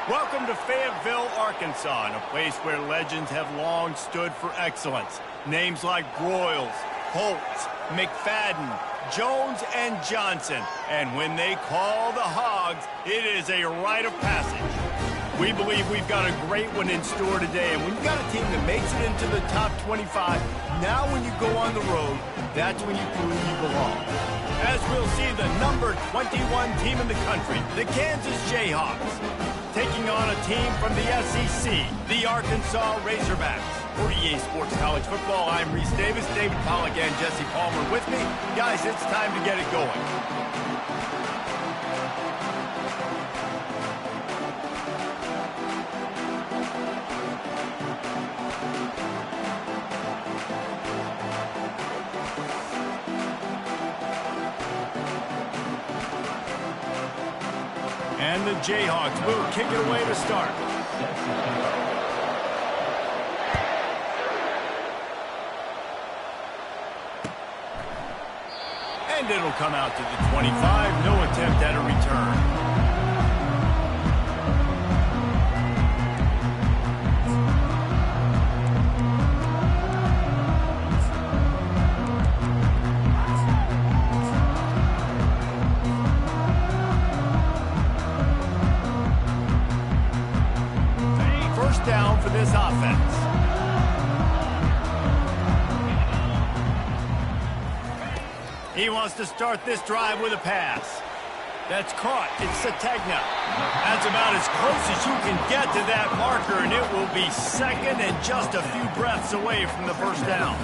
Welcome to Fayetteville, Arkansas, a place where legends have long stood for excellence. Names like Broyles, Holtz, McFadden, Jones, and Johnson. And when they call the Hogs, it is a rite of passage. We believe we've got a great one in store today, and when you've got a team that makes it into the top 25, now when you go on the road, that's when you prove you belong. As we'll see the number 21 team in the country, the Kansas Jayhawks, taking on a team from the SEC, the Arkansas Razorbacks. For EA Sports College Football, I'm Reese Davis, David Pollack, and Jesse Palmer with me. Guys, it's time to get it going. And the Jayhawks will kick it away to start. And it'll come out to the 25. No attempt at a return. Down for this offense. He wants to start this drive with a pass. That's caught. It's Sategna. That's about as close as you can get to that marker, and it will be second and just a few breaths away from the first down.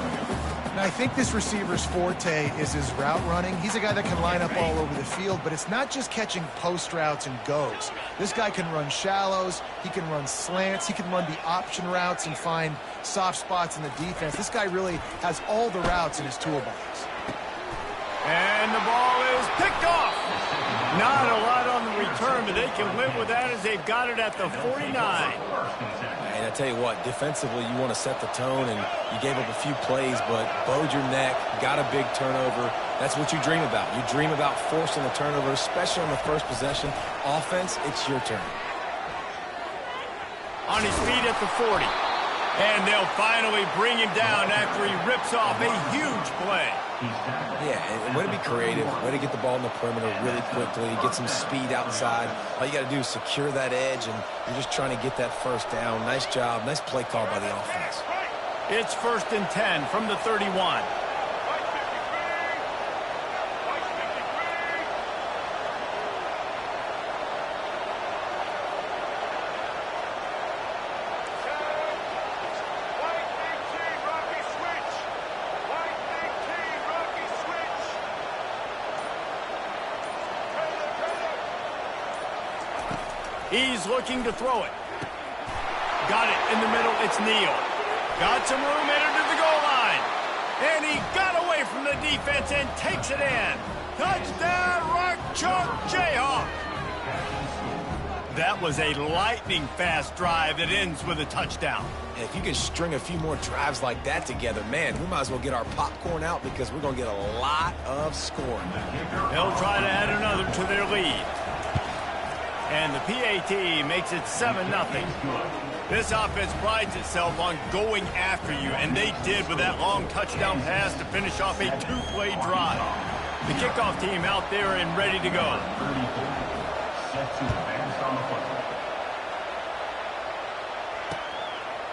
Now, I think this receiver's forte is his route running. He's a guy that can line up all over the field, but it's not just catching post routes and goes. This guy can run shallows, he can run slants, he can run the option routes and find soft spots in the defense. This guy really has all the routes in his toolbox. And the ball is picked off. Not a lot on the return, but they can live with that as they've got it at the 49. And I tell you what, defensively, you want to set the tone, and you gave up a few plays, but bowed your neck, got a big turnover. That's what you dream about. You dream about forcing the turnover, especially on the first possession. Offense, it's your turn. On his feet at the 40. And they'll finally bring him down after he rips off a huge play. Yeah, and way to be creative, way to get the ball in the perimeter really quickly, get some speed outside. All you got to do is secure that edge, and you're just trying to get that first down. Nice job, nice play call by the offense. It's 1st and 10 from the 31. He's looking to throw it. Got it in the middle. It's Neal. Got some room, entered to the goal line. And he got away from the defense and takes it in. Touchdown, Rock Chalk Jayhawk. That was a lightning-fast drive that ends with a touchdown. And if you can string a few more drives like that together, man, we might as well get our popcorn out because we're going to get a lot of scoring. They'll try to add another to their lead. And the PAT makes it 7-0. This offense prides itself on going after you, and they did with that long touchdown pass to finish off a two-play drive. The kickoff team out there and ready to go.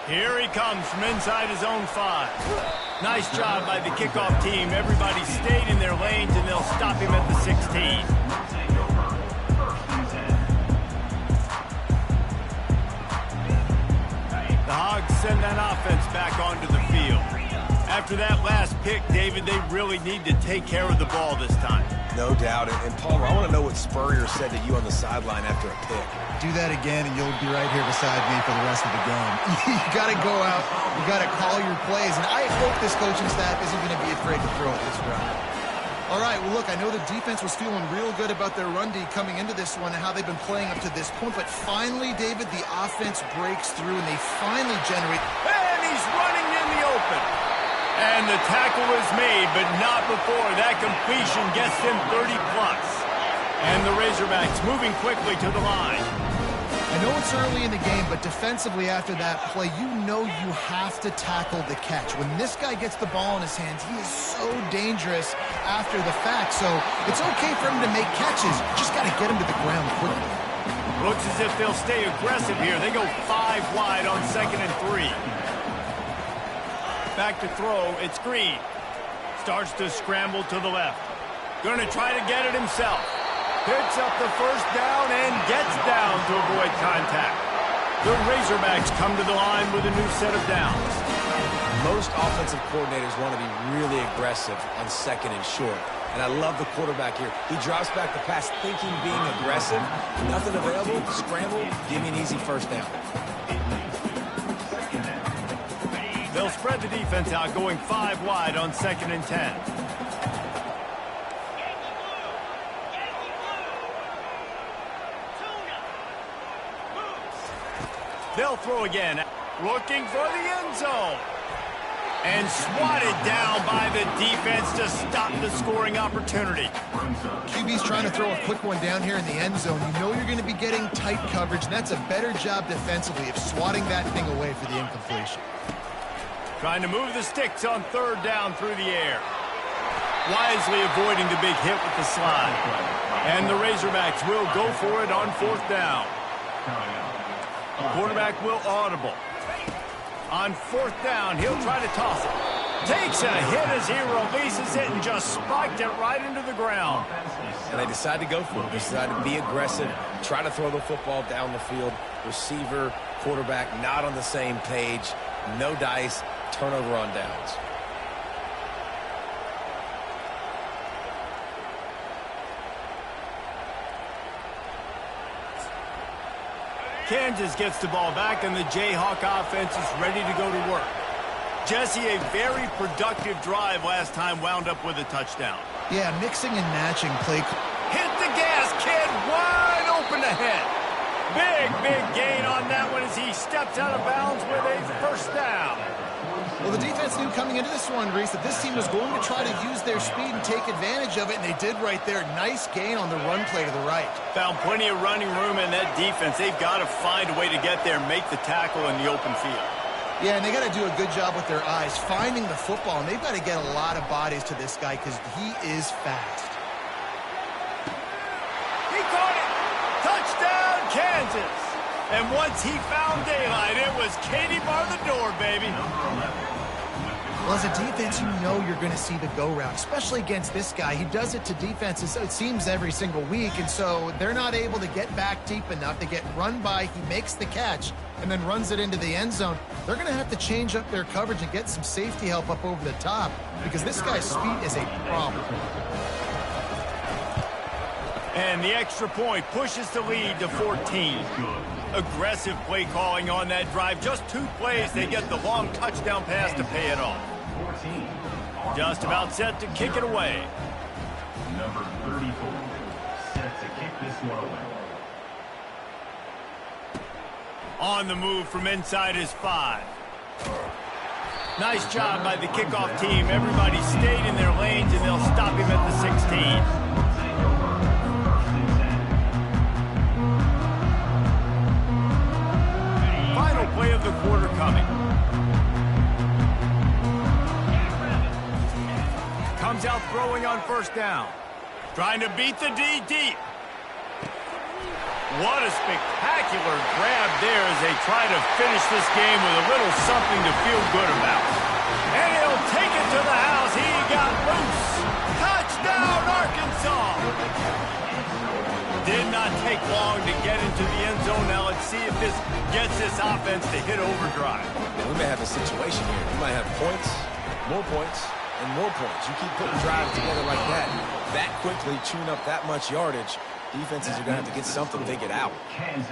Here he comes from inside his own 5. Nice job by the kickoff team. Everybody stayed in their lanes, and they'll stop him at the 16. The Hogs send that offense back onto the field. After that last pick, David, they really need to take care of the ball this time. No doubt. And Palmer, I want to know what Spurrier said to you on the sideline after a pick. Do that again, and you'll be right here beside me for the rest of the game. You got to go out. You got to call your plays. And I hope this coaching staff isn't going to be afraid to throw it this drive. All right, well, look, I know the defense was feeling real good about their run D coming into this one and how they've been playing up to this point. But finally, David, the offense breaks through, and they finally generate. And he's running in the open. And the tackle is made, but not before that completion gets him 30+. And the Razorbacks moving quickly to the line. I know it's early in the game, but defensively after that play, you know you have to tackle the catch. When this guy gets the ball in his hands, he is so dangerous after the fact. So it's okay for him to make catches. Just got to get him to the ground quickly. Looks as if they'll stay aggressive here. They go 5 wide on 2nd and 3. Back to throw. It's Green. Starts to scramble to the left. Going to try to get it himself. Picks up the first down and gets down to avoid contact. The Razorbacks come to the line with a new set of downs. Most offensive coordinators want to be really aggressive on 2nd and short. And I love the quarterback here. He drops back the pass thinking being aggressive. Nothing available, scramble, give me an easy first down. They'll spread the defense out, going 5 wide on 2nd and 10. They'll throw again, looking for the end zone. And swatted down by the defense to stop the scoring opportunity. QB's trying to throw a quick one down here in the end zone. You know you're going to be getting tight coverage, and that's a better job defensively of swatting that thing away for the incompletion. Trying to move the sticks on 3rd down through the air. Wisely avoiding the big hit with the slide. And the Razorbacks will go for it on 4th down. Quarterback will audible. On 4th down, he'll try to toss it. Takes a hit as he releases it and just spiked it right into the ground. And they decide to go for it. They decide to be aggressive, try to throw the football down the field. Receiver, quarterback, not on the same page. No dice, turnover on downs. Kansas gets the ball back, and the Jayhawk offense is ready to go to work. Jesse, a very productive drive last time, wound up with a touchdown. Yeah, mixing and matching play. Hit the gas, kid, wide open ahead. Big gain on that one as he steps out of bounds with a first down. Well, the defense knew coming into this one, Reese, that this team was going to try to use their speed and take advantage of it, and they did right there. Nice gain on the run play to the right. Found plenty of running room in that defense. They've got to find a way to get there, make the tackle in the open field. Yeah, and they got to do a good job with their eyes, finding the football, and they've got to get a lot of bodies to this guy because he is fast. He caught it! Touchdown, Kansas! And once he found daylight, it was Katie bar the door, baby. Well, as a defense, you know you're going to see the go route, especially against this guy. He does it to defenses, it seems, every single week, and so they're not able to get back deep enough. They get run by, he makes the catch, and then runs it into the end zone. They're going to have to change up their coverage and get some safety help up over the top because this guy's speed is a problem. And the extra point pushes the lead to 14. Aggressive play calling on that drive. Just 2 plays, they get the long touchdown pass to pay it off. Just about set to kick it away. Number 34, set to kick this one away. On the move from inside his 5. Nice job by the kickoff team. Everybody stayed in their lanes, and they'll stop him at the 16. Final play of the quarter coming. Comes out throwing on first down. Trying to beat the D deep. What a spectacular grab there as they try to finish this game with a little something to feel good about. And he'll take it to the house. He got loose. Touchdown, Arkansas! Did not take long to get into the end zone. Now let's see if this gets this offense to hit overdrive. We may have a situation here. We might have points, and more points. You keep putting drives together like that quickly, chewing up that much yardage, defenses are going to have to get something figured out. Kansas,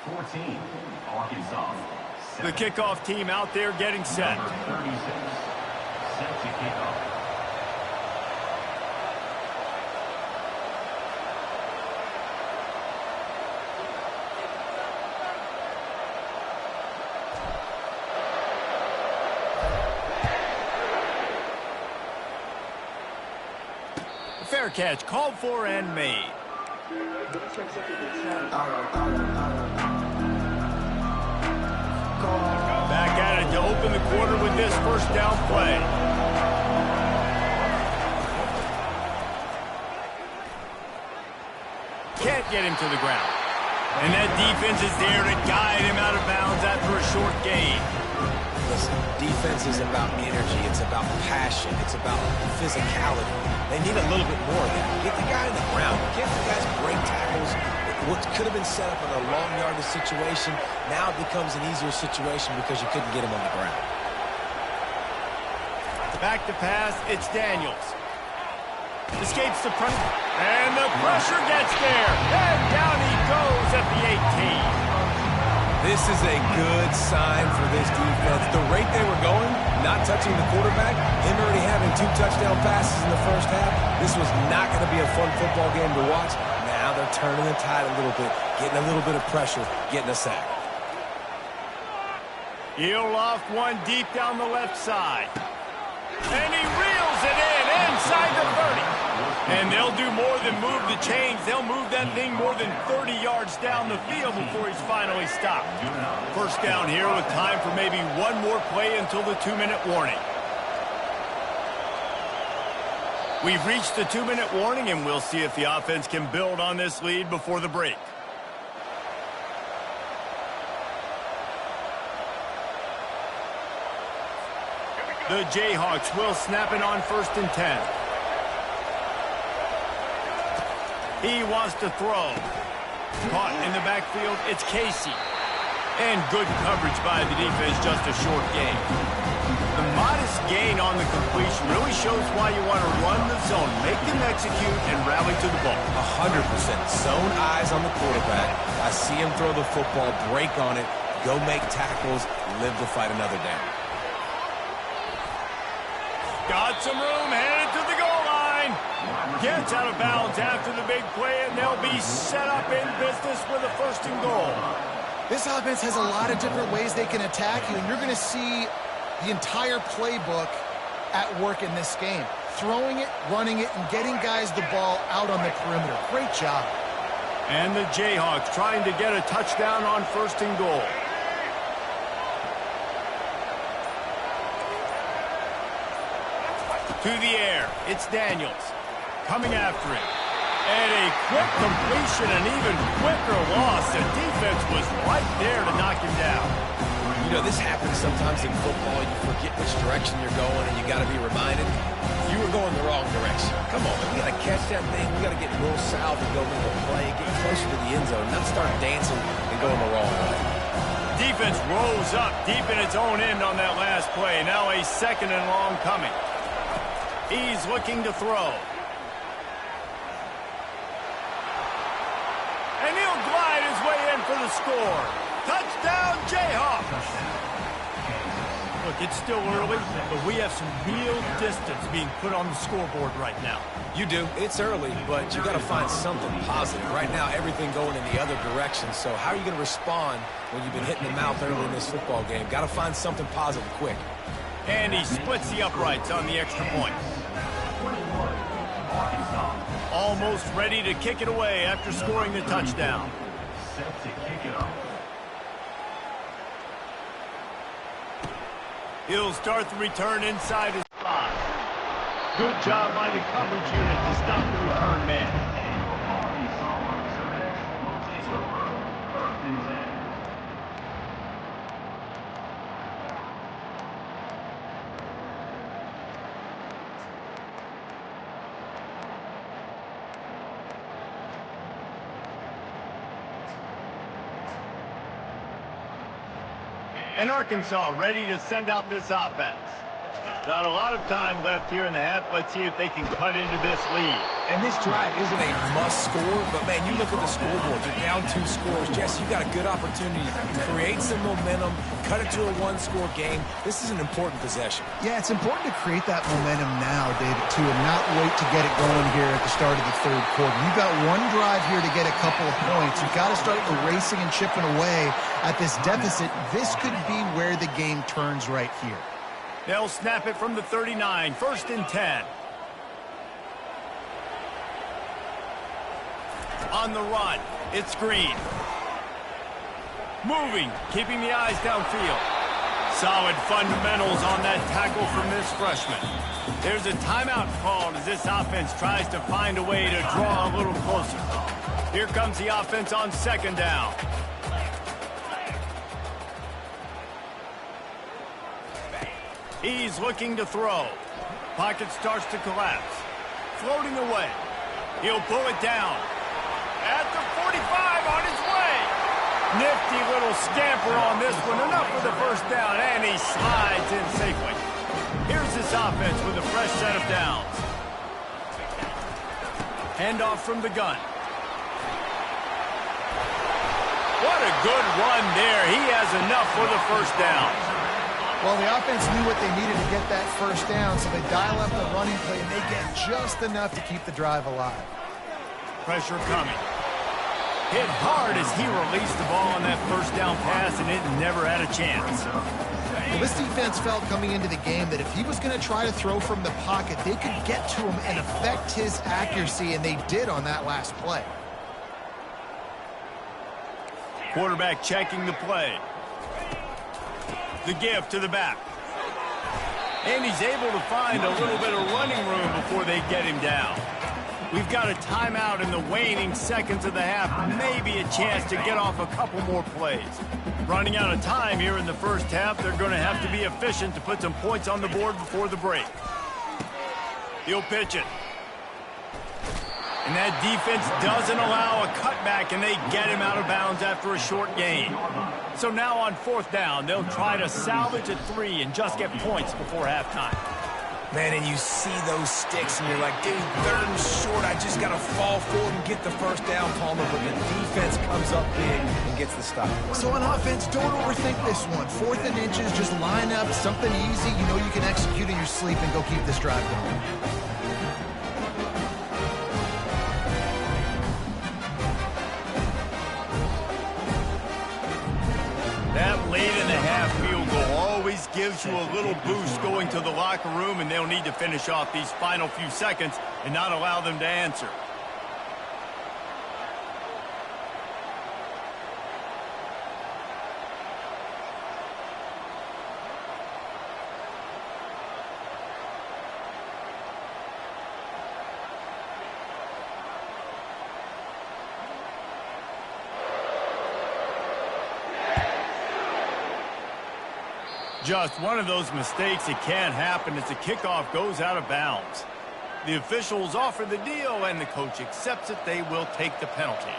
14, Arkansas. The kickoff team out there getting set. Number 36, set to kick off. Fair catch called for and made. open the quarter with this first down play. Can't get him to the ground. And that defense is there to guide him out of bounds after a short gain. Listen, defense is about energy. It's about passion. It's about physicality. They need a little bit more of that. Get the guy in the ground. Get the guys break tackles. What could have been set up in a long yardage situation, now it becomes an easier situation because you couldn't get him on the ground. Back to pass, it's Daniels. Escapes the pressure, and the pressure gets there. And down he goes at the 18. This is a good sign for this defense. The rate they were going, not touching the quarterback, him already having 2 touchdown passes in the first half, this was not going to be a fun football game to watch. Now they're turning the tide a little bit, getting a little bit of pressure, getting a sack. He'll loft one deep down the left side. And he reels it in inside the 30. And they'll do more than move the chains. They'll move that thing more than 30 yards down the field before he's finally stopped. First down here with time for maybe one more play until the 2-minute warning. We've reached the 2-minute warning, and we'll see if the offense can build on this lead before the break. The Jayhawks will snap it on 1st and 10. He wants to throw. Caught in the backfield, it's Casey. And good coverage by the defense, just a short gain. The modest gain on the completion really shows why you want to run the zone, make them execute, and rally to the ball. 100%. Zone eyes on the quarterback. I see him throw the football, break on it, go make tackles, live to fight another down. Got some room, headed to the goal line. Gets out of bounds after the big play, and they'll be set up in business with a 1st and goal. This offense has a lot of different ways they can attack you, and you're going to see the entire playbook at work in this game. Throwing it, running it, and getting guys the ball out on the perimeter. Great job. And the Jayhawks trying to get a touchdown on 1st and goal. To the air, it's Daniels. Coming after him. And a quick completion, an even quicker loss. The defense was right there to knock him down. You know, this happens sometimes in football. You forget which direction you're going, and you got to be reminded. You were going the wrong direction. Come on, we got to catch that thing. We got to get north-south and go make a play, get closer to the end zone, not start dancing and going the wrong way. Defense rose up deep in its own end on that last play. Now a 2nd and long coming. He's looking to throw. And he'll glide his way in for the score. Touchdown, Jayhawks. Look, it's still early, but we have some real distance being put on the scoreboard right now. You do. It's early, but you got to find something positive. Right now, everything going in the other direction. So how are you going to respond when you've been hitting the mouth early in this football game? Got to find something positive quick. And he splits the uprights on the extra point. Almost ready to kick it away after scoring the touchdown. Set to kick it off. He'll start the return inside his 5. Good job by the coverage unit to stop the return man. And Arkansas ready to send out this offense. Not a lot of time left here in the half. Let's see if they can cut into this lead. And this drive isn't a must score, but man, you look at the scoreboard. They're down 2 scores. Jesse, you got a good opportunity to create some momentum, cut it to a 1-score game. This is an important possession. Yeah, it's important to create that momentum now, David, too, and not wait to get it going here at the start of the 3rd quarter. You've got one drive here to get a couple of points. You've got to start erasing and chipping away at this deficit. This could be where the game turns right here. They'll snap it from the 39, 1st and 10. On the run, it's Green. Moving, keeping the eyes downfield. Solid fundamentals on that tackle from this freshman. There's a timeout called as this offense tries to find a way to draw a little closer. Here comes the offense on second down. He's looking to throw. Pocket starts to collapse. Floating away. He'll pull it down. At the 45 on his way. Nifty little scamper on this one. Enough for the first down, and he slides in safely. Here's this offense with a fresh set of downs. Handoff from the gun. What a good run there. He has enough for the first down. Well, the offense knew what they needed to get that first down, so they dial up the running play, and they get just enough to keep the drive alive. Pressure coming. Hit hard as he released the ball on that first down pass, and it never had a chance. Well, this defense felt coming into the game that if he was going to try to throw from the pocket, they could get to him and affect his accuracy, and they did on that last play. Quarterback checking the play. The give to the back. And he's able to find a little bit of running room before they get him down. We've got a timeout in the waning seconds of the half. Maybe a chance to get off a couple more plays. Running out of time here in the first half. They're going to have to be efficient to put some points on the board before the break. He'll pitch it. And that defense doesn't allow a cutback, and they get him out of bounds after a short gain. So now on fourth down, they'll try to salvage a 3 and just get points before halftime. Man, and you see those sticks, and you're like, dude, 3rd and short. I just got to fall forward and get the first down, Palmer. But the defense comes up big and gets the stop. So on offense, don't overthink this one. 4th and inches, just line up, something easy. You know you can execute in your sleep and go keep this drive going. That late in the half field goal always gives you a little boost going to the locker room, and they'll need to finish off these final few seconds and not allow them to answer. Just one of those mistakes that can't happen as the kickoff goes out of bounds. The officials offer the deal, and the coach accepts it. They will take the penalty.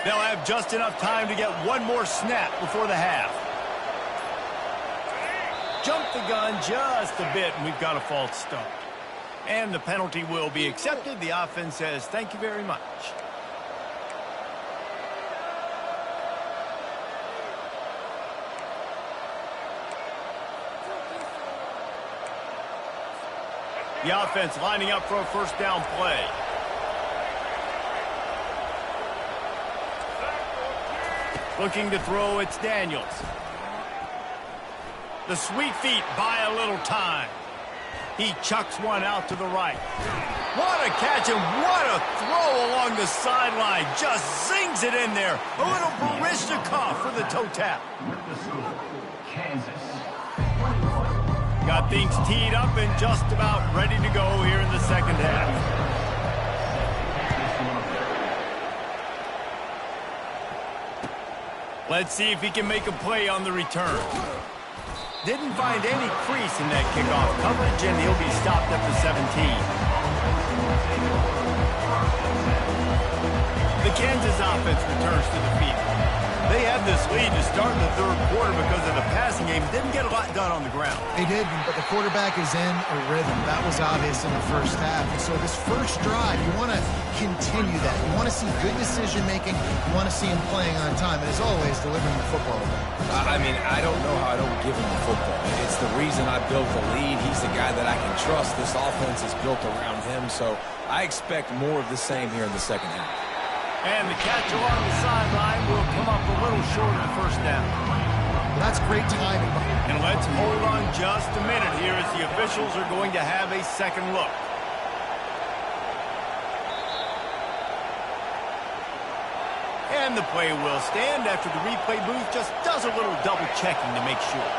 They'll have just enough time to get one more snap before the half. Jump the gun just a bit, and we've got a false start. And the penalty will be accepted. The offense says, thank you very much. The offense lining up for a first down play. Looking to throw, it's Daniels. The sweet feet buy a little time. He chucks one out to the right. What a catch and what a throw along the sideline. Just zings it in there. A little Barishnikov for the toe tap. Kansas. Got things teed up and just about ready to go here in the second half. Let's see if he can make a play on the return. Didn't find any crease in that kickoff coverage, and he'll be stopped at the 17. The Kansas offense returns to the field. They had this lead to start in the third quarter because of the passing game. Didn't get a lot done on the ground. They did, but the quarterback is in a rhythm. That was obvious in the first half. And so this first drive, you want to continue that. You want to see good decision-making. You want to see him playing on time. And as always, delivering the football. I mean, I don't know how I don't give him the football. It's the reason I built the lead. He's the guy that I can trust. This offense is built around him, so I expect more of the same here in the second half. And the catch along the sideline will come up a little short of the first down. That's great timing. And let's hold on just a minute here as the officials are going to have a second look. And the play will stand after the replay booth just does a little double checking to make sure.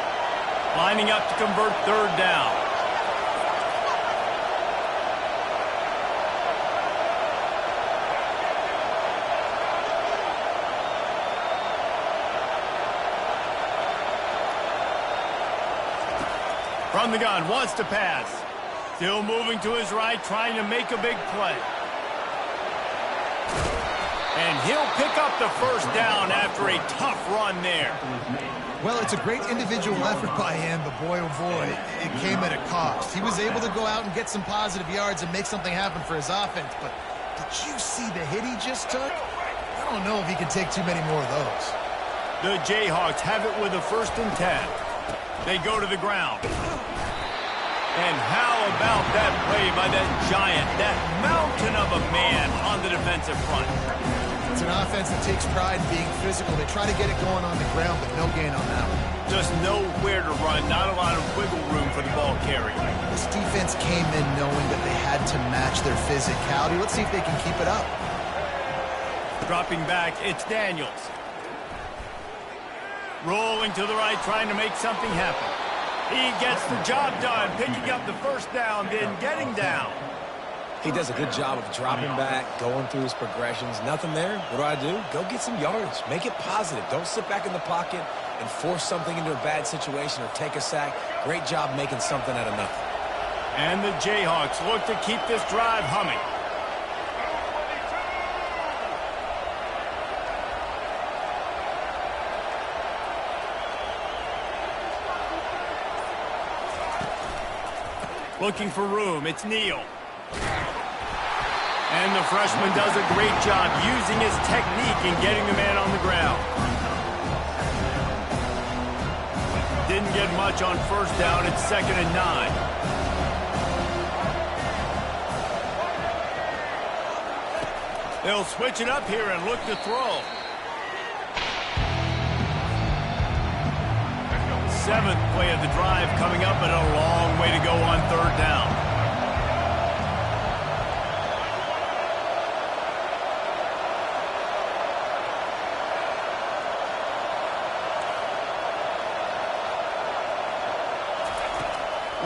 Lining up to convert third down. From the gun, wants to pass. Still moving to his right, trying to make a big play. And he'll pick up the first down after a tough run there. Well, it's a great individual effort by him, but boy, oh boy, it came at a cost. He was able to go out and get some positive yards and make something happen for his offense, but did you see the hit he just took? I don't know if he can take too many more of those. The Jayhawks have it with a 1st and 10. They go to the ground. And how about that play by that giant, that mountain of a man on the defensive front? It's an offense that takes pride in being physical. They try to get it going on the ground, but no gain on that one. Just nowhere to run, not a lot of wiggle room for the ball carrier. This defense came in knowing that they had to match their physicality. Let's see if they can keep it up. Dropping back, it's Daniels. Rolling to the right, trying to make something happen. He gets the job done, picking up the first down, then getting down. He does a good job of dropping back, going through his progressions. Nothing there. What do? Go get some yards. Make it positive. Don't sit back in the pocket and force something into a bad situation or take a sack. Great job making something out of nothing. And the Jayhawks look to keep this drive humming. Looking for room, it's Neal. And the freshman does a great job using his technique and getting the man on the ground. Didn't get much on first down, it's 2nd and 9. They'll switch it up here and look to throw. 7th play of the drive coming up, and a long way to go on 3rd down.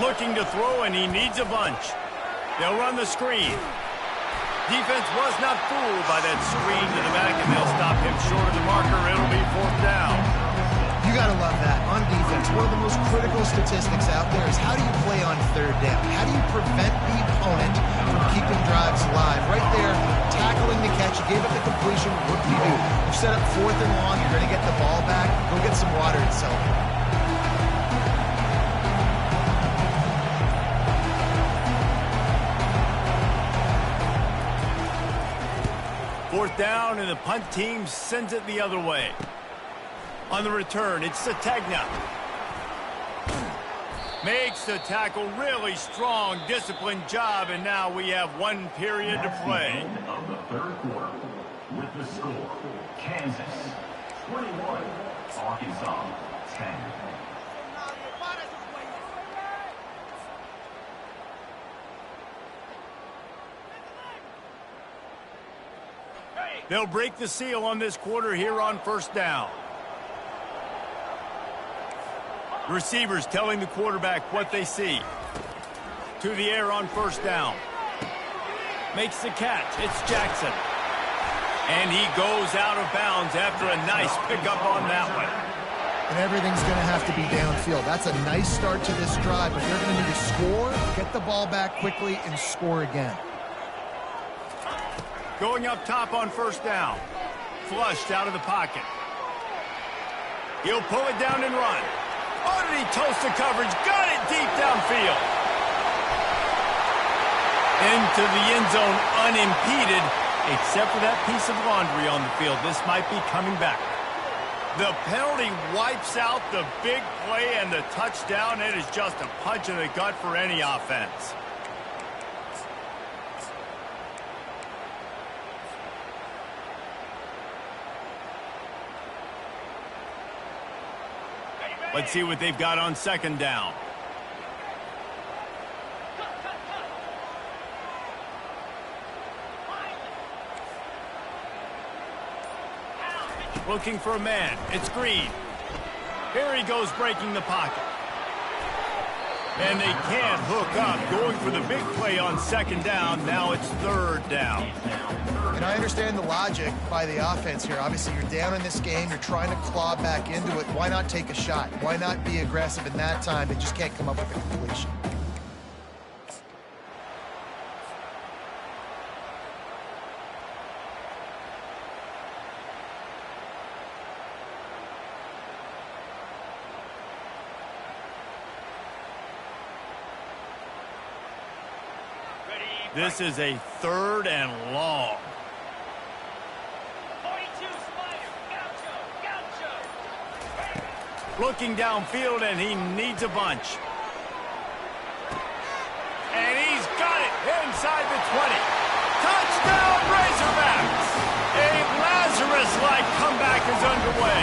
Looking to throw, and he needs a bunch. They'll run the screen. Defense was not fooled by that screen to the back, and they'll stop him short of the marker. It'll be 4th down. You got to love that. On defense, one of the most critical statistics out there is how do you play on 3rd down? How do you prevent the opponent from keeping drives alive? Right there, tackling the catch. You gave up the completion. What do? You set up 4th and long. You're going to get the ball back. Go get some water and celebrate. 4th down, and the punt team sends it the other way. On the return, it's Sategna. Makes the tackle, really strong, disciplined job, and now we have 1 period to play. Of the 3rd quarter, with the score, Kansas 21, Arkansas 10. They'll break the seal on this quarter here on 1st down. Receivers telling the quarterback what they see. To the air on 1st down. Makes the catch. It's Jackson. And he goes out of bounds after a nice pickup on that one. And everything's going to have to be downfield. That's a nice start to this drive, but they're going to need to score, get the ball back quickly, and score again. Going up top on 1st down. Flushed out of the pocket. He'll pull it down and run. Oh, did he toast the coverage? Got it deep downfield. Into the end zone unimpeded, except for that piece of laundry on the field. This might be coming back. The penalty wipes out the big play and the touchdown. It is just a punch in the gut for any offense. Let's see what they've got on second down. Looking for a man. It's Green. Here he goes breaking the pocket. And they can't hook up. Going for the big play on second down. Now it's third down. And I understand the logic by the offense here. Obviously, you're down in this game. You're trying to claw back into it. Why not take a shot? Why not be aggressive in that time? They just can't come up with a completion. This is a third and long. 42 Spider, Gaucho. Looking downfield, and he needs a bunch. And he's got it inside the 20. Touchdown, Razorbacks! A Lazarus-like comeback is underway.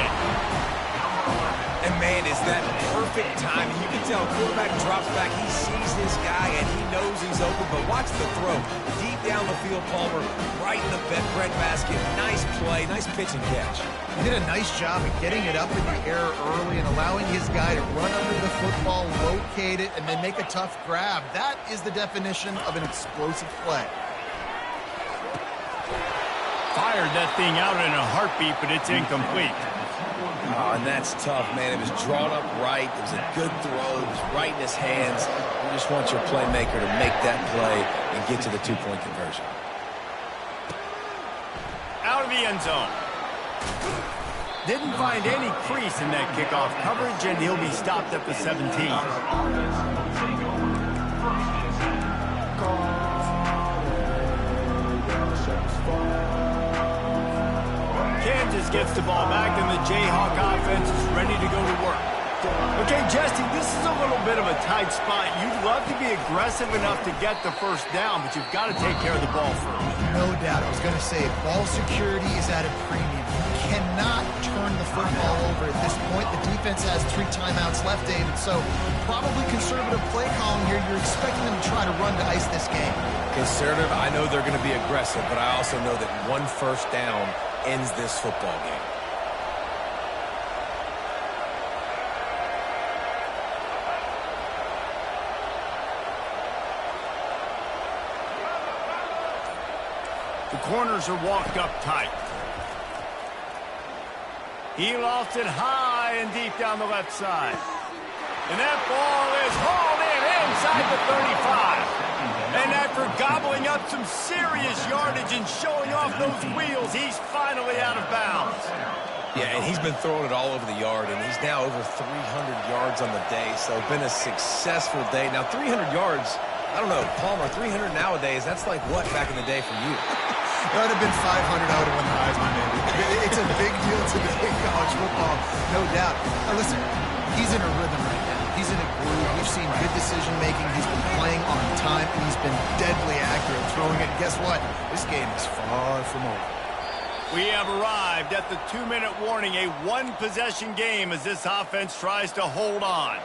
And, man, is that perfect timing. You can tell quarterback drops back. He sees this guy, and he knows he's open. But watch the throw. Deep down the field, Palmer, right in the breadbasket. Nice play, nice pitch and catch. He did a nice job of getting it up in the air early and allowing his guy to run under the football, locate it, and then make a tough grab. That is the definition of an explosive play. Fired that thing out in a heartbeat, but it's incomplete. Oh, and that's tough, man. It was drawn up right. It was a good throw. It was right in his hands. You just want your playmaker to make that play and get to the two-point conversion. Out of the end zone. Didn't find any crease in that kickoff coverage, and he'll be stopped at the 17. Kansas gets the ball back, and the Jayhawk offense is ready to go to work. Okay, Jesse, this is a little bit of a tight spot. You'd love to be aggressive enough to get the first down, but you've got to take care of the ball first. No doubt. I was going to say, ball security is at a premium. You cannot turn the football over at this point. The defense has 3 timeouts left, David, so probably conservative play calling here. You're expecting them to try to run to ice this game. Conservative, I know they're going to be aggressive, but I also know that one first down ends this football game. The corners are walked up tight. He lost it high and deep down the left side. And that ball is hauled in inside the 35. And after gobbling up some serious yardage and showing off those wheels, he's finally out of bounds. Yeah, and he's been throwing it all over the yard, and he's now over 300 yards on the day, so been a successful day. Now, 300 yards, I don't know, Palmer, 300 nowadays, that's like what back in the day for you? It would have been 500 out of when the Heisman, maybe. It's a big deal today in college football, no doubt. Now, listen, he's in a rhythm right now. He's in a groove. We've seen good decision-making. He's been playing on time, and he's been deadly accurate throwing it. And guess what? This game is far from over. We have arrived at the 2-minute warning, a one-possession game as this offense tries to hold on.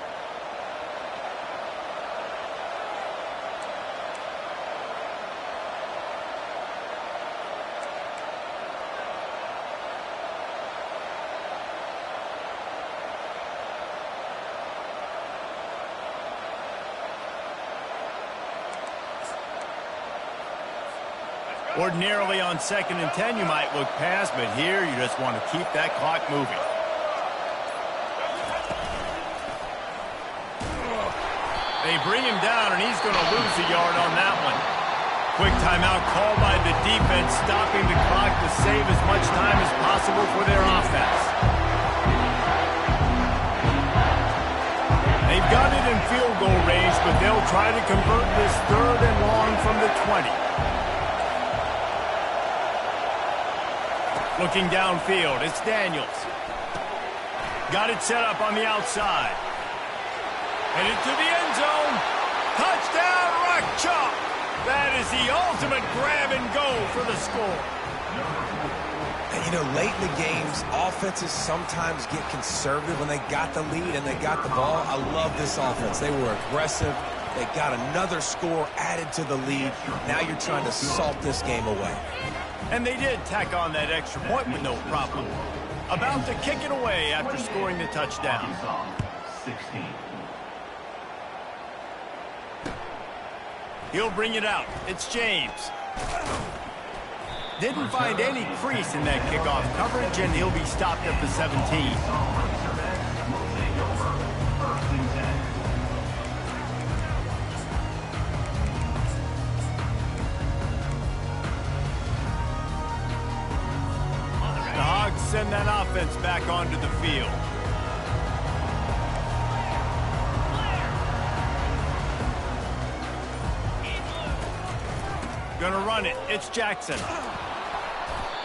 Ordinarily on 2nd and 10, you might look past, but here you just want to keep that clock moving. They bring him down, and he's going to lose a yard on that one. Quick timeout called by the defense, stopping the clock to save as much time as possible for their offense. They've got it in field goal range, but they'll try to convert this 3rd and long from the 20. Looking downfield, it's Daniels. Got it set up on the outside. Headed to the end zone. Touchdown, Rock Chalk. That is the ultimate grab and go for the score. And, you know, late in the games, offenses sometimes get conservative when they got the lead and they got the ball. I love this offense. They were aggressive. They got another score added to the lead. Now you're trying to salt this game away. And they did tack on that extra point with no problem. About to kick it away after scoring the touchdown. Arkansas, 16. He'll bring it out. It's James. Didn't find any crease in that kickoff coverage, and he'll be stopped at the 17. The Hogs send that offense back onto the field. Gonna run it. It's Jackson.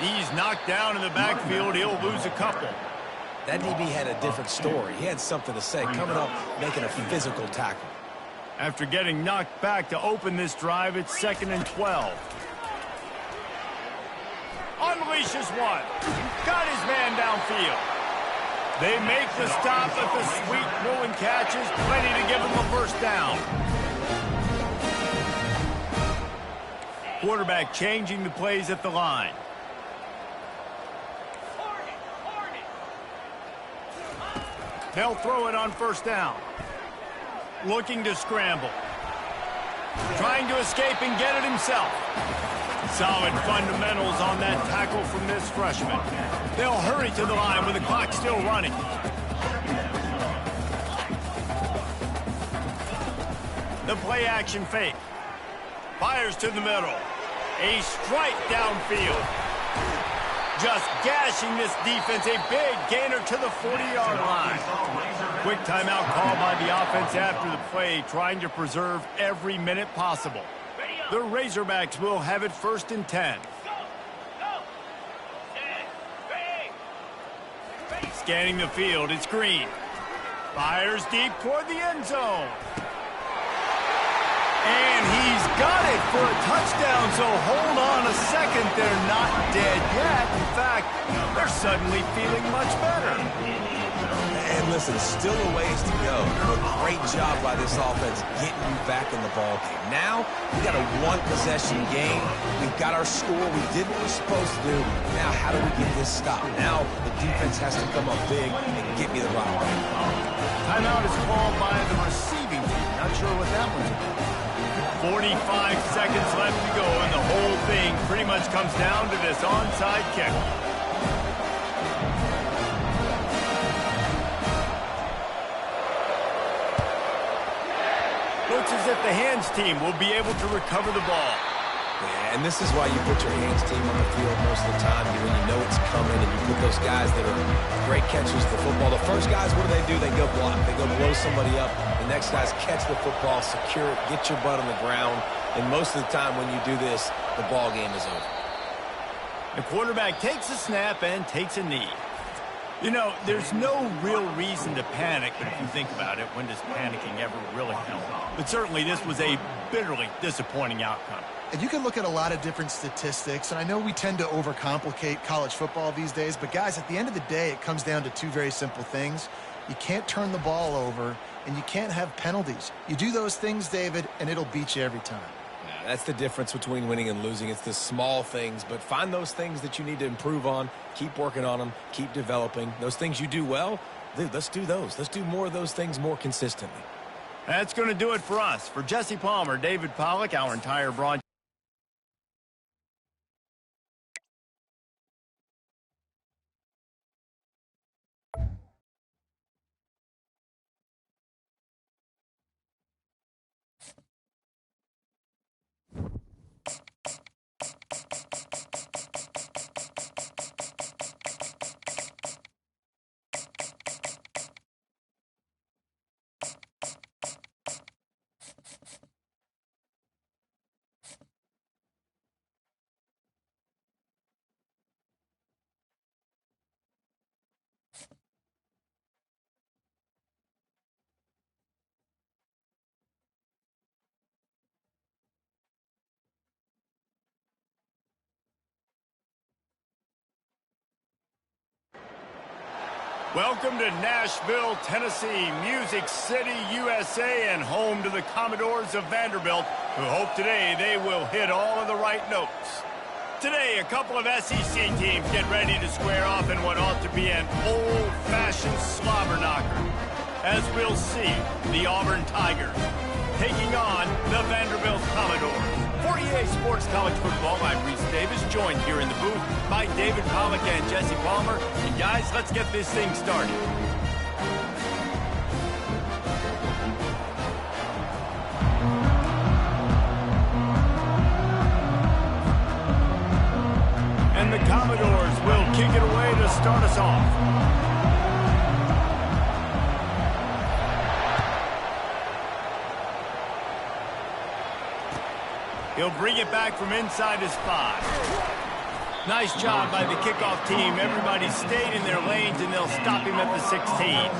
He's knocked down in the backfield. He'll lose a couple. That DB had a different story. He had something to say, coming up, making a physical tackle. After getting knocked back to open this drive, it's 2nd and 12. Unleashes one. Got his man downfield. They make the stop at the sweet throw and catches. Plenty to give him a first down. Quarterback changing the plays at the line. They'll throw it on first down. Looking to scramble. Trying to escape and get it himself. Solid fundamentals on that tackle from this freshman. They'll hurry to the line with the clock still running. The play action fake. Fires to the middle. A strike downfield. Just gashing this defense. A big gainer to the 40-yard line. Quick timeout call by the offense after the play, trying to preserve every minute possible. The Razorbacks will have it 1st and 10. Scanning the field, it's Green. Fires deep toward the end zone. And he's got it for a touchdown, so hold on a second. They're not dead yet. In fact, they're suddenly feeling much better. And listen, still a ways to go. A great job by this offense getting you back in the ballgame. Now, we got a one-possession game. We've got our score. We did what we're supposed to do. Now, how do we get this stopped? Now, the defense has to come up big and get me the rock back. Timeout is called by the receiving team. Not sure what that one's about. 45 seconds left to go, and the whole thing pretty much comes down to this onside kick. Looks as if the hands team will be able to recover the ball. Yeah, and this is why you put your hands team on the field most of the time, when you know it's coming, and you put those guys that are great catchers of the football. The first guys, what do? They go block. They go blow somebody up. The next guys catch the football, secure it, get your butt on the ground. And most of the time when you do this, the ball game is over. The quarterback takes a snap and takes a knee. You know, there's no real reason to panic, but if you think about it, when does panicking ever really help? But certainly this was a bitterly disappointing outcome. And you can look at a lot of different statistics, and I know we tend to overcomplicate college football these days, but guys, at the end of the day, it comes down to two very simple things. You can't turn the ball over, and you can't have penalties. You do those things, David, and it'll beat you every time. Yeah, that's the difference between winning and losing. It's the small things, but find those things that you need to improve on. Keep working on them. Keep developing. Those things you do well, dude, let's do those. Let's do more of those things more consistently. That's going to do it for us. For Jesse Palmer, David Pollack, our entire broadcast. Welcome to Nashville, Tennessee, Music City, USA, and home to the Commodores of Vanderbilt, who hope today they will hit all of the right notes. Today, a couple of SEC teams get ready to square off in what ought to be an old-fashioned slobber knocker. As we'll see, the Auburn Tigers taking on the Vanderbilt Commodores. For EA Sports College Football, I'm Reese Davis, joined here in the booth by David Pollack and Jesse Palmer. And guys, let's get this thing started. And the Commodores will kick it away to start us off. He'll bring it back from inside his 5. Nice job by the kickoff team. Everybody stayed in their lanes, and they'll stop him at the 16.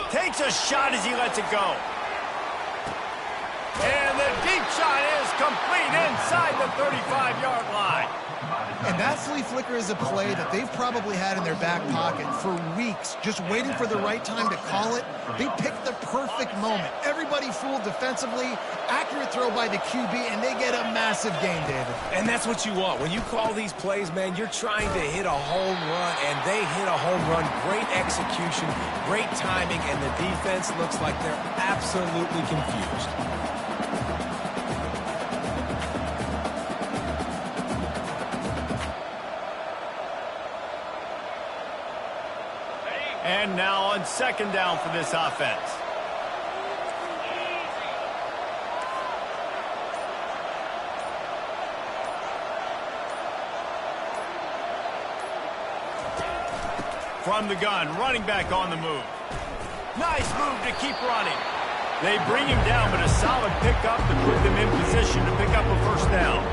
Takes a shot as he lets it go. And the deep shot is complete inside the 35-yard line. And that flea flicker is a play that they've probably had in their back pocket for weeks, just waiting for the right time to call it. They picked the perfect moment. Everybody fooled defensively, accurate throw by the QB, and they get a massive gain, David. And that's what you want. When you call these plays, man, you're trying to hit a home run, and they hit a home run. Great execution, great timing, and the defense looks like they're absolutely confused. And now on second down for this offense. From the gun, running back on the move. Nice move to keep running. They bring him down, but a solid pickup to put them in position to pick up a first down.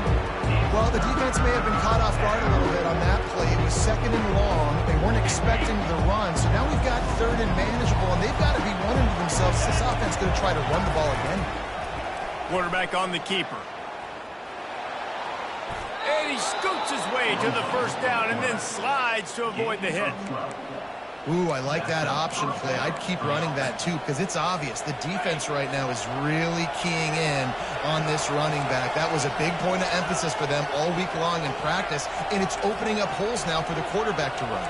Well, the defense may have been caught off guard a little bit on that play. It was second and long. They weren't expecting the run, so now we've got third and manageable, and they've got to be wondering to themselves, this offense going to try to run the ball again? Quarterback on the keeper. And he scoots his way to the first down and then slides to avoid the hit. Ooh, I like that option play. I'd keep running that too because it's obvious. The defense right now is really keying in on this running back. That was a big point of emphasis for them all week long in practice, and it's opening up holes now for the quarterback to run.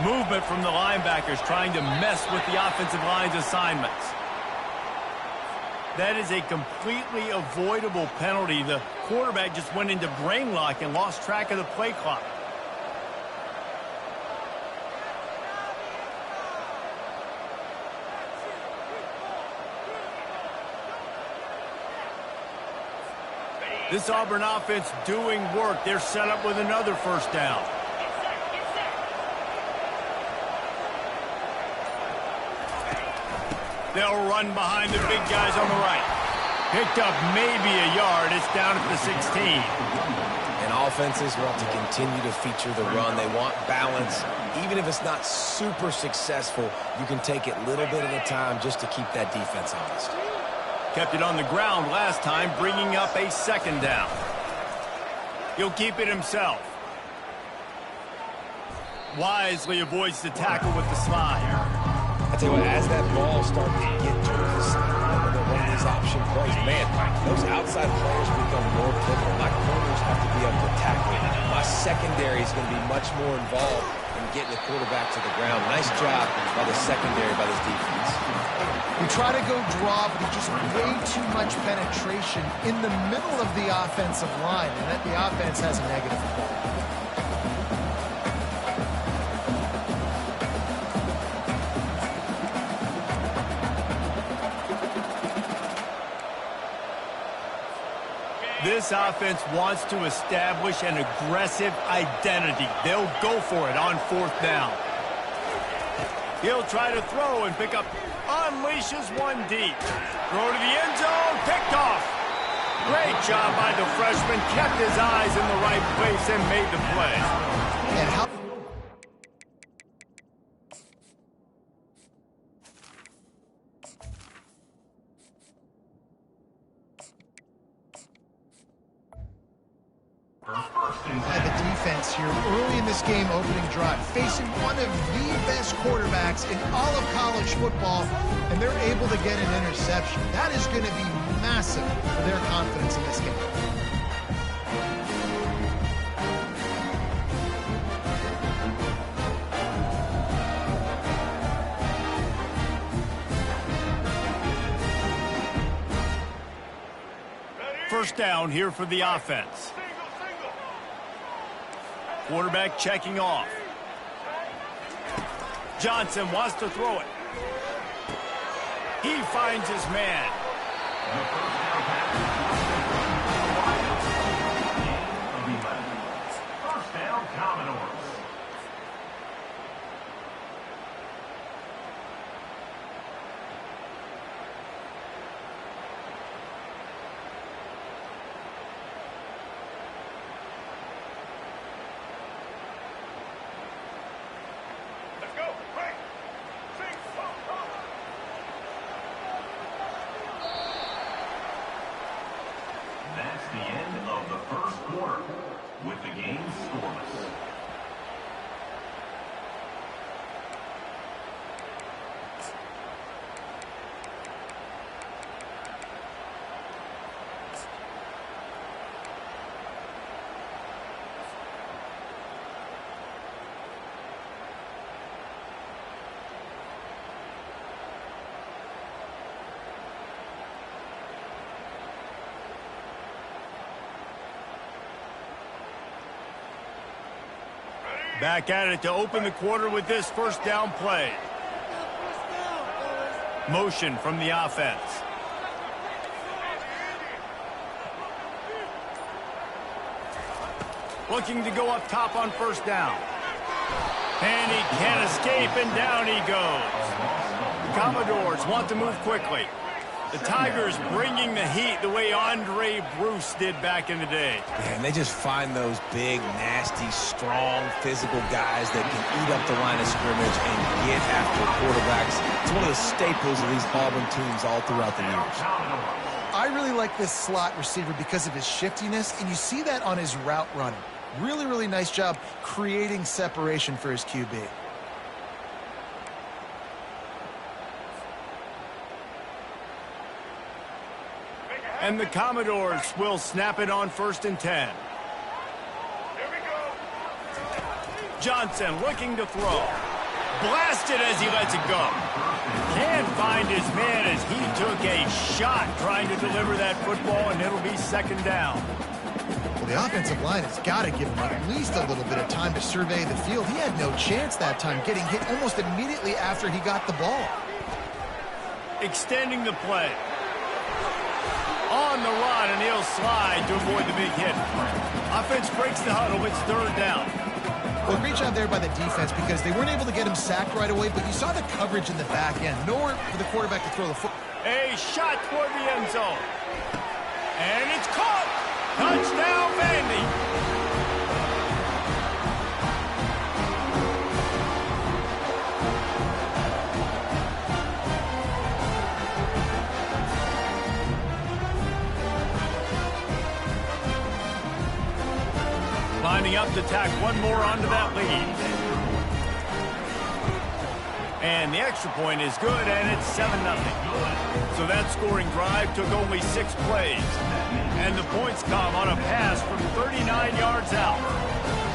Movement from the linebackers trying to mess with the offensive line's assignments. That is a completely avoidable penalty. The quarterback just went into brain lock and lost track of the play clock. This Auburn offense doing work. They're set up with another first down. They'll run behind the big guys on the right. Picked up maybe a yard. It's down at the 16. And offenses want to continue to feature the run. They want balance. Even if it's not super successful, you can take it little bit at a time just to keep that defense honest. Kept it on the ground last time, bringing up a second down. He'll keep it himself. Wisely avoids the tackle with the slide. I tell you what, as that ball starts to get towards the sideline when they're running these option plays, man, those outside players become more pivotal. My corners have to be able to tackle. My secondary is going to be much more involved in getting the quarterback to the ground. Nice job by the secondary, by this defense. We try to go draw, but it's just way too much penetration in the middle of the offensive line, and that the offense has a negative call. This offense wants to establish an aggressive identity. They'll go for it on 4th down. He'll try to throw and pick up. Unleashes one deep. Throw to the end zone. Picked off. Great job by the freshman. Kept his eyes in the right place and made the play. And how... by the defense here early in this game opening drive, facing one of the best quarterbacks in all of college football, and they're able to get an interception. That is going to be massive for their confidence in this game. First down here for the offense. Quarterback checking off. Johnson wants to throw it. He finds his man. First down, Commodores. That's the end of the first quarter, with the game scoreless. Back at it to open the quarter with this first down play. Motion from the offense. Looking to go up top on first down. And he can't escape, and down he goes. The Commodores want to move quickly. The Tigers bringing the heat the way Andre Bruce did back in the day. And they just find those big, nasty, strong, physical guys that can eat up the line of scrimmage and get after quarterbacks. It's one of the staples of these Auburn teams all throughout the years. I really like this slot receiver because of his shiftiness, and you see that on his route running. Really, really nice job creating separation for his QB. And the Commodores will snap it on 1st and 10. Johnson looking to throw. Blasted as he lets it go. Can't find his man as he took a shot trying to deliver that football, and it'll be 2nd down. Well, the offensive line has got to give him at least a little bit of time to survey the field. He had no chance that time, getting hit almost immediately after he got the ball. Extending the play. On the run, and he'll slide to avoid the big hit. Offense breaks the huddle. It's 3rd down. Well, great job there by the defense because they weren't able to get him sacked right away, but you saw the coverage in the back end. Nowhere for the quarterback to throw the foot. A shot toward the end zone. And it's caught. Touchdown, Vandy. Lining up to tack one more onto that lead. And the extra point is good, and it's 7-0. So that scoring drive took only 6 plays. And the points come on a pass from 39 yards out.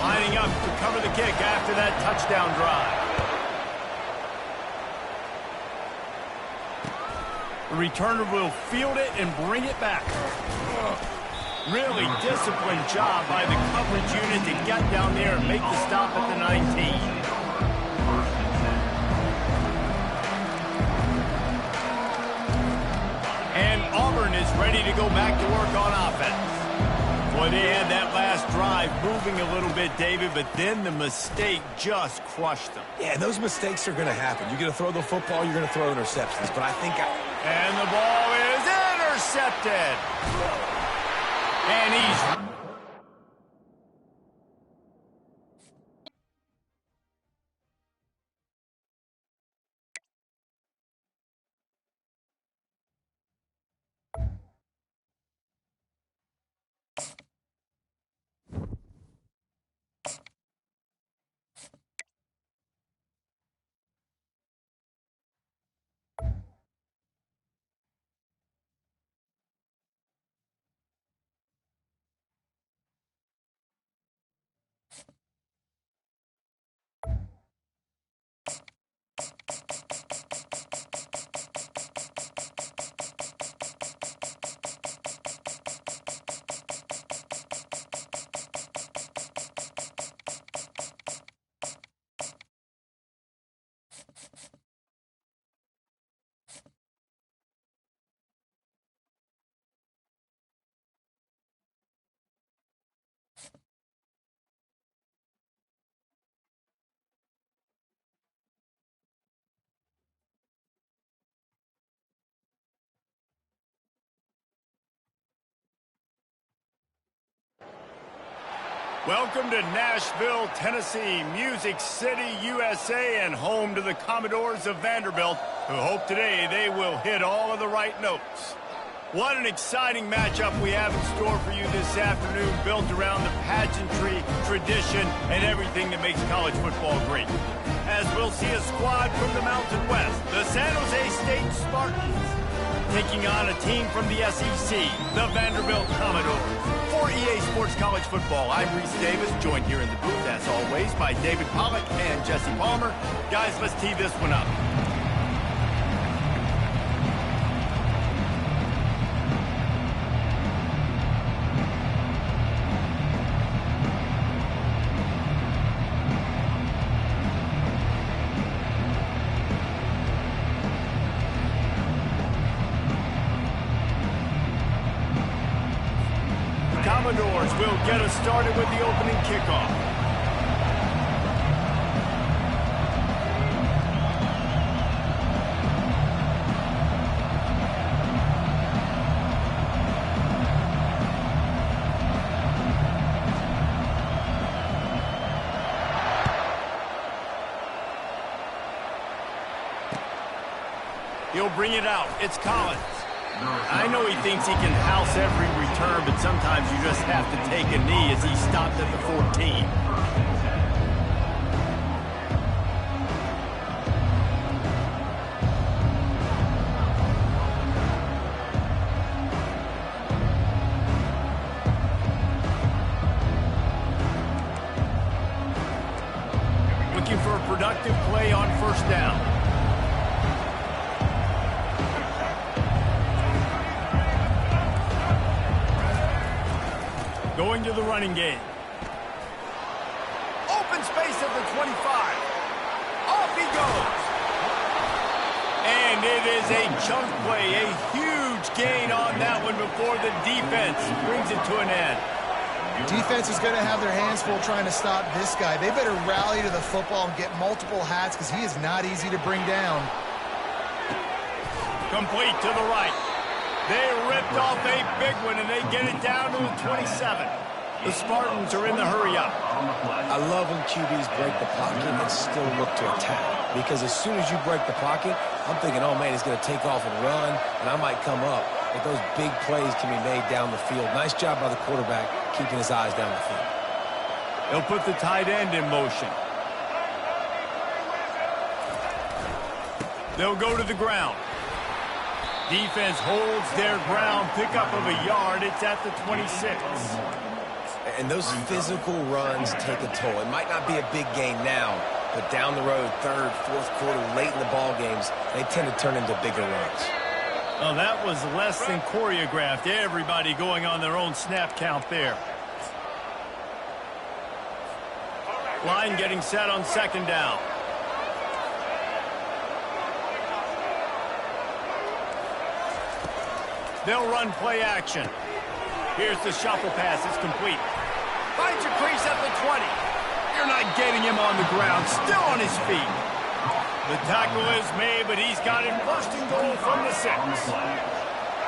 Lining up to cover the kick after that touchdown drive. The returner will field it and bring it back. Really disciplined job by the coverage unit to get down there and make the stop at the 19. And Auburn is ready to go back to work on offense. Boy, they had that last drive moving a little bit, David, but then the mistake just crushed them. Yeah, those mistakes are going to happen. You're going to throw the football, you're going to throw interceptions. But I think And the ball is intercepted. And he's... Welcome to Nashville, Tennessee, Music City, USA, and home to the Commodores of Vanderbilt, who hope today they will hit all of the right notes. What an exciting matchup we have in store for you this afternoon, built around the pageantry, tradition, and everything that makes college football great. As we'll see a squad from the Mountain West, the San Jose State Spartans, taking on a team from the SEC, the Vanderbilt Commodores. For EA Sports College Football, I'm Reese Davis, joined here in the booth, as always, by David Pollack and Jesse Palmer. Guys, let's tee this one up. Commodores will get us started with the opening kickoff. He'll bring it out. It's Collins. I know he thinks he can house every return, but sometimes you just have to take a knee as he stopped at the 14. Looking for a productive play on first down. Going to the running game. Open space at the 25. Off he goes. And it is a chunk play, a huge gain on that one before the defense brings it to an end. Defense is going to have their hands full trying to stop this guy. They better rally to the football and get multiple hats because he is not easy to bring down. Complete to the right. They ripped off a big one, and they get it down to the 27. The Spartans are in the hurry-up. I love when QBs break the pocket and still look to attack. Because as soon as you break the pocket, I'm thinking, oh, man, he's going to take off and run, and I might come up. But those big plays can be made down the field. Nice job by the quarterback keeping his eyes down the field. They'll put the tight end in motion. They'll go to the ground. Defense holds their ground, pickup of a yard. It's at the 26. And those physical runs take a toll. It might not be a big game now, but down the road, third, fourth quarter, late in the ball games, they tend to turn into bigger runs. Oh, that was less than choreographed. Everybody going on their own snap count there. Line getting set on second down. They'll run play action. Here's the shuffle pass. It's complete. Finds a crease at the 20. You're not getting him on the ground. Still on his feet. The tackle is made, but he's got it first and goal from the 6.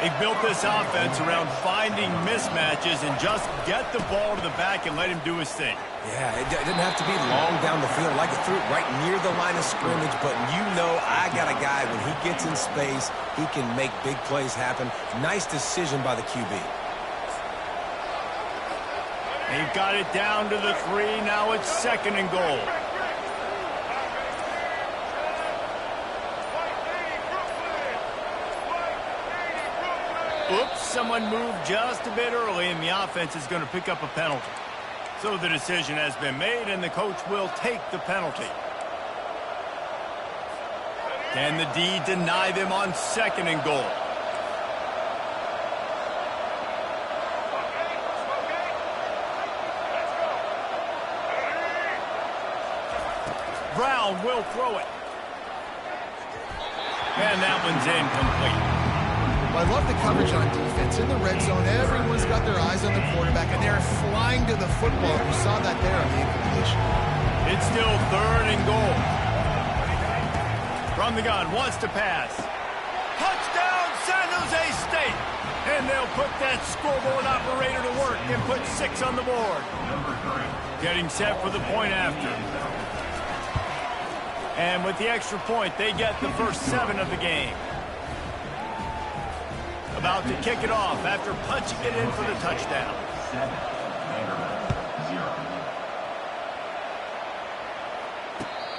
They built this offense around finding mismatches and just get the ball to the back and let him do his thing. Yeah, it didn't have to be long down the field. Like it threw it right near the line of scrimmage, but you know I got a guy, when he gets in space, he can make big plays happen. Nice decision by the QB. They've got it down to the 3. Now it's second and goal. Oops, someone moved just a bit early, and the offense is going to pick up a penalty. So the decision has been made, and the coach will take the penalty. Can the D deny them on second and goal? Brown will throw it. And that one's incomplete. Well, I love the coverage on defense. In the red zone, everyone's got their eyes on the quarterback, and they're flying to the football. You saw that there on the incompletion. It's still third and goal. From the gun, wants to pass. Touchdown, San Jose State! And they'll put that scoreboard operator to work and put 6 on the board. Getting set for the point after. And with the extra point, they get the first 7 of the game. About to kick it off after punching it in for the touchdown. 7, 0.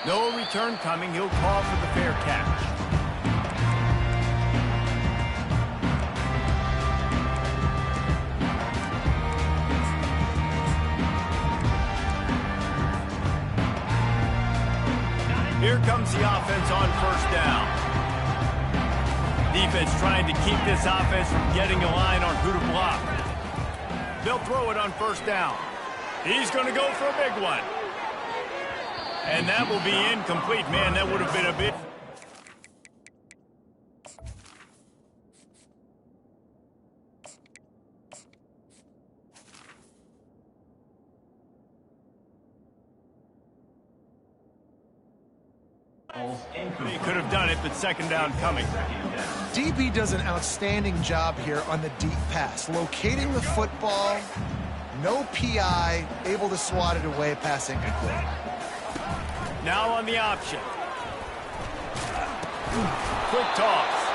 No return coming. He'll call for the fair catch. Here comes the offense on first down. Defense trying to keep this offense from getting a line on who to block. They'll throw it on first down. He's going to go for a big one. And that will be incomplete. Man, that would have been a bit... He could have done it, but second down coming. DB does an outstanding job here on the deep pass. Locating the football, no PI, able to swat it away, pass incomplete. Now on the option. Quick toss.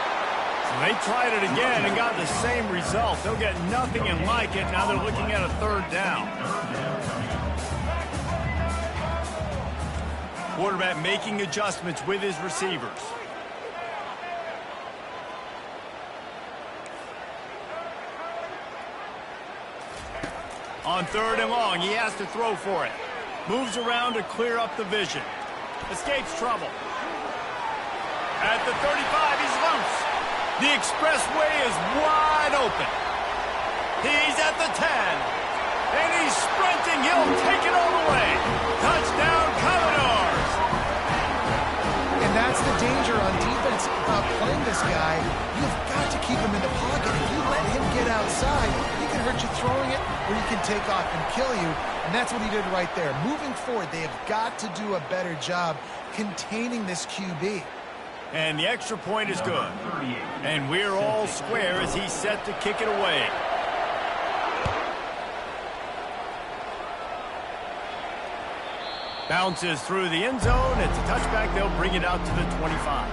So they tried it again and got the same result. They'll get nothing and like it. Now they're looking at a third down. Quarterback making adjustments with his receivers. On third and long, he has to throw for it. Moves around to clear up the vision. Escapes trouble. At the 35, he's loose. The expressway is wide open. He's at the 10. And he's sprinting. He'll take it all the way. Touchdown, Commodores. And that's the danger on defense about playing this guy. You've got to keep him in the pocket. If you let him get outside, he can hurt you throwing it, or he can take off and kill you. And that's what he did right there. Moving forward, they have got to do a better job containing this QB. And the extra point is good. And we're all square as he's set to kick it away. Bounces through the end zone. It's a touchback. They'll bring it out to the 25.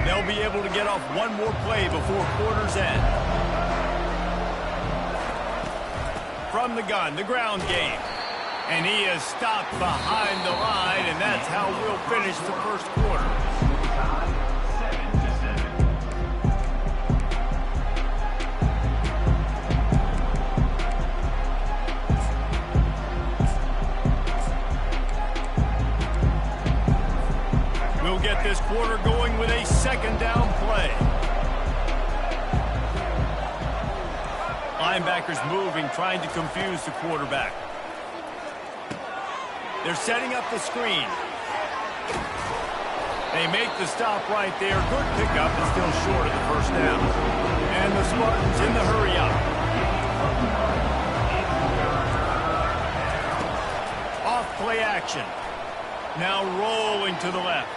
They'll be able to get off one more play before quarter's end. From the gun, the ground game. And he is stopped behind the line, and that's how we'll finish the first quarter. We'll get this quarter going with a second down play. Linebackers moving, trying to confuse the quarterback. They're setting up the screen. They make the stop right there. Good pickup, but still short of the first down. And the Spartans in the hurry up. Off play action. Now rolling to the left.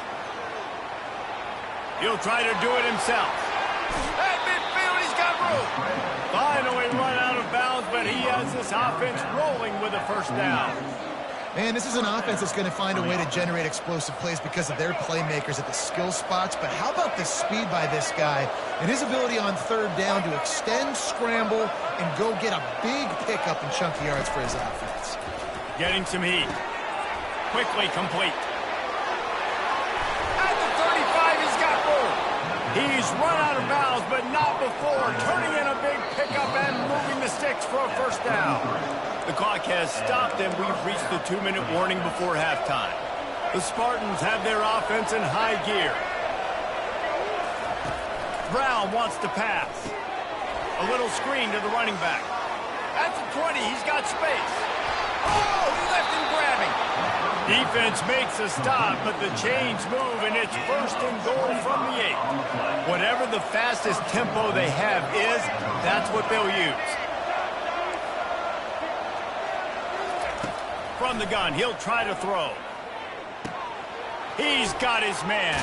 He'll try to do it himself. At midfield, he's got room. Finally run out of bounds, but he has this offense rolling with a first down. Man, this is an offense that's going to find a way to generate explosive plays because of their playmakers at the skill spots. But how about the speed by this guy and his ability on third down to extend, scramble, and go get a big pickup and chunky yards for his offense. Getting some heat. Quickly complete. At the 35, he's got room. He's run out of bounds, but not before turning in a big pickup and moving the sticks for a first down. The clock has stopped, and we've reached the 2-minute warning before halftime. The Spartans have their offense in high gear. Brown wants to pass. A little screen to the running back. At the 20, he's got space. Oh, he left him grabbing. Defense makes a stop, but the chains move, and it's first and goal from the 8. Whatever the fastest tempo they have is, that's what they'll use. From the gun, he'll try to throw. He's got his man.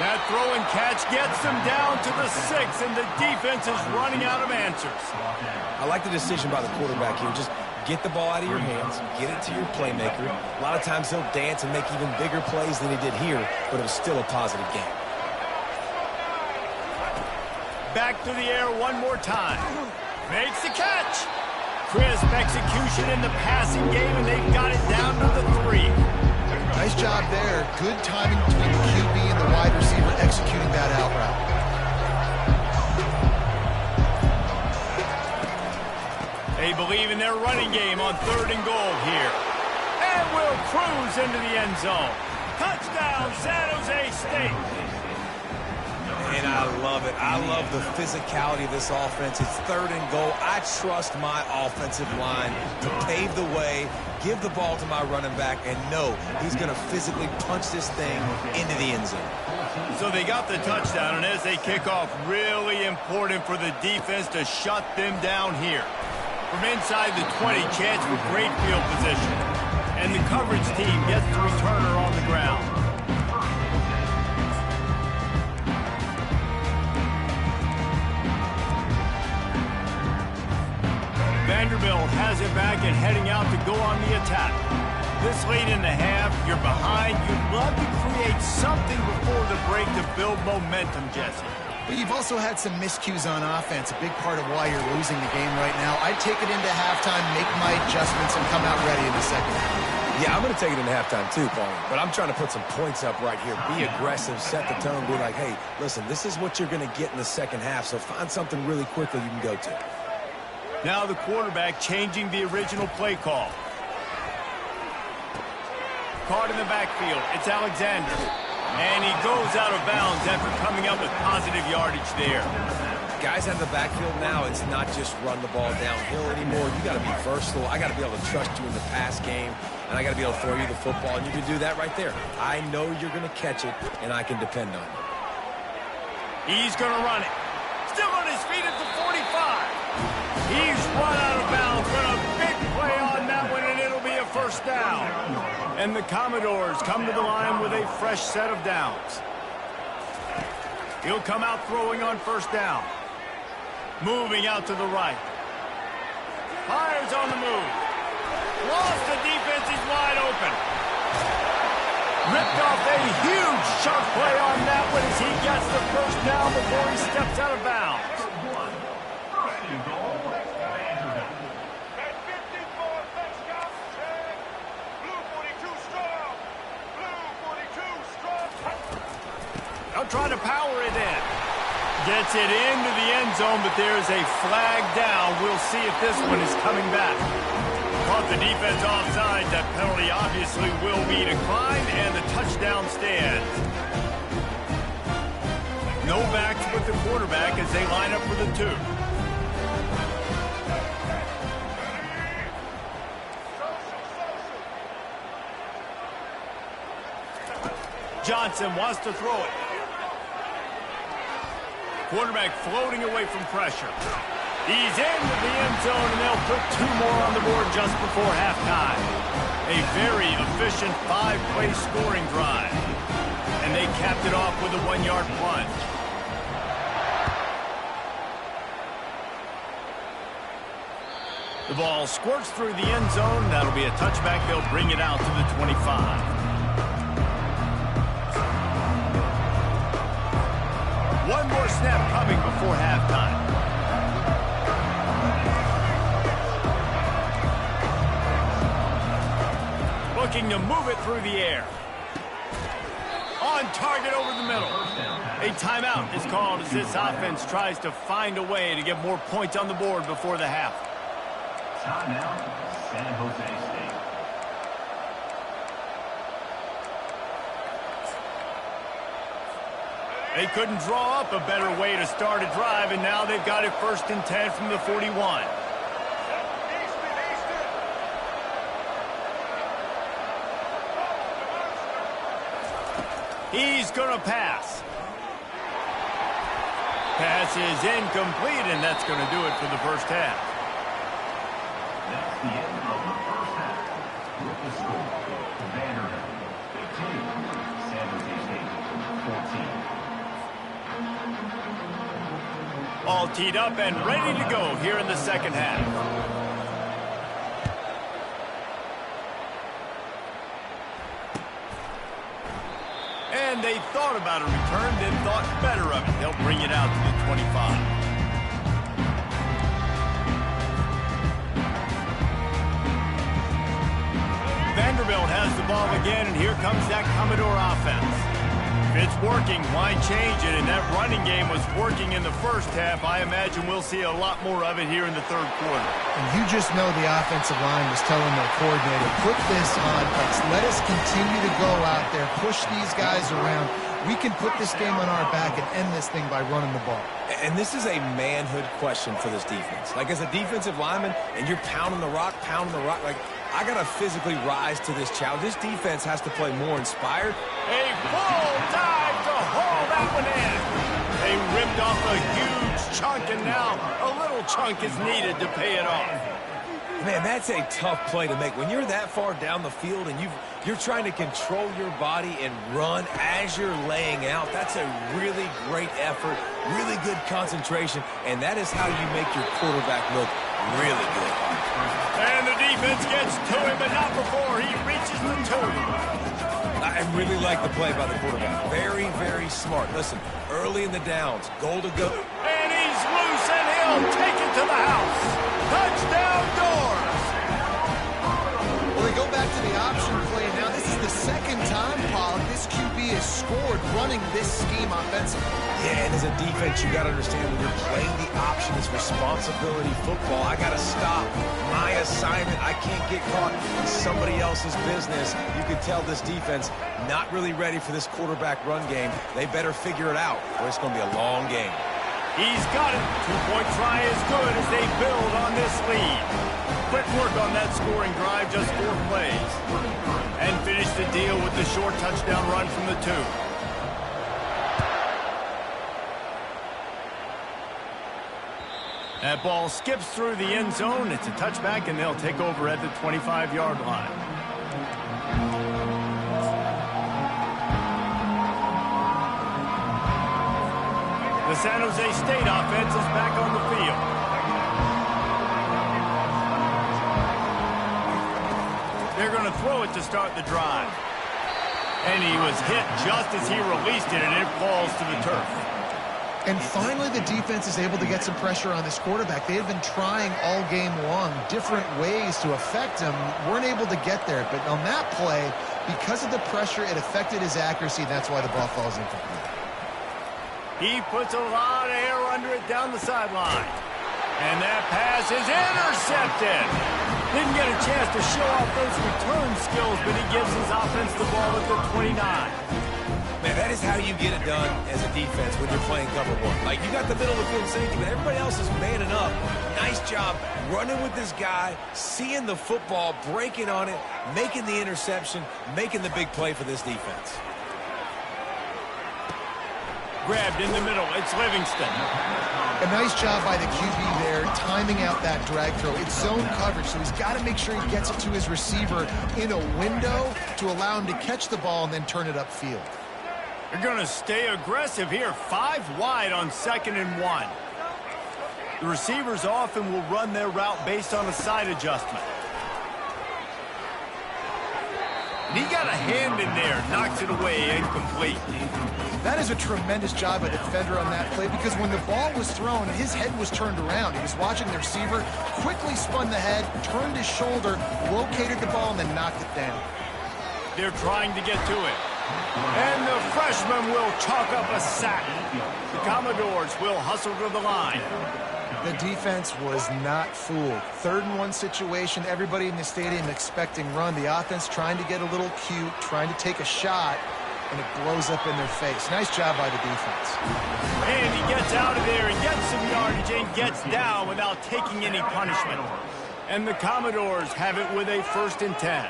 That throw and catch gets them down to the 6, and the defense is running out of answers. I like the decision by the quarterback here. Just get the ball out of your hands, get it to your playmaker. A lot of times he'll dance and make even bigger plays than he did here, but it was still a positive game. Back to the air one more time. Makes the catch. Crisp execution in the passing game, and they've got it down to the 3. Nice job there. Good timing between the QB and the wide receiver executing that out route. They believe in their running game on 3rd and goal here. And will cruise into the end zone. Touchdown, San Jose State. And I love it. I love the physicality of this offense. It's 3rd and goal. I trust my offensive line to pave the way, give the ball to my running back, and know he's going to physically punch this thing into the end zone. So they got the touchdown, and as they kick off, really important for the defense to shut them down here. From inside the 20, chance for great field position. And the coverage team gets the returner on the ground. Vanderbilt has it back and heading out to go on the attack. This late in the half, you're behind. You'd love to create something before the break to build momentum, Jesse. But you've also had some miscues on offense, a big part of why you're losing the game right now. I'd take it into halftime, make my adjustments, and come out ready in the second half. Yeah, I'm going to take it into halftime too, Paulie. But I'm trying to put some points up right here. Be aggressive, set the tone, be like, hey, listen, this is what you're going to get in the second half, so find something really quickly you can go to. Now the quarterback changing the original play call. Caught in the backfield. It's Alexander. And he goes out of bounds after coming up with positive yardage there. Guys out of the backfield now, it's not just run the ball downhill anymore. You got to be versatile. I got to be able to trust you in the pass game, and I got to be able to throw you the football, and you can do that right there. I know you're going to catch it, and I can depend on you. He's going to run it. Still on his feet at the 45. He's run out of bounds, but a big play on that one, and it'll be a first down. And the Commodores come to the line with a fresh set of downs. He'll come out throwing on first down. Moving out to the right. Fires on the move. Lost the defense, he's wide open. Ripped off a huge sharp play on that one as he gets the first down before he steps out of bounds. They'll try to power it in. Gets it into the end zone, but there's a flag down. We'll see if this one is coming back. Caught the defense offside. That penalty obviously will be declined, and the touchdown stands. No backs with the quarterback as they line up for the 2. Johnson wants to throw it. Quarterback floating away from pressure. He's into the end zone, and they'll put 2 more on the board just before halftime. A very efficient 5-play scoring drive. And they capped it off with a 1-yard plunge. The ball squirts through the end zone. That'll be a touchback. They'll bring it out to the 25. One more snap coming before halftime. Looking to move it through the air. On target over the middle. A timeout is called as this offense tries to find a way to get more points on the board before the half. Timeout, San Jose State. They couldn't draw up a better way to start a drive, and now they've got it 1st and 10 from the 41. He's going to pass. Pass is incomplete, and that's going to do it for the first half. That's the end of the first half. With the score, Vanderbilt 15, San Jose State 14. All teed up and ready to go here in the second half. And they thought about a return, then thought better of it. They'll bring it out to the 25. Vanderbilt has the ball again, and here comes that Commodore offense. If it's working, why change it? And that running game was working in the first half. I imagine we'll see a lot more of it here in the 3rd quarter. And you just know the offensive line was telling their coordinator, put this on us. Let us continue to go out there, push these guys around. We can put this game on our back and end this thing by running the ball. And this is a manhood question for this defense. Like, as a defensive lineman, and you're pounding the rock, like, I got to physically rise to this challenge. This defense has to play more inspired. A full dive to haul that one in. They ripped off a huge chunk, and now a little chunk is needed to pay it off. Man, that's a tough play to make. When you're that far down the field and you're trying to control your body and run as you're laying out, that's a really great effort, really good concentration, and that is how you make your quarterback look really good. And the defense gets to him, but not before he reaches the 2. I really like the play by the quarterback. Very, very smart. Listen, early in the downs, goal to go. And he's loose, and he'll take it to the house. Touchdown Doors! Well, they go back to the option play. Now, this is the 2nd time, Pollock, this QB has scored running this scheme offensively. Yeah, and as a defense, you got to understand when you're playing the option, it's responsibility football. I got to stop my assignment. I can't get caught in somebody else's business. You can tell this defense not really ready for this quarterback run game. They better figure it out, or it's going to be a long game. He's got it. 2-point try is good as they build on this lead. Quick work on that scoring drive, just 4 plays. And finish the deal with the short touchdown run from the 2. That ball skips through the end zone. It's a touchback, and they'll take over at the 25-yard line. The San Jose State offense is back on the field. They're going to throw it to start the drive. And he was hit just as he released it, and it falls to the turf. And finally, the defense is able to get some pressure on this quarterback. They had been trying all game long different ways to affect him. Weren't able to get there. But on that play, because of the pressure, it affected his accuracy. And that's why the ball falls incomplete. He puts a lot of air under it down the sideline. And that pass is intercepted. Didn't get a chance to show off those return skills, but he gives his offense the ball at the 29. Man, that is how you get it done as a defense when you're playing cover 1. Like, you got the middle of the field safety, but everybody else is manning up. Nice job running with this guy, seeing the football, breaking on it, making the interception, making the big play for this defense. Grabbed in the middle. It's Livingston. A nice job by the QB there, timing out that drag throw. It's zone coverage, so he's got to make sure he gets it to his receiver in a window to allow him to catch the ball and then turn it upfield. They're going to stay aggressive here. 5 wide on 2nd and 1. The receivers often will run their route based on a side adjustment. And he got a hand in there, knocks it away, incomplete. That is a tremendous job by the defender on that play, because when the ball was thrown, his head was turned around. He was watching the receiver, quickly spun the head, turned his shoulder, located the ball, and then knocked it down. They're trying to get to it. And the freshman will chalk up a sack. The Commodores will hustle to the line. The defense was not fooled. 3rd and 1 situation, everybody in the stadium expecting run. The offense trying to get a little cute, trying to take a shot, and it blows up in their face. Nice job by the defense. And he gets out of there and gets some yardage and gets down without taking any punishment. And the Commodores have it with a 1st and 10.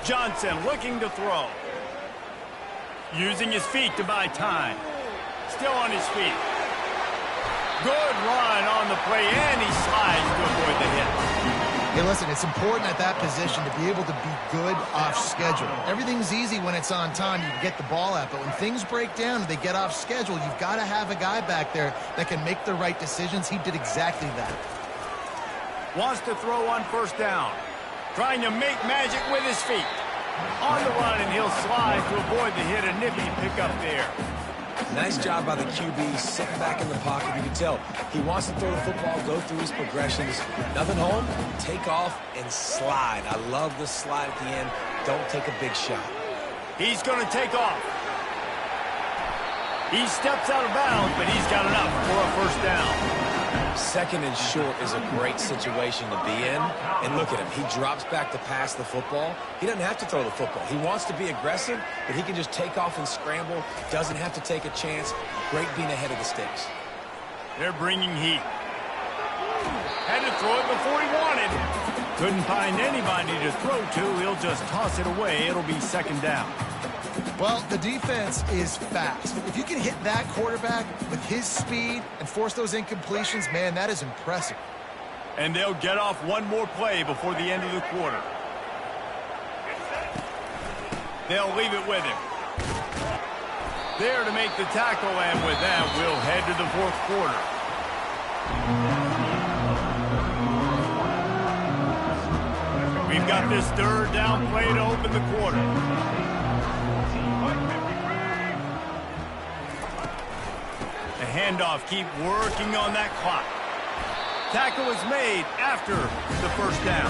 Johnson looking to throw. Using his feet to buy time. Still on his feet. Good run on the play, and he slides to avoid the hit. Hey, listen, it's important at that position to be able to be good off schedule. Everything's easy when it's on time. You can get the ball out, but when things break down and they get off schedule, you've got to have a guy back there that can make the right decisions. He did exactly that. Wants to throw on 1st down. Trying to make magic with his feet. On the run, and he'll slide to avoid the hit. A nippy pickup there. Nice job by the QB, sitting back in the pocket. You can tell he wants to throw the football, go through his progressions. Nothing home, take off, and slide. I love the slide at the end. Don't take a big shot. He's going to take off. He steps out of bounds, but he's got enough for a 1st down. 2nd and short is a great situation to be in. And look at him. He drops back to pass the football. He doesn't have to throw the football. He wants to be aggressive, but he can just take off and scramble. Doesn't have to take a chance. Great being ahead of the sticks. They're bringing heat. Had to throw it before he wanted. Couldn't find anybody to throw to. He'll just toss it away. It'll be 2nd down. Well, the defense is fast. If you can hit that quarterback with his speed and force those incompletions, man, that is impressive. And they'll get off one more play before the end of the quarter. They'll leave it with him. There to make the tackle, and with that, we'll head to the 4th quarter. We've got this 3rd down play to open the quarter. The handoff, keep working on that clock. Tackle is made after the 1st down.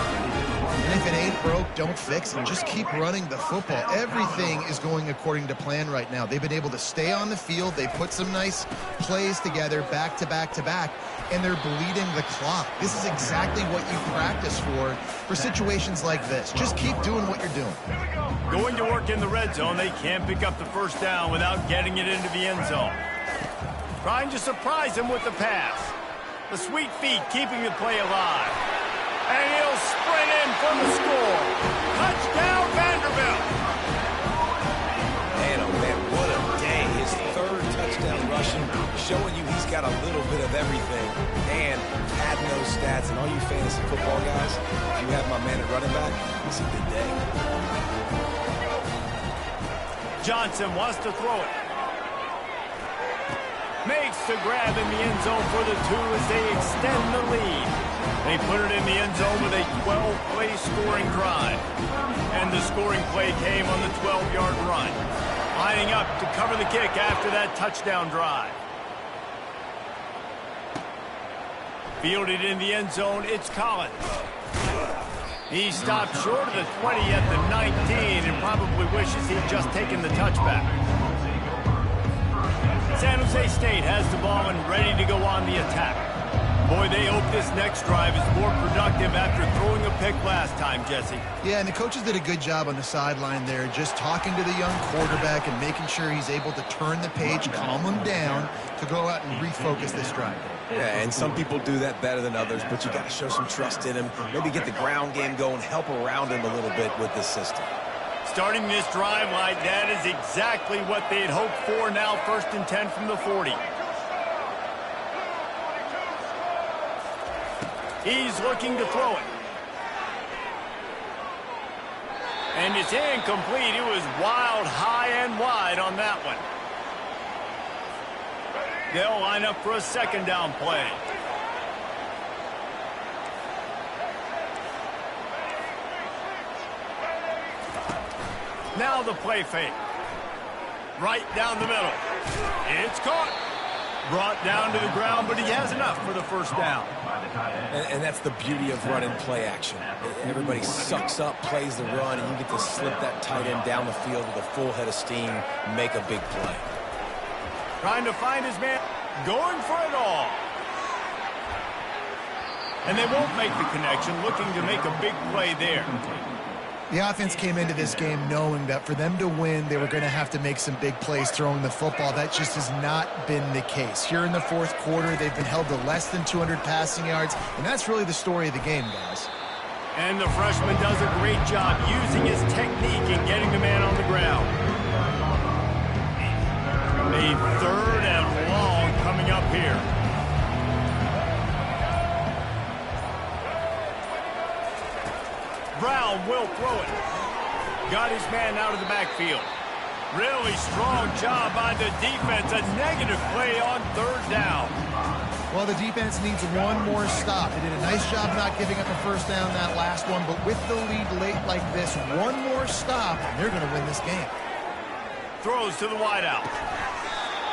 And if it ain't broke, don't fix it. Just keep running the football. Everything is going according to plan right now. They've been able to stay on the field. They put some nice plays together back to back to back, and they're bleeding the clock. This is exactly what you practice for situations like this. Just keep doing what you're doing. Going to work in the red zone. They can't pick up the 1st down without getting it into the end zone. Trying to surprise him with the pass. The sweet feet keeping the play alive. And he'll sprint in for the score. Touchdown, Vanderbilt. Man, oh man, what a day. His 3rd touchdown rushing, showing you he's got a little bit of everything. And adding those stats, and all you fantasy football guys, if you have my man at running back, it's a good day. Johnson wants to throw it. Makes the grab in the end zone for the 2 as they extend the lead. They put it in the end zone with a 12-play scoring drive. And the scoring play came on the 12-yard run. Lining up to cover the kick after that touchdown drive. Fielded in the end zone, it's Collins. He stopped short of the 20 at the 19 and probably wishes he'd just taken the touchback. San Jose State has the ball and ready to go on the attack. Boy, they hope this next drive is more productive after throwing a pick last time, Jesse. Yeah, and the coaches did a good job on the sideline there, just talking to the young quarterback and making sure he's able to turn the page, calm him down to go out and refocus this drive. Yeah, and some people do that better than others, but you got to show some trust in him. Maybe get the ground game going, help around him a little bit with this system. Starting this drive like that is exactly what they'd hoped for. Now 1st and 10 from the 40. He's looking to throw it. And it's incomplete. It was wild, high and wide on that one. They'll line up for a 2nd down play. Now the play fake. Right down the middle. It's caught. Brought down to the ground, but he has enough for the 1st down. And that's the beauty of running play action. Everybody sucks up, plays the run, and you get to slip that tight end down the field with a full head of steam, make a big play. Trying to find his man, going for it all. And they won't make the connection, looking to make a big play there. The offense came into this game knowing that for them to win, they were going to have to make some big plays throwing the football. That just has not been the case. Here in the 4th quarter, they've been held to less than 200 passing yards, and that's really the story of the game, guys. And the freshman does a great job using his technique and getting the man on the ground. A 3rd and long coming up here. Brown will throw it. Got his man out of the backfield. Really strong job by the defense. A negative play on 3rd down. Well, the defense needs one more stop. They did a nice job not giving up a 1st down that last one, but with the lead late like this, one more stop, and they're going to win this game. Throws to the wideout.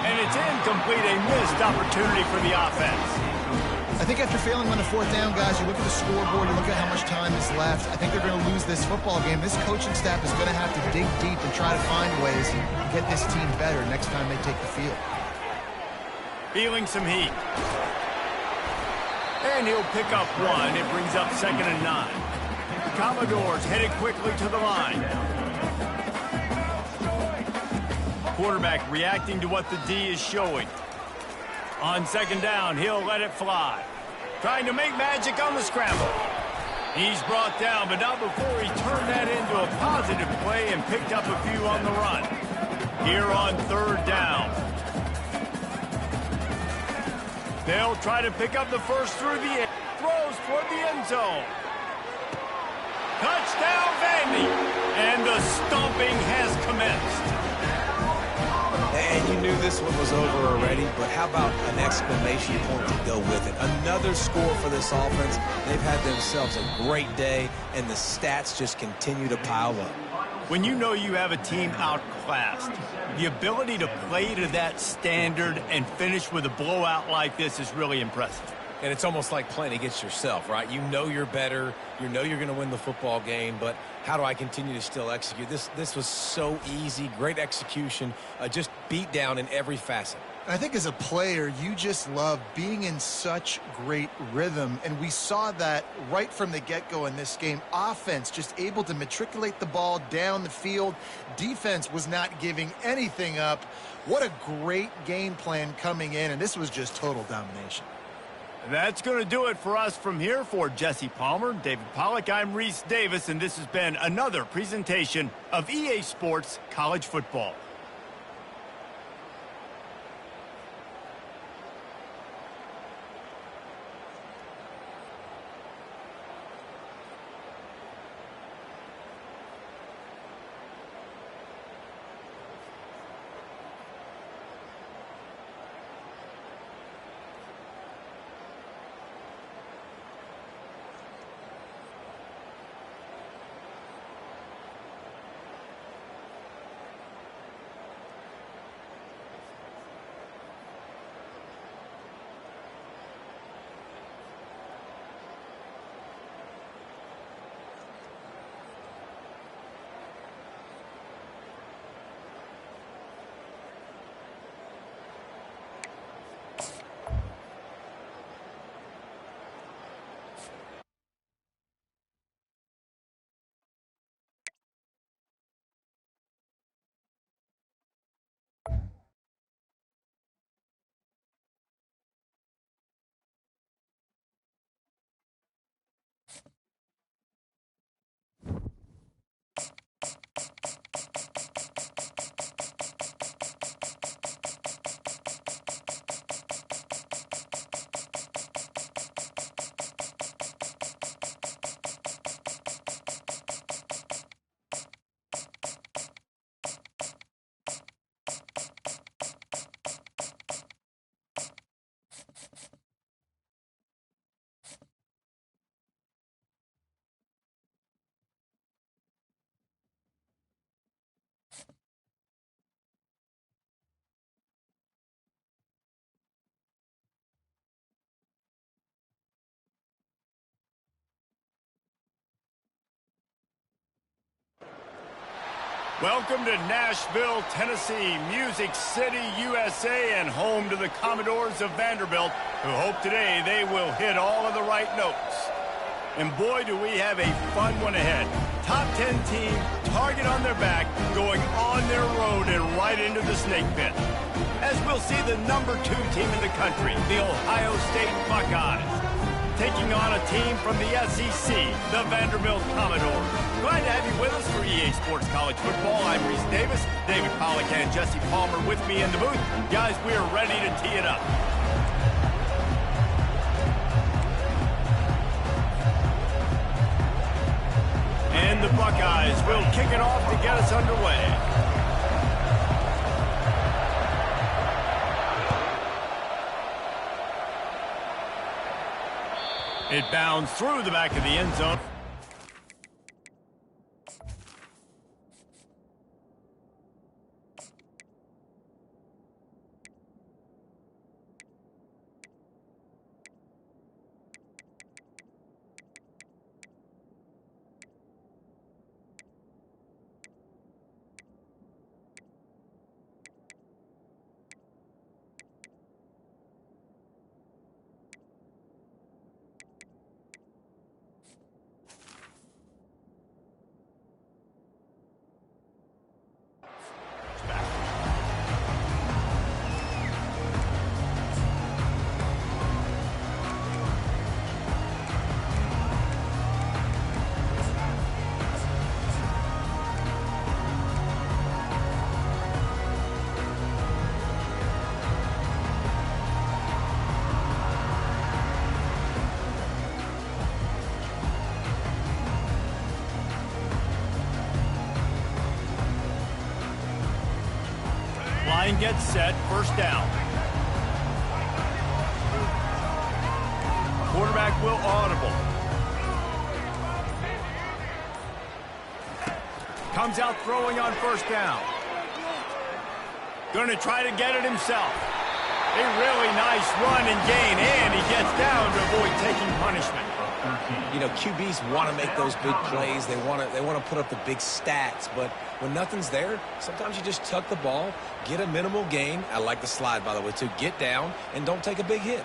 And it's incomplete, a missed opportunity for the offense. I think after failing on the 4th down, guys, you look at the scoreboard, you look at how much time is left. I think they're going to lose this football game. This coaching staff is going to have to dig deep and try to find ways to get this team better next time they take the field. Feeling some heat. And he'll pick up 1. It brings up 2nd and 9. The Commodores headed quickly to the line. Quarterback reacting to what the D is showing. On 2nd down, he'll let it fly. Trying to make magic on the scramble. He's brought down, but not before he turned that into a positive play and picked up a few on the run. Here on 3rd down. They'll try to pick up the 1st through the air. Throws toward the end zone. Touchdown, Vandy. And the stomping has commenced. And you knew this one was over already, but how about an exclamation point to go with it? Another score for this offense. They've had themselves a great day, and the stats just continue to pile up. When you know you have a team outclassed, the ability to play to that standard and finish with a blowout like this is really impressive. And it's almost like playing against yourself, right? You know you're better. You know you're going to win the football game, but how do I continue to still execute? This was so easy, great execution, just beat down in every facet. I think as a player, you just love being in such great rhythm, and we saw that right from the get-go in this game. Offense just able to matriculate the ball down the field. Defense was not giving anything up. What a great game plan coming in, and this was just total domination. That's going to do it for us from here. For Jesse Palmer, David Pollack, I'm Reese Davis, and this has been another presentation of EA Sports College Football. Welcome to Nashville, Tennessee, Music City, USA, and home to the Commodores of Vanderbilt, who hope today they will hit all of the right notes. And boy, do we have a fun one ahead. Top 10 team, target on their back, going on their road and right into the snake pit. As we'll see the number 2 team in the country, the Ohio State Buckeyes, taking on a team from the SEC, the Vanderbilt Commodores. Glad to have you with us for EA Sports College Football. I'm Reese Davis, David Pollack and Jesse Palmer with me in the booth. Guys, we are ready to tee it up. And the Buckeyes will kick it off to get us underway. It bounds through the back of the end zone. Line gets set, first down. Quarterback will audible. Comes out throwing on first down. Going to try to get it himself. A really nice run and gain, and he gets down to avoid taking punishment. You know, QBs want to make those big plays. They want to put up the big stats, but when nothing's there, sometimes you just tuck the ball, get a minimal gain. I like the slide, by the way, too. Get down and don't take a big hit.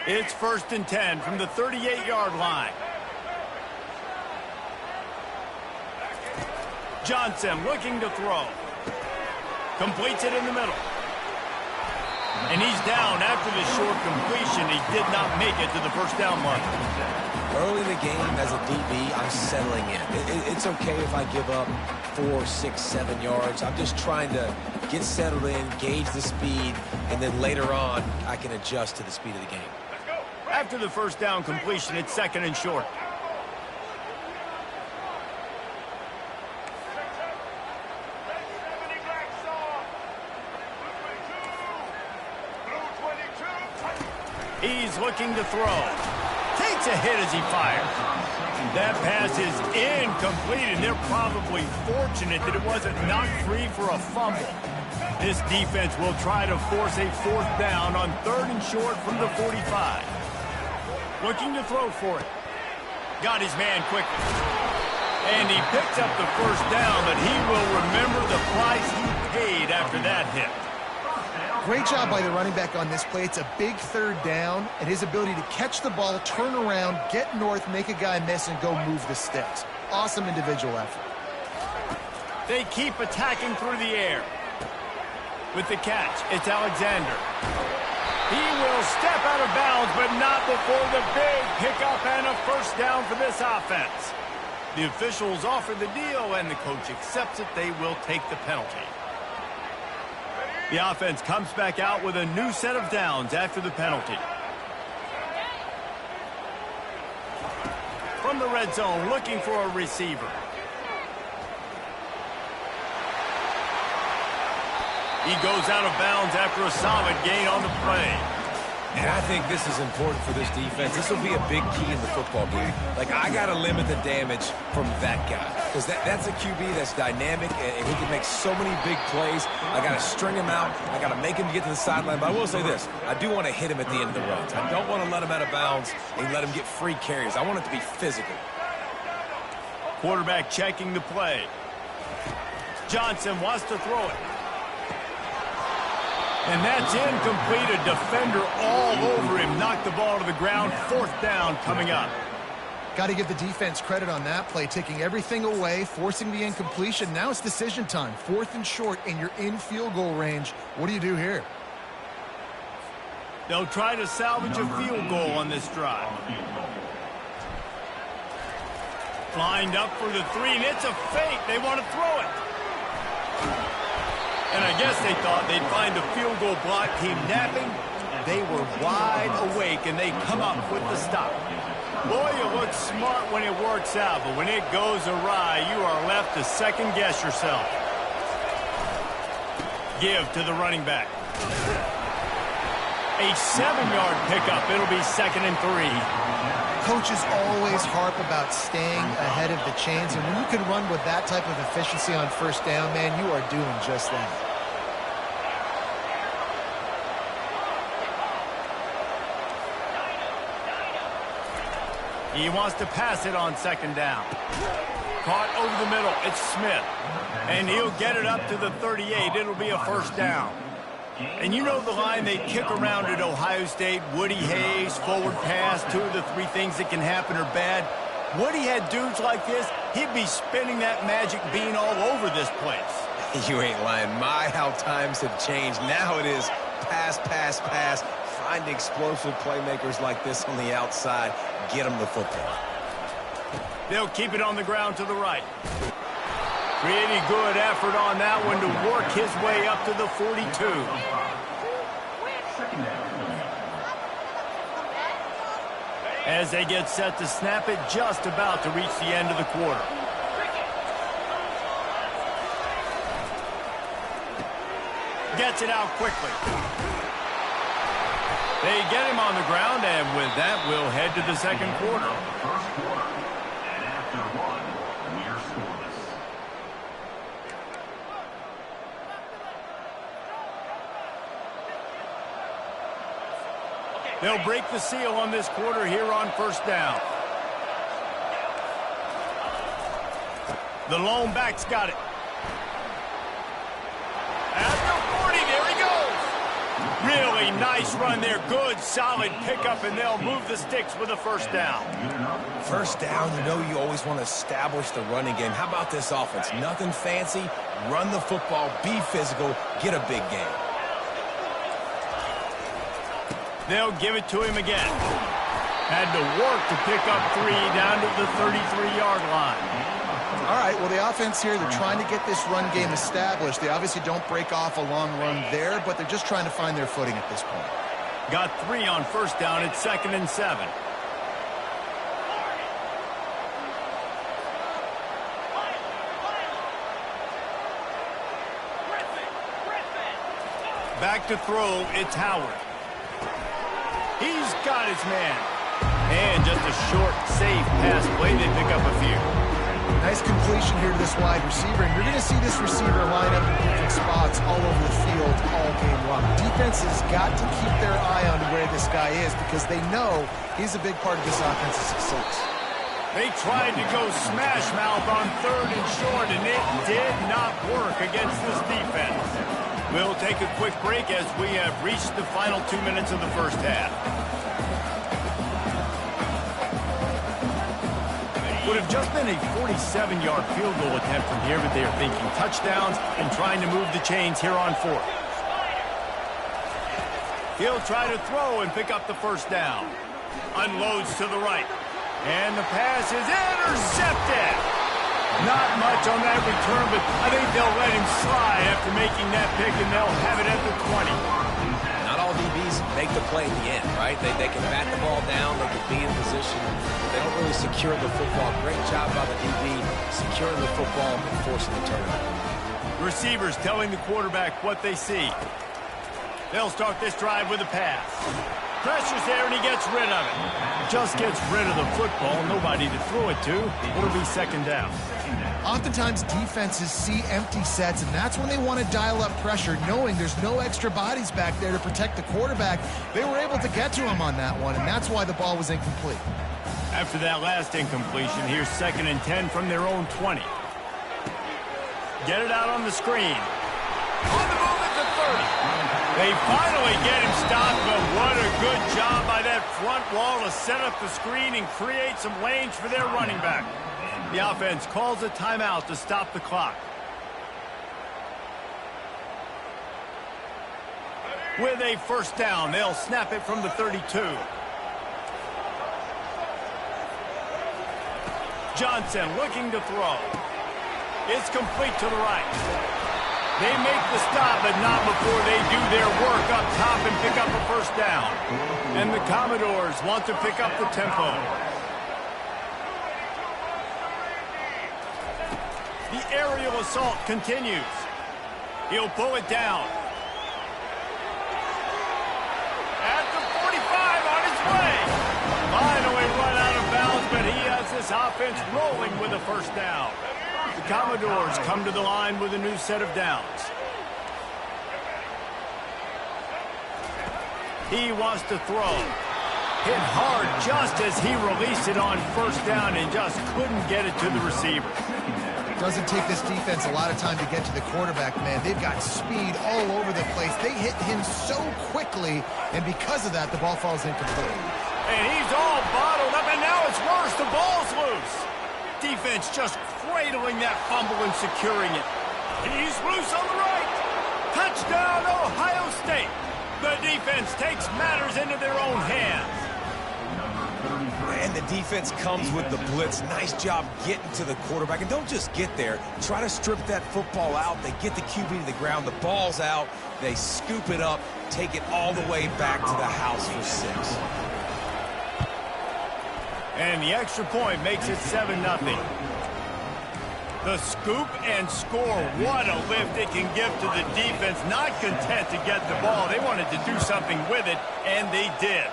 It's 1st and 10 from the 38-yard line. Johnson looking to throw. Completes it in the middle. And he's down after the short completion. He did not make it to the first down line. Early in the game, as a DB, I'm settling in. It's okay if I give up 4, 6, 7 yards. I'm just trying to get settled in, gauge the speed, and then later on, I can adjust to the speed of the game. After the first down completion, it's 2nd and short. He's looking to throw. Takes a hit as he fires. That pass is incomplete, and they're probably fortunate that it wasn't knocked free for a fumble. This defense will try to force a 4th down on 3rd and short from the 45. Looking to throw for it. Got his man quickly. And he picks up the first down, but he will remember the price he paid after that hit. Great job by the running back on this play. It's a big 3rd down, and his ability to catch the ball, turn around, get north, make a guy miss, and go move the sticks. Awesome individual effort. They keep attacking through the air. With the catch, it's Alexander. He will step out of bounds, but not before the big pickup and a first down for this offense. The officials offer the deal, and the coach accepts it. They will take the penalty. The offense comes back out with a new set of downs after the penalty. From the red zone, looking for a receiver. He goes out of bounds after a solid gain on the play. And I think this is important for this defense. This will be a big key in the football game. Like, I got to limit the damage from that guy. Because that's a QB that's dynamic, and he can make so many big plays. I got to string him out. I got to make him get to the sideline. But I will say this. I do want to hit him at the end of the runs. I don't want to let him out of bounds and let him get free carries. I want it to be physical. Quarterback checking the play. Johnson wants to throw it. And that's incomplete. A defender all over him. Knocked the ball to the ground. 4th down coming up. Got to give the defense credit on that play, taking everything away, forcing the incompletion. Now it's decision time. 4th and short, and you're in field goal range. What do you do here? They'll try to salvage a field goal on this drive. Lined up for the 3, and it's a fake. They want to throw it. And I guess they thought they'd find the field goal block team napping. They were wide awake, and they come up with the stop. Boy, you look smart when it works out, but when it goes awry, you are left to second-guess yourself. Give to the running back. A 7-yard pickup. It'll be 2nd and 3. Coaches always harp about staying ahead of the chains, and when you can run with that type of efficiency on 1st down, man, you are doing just that. He wants to pass it on 2nd down. Caught over the middle. It's Smith. And he'll get it up to the 38. It'll be a 1st down. And you know the line they kick around at Ohio State, Woody Hayes, forward pass, 2 of the 3 things that can happen are bad. Woody had dudes like this, he'd be spinning that magic bean all over this place. You ain't lying. My, how times have changed. Now it is pass, pass, pass. Find explosive playmakers like this on the outside. Get them the football. They'll keep it on the ground to the right. Pretty good effort on that one to work his way up to the 42. As they get set to snap it, just about to reach the end of the quarter. Gets it out quickly. They get him on the ground, and with that, we'll head to the 2nd quarter. First quarter, and after 1, we're scoreless. They'll break the seal on this quarter here on 1st down. The lone back's got it. At the 40, there he goes. Really nice run there. Good, solid pickup, and they'll move the sticks with a 1st down. 1st down, you know you always want to establish the running game. How about this offense? Nothing fancy. Run the football, be physical, get a big game. They'll give it to him again. Had to work to pick up 3 down to the 33-yard line. All right, well, the offense here, they're trying to get this run game established. They obviously don't break off a long run there, but they're just trying to find their footing at this point. Got 3 on 1st down. It's 2nd and 7. Back to throw, it's Howard. He's got his man. And just a short, safe pass play. They pick up a few. Nice completion here to this wide receiver, and you're going to see this receiver line up in different spots all over the field all game long. Defense has got to keep their eye on where this guy is because they know he's a big part of this offense's success. They tried to go smash mouth on 3rd and short, and it did not work against this defense. We'll take a quick break as we have reached the final 2 minutes of the 1st half. Would have just been a 47-yard field goal attempt from here, but they are thinking touchdowns and trying to move the chains here on 4th. He'll try to throw and pick up the 1st down. Unloads to the right. And the pass is intercepted. Not much on that return, but I think they'll let him slide after making that pick, and they'll have it at the 20. Not all DBs make the play at the end, right? They can bat the ball down, they can be in position. They don't really secure the football. Great job by the DB securing the football and forcing the turnover. Receivers telling the quarterback what they see. They'll start this drive with a pass. Pressure's there, and he gets rid of it. Just gets rid of the football. Nobody to throw it to. It'll be 2nd down. Oftentimes, defenses see empty sets, and that's when they want to dial up pressure, knowing there's no extra bodies back there to protect the quarterback. They were able to get to him on that one, and that's why the ball was incomplete. After that last incompletion, here's 2nd and 10 from their own 20. Get it out on the screen. On the move at the 30. They finally get him stopped, but what a good job by that front wall to set up the screen and create some lanes for their running back. The offense calls a timeout to stop the clock. With a first down, they'll snap it from the 32. Johnson looking to throw. It's complete to the right. They make the stop, but not before they do their work up top and pick up a first down. And the Commodores want to pick up the tempo. The aerial assault continues. He'll pull it down. At the 45 on his way. Finally run out of bounds, but he has this offense rolling with a first down. The Commodores come to the line with a new set of downs. He wants to throw. Hit hard just as he released it on first down and just couldn't get it to the receiver. Doesn't take this defense a lot of time to get to the quarterback, man. They've got speed all over the place. They hit him so quickly, and because of that, the ball falls incomplete. And he's all bottled up, and now it's worse. The ball's loose. Defense just cradling that fumble and securing it. He's loose on the right. Touchdown, Ohio State. The defense takes matters into their own hands. And the defense comes with the blitz. Nice job getting to the quarterback. And don't just get there. Try to strip that football out. They get the QB to the ground. The ball's out. They scoop it up, take it all the way back to the house for 6. And the extra point makes it 7-0. The scoop and score. What a lift it can give to the defense. Not content to get the ball. They wanted to do something with it, and they did.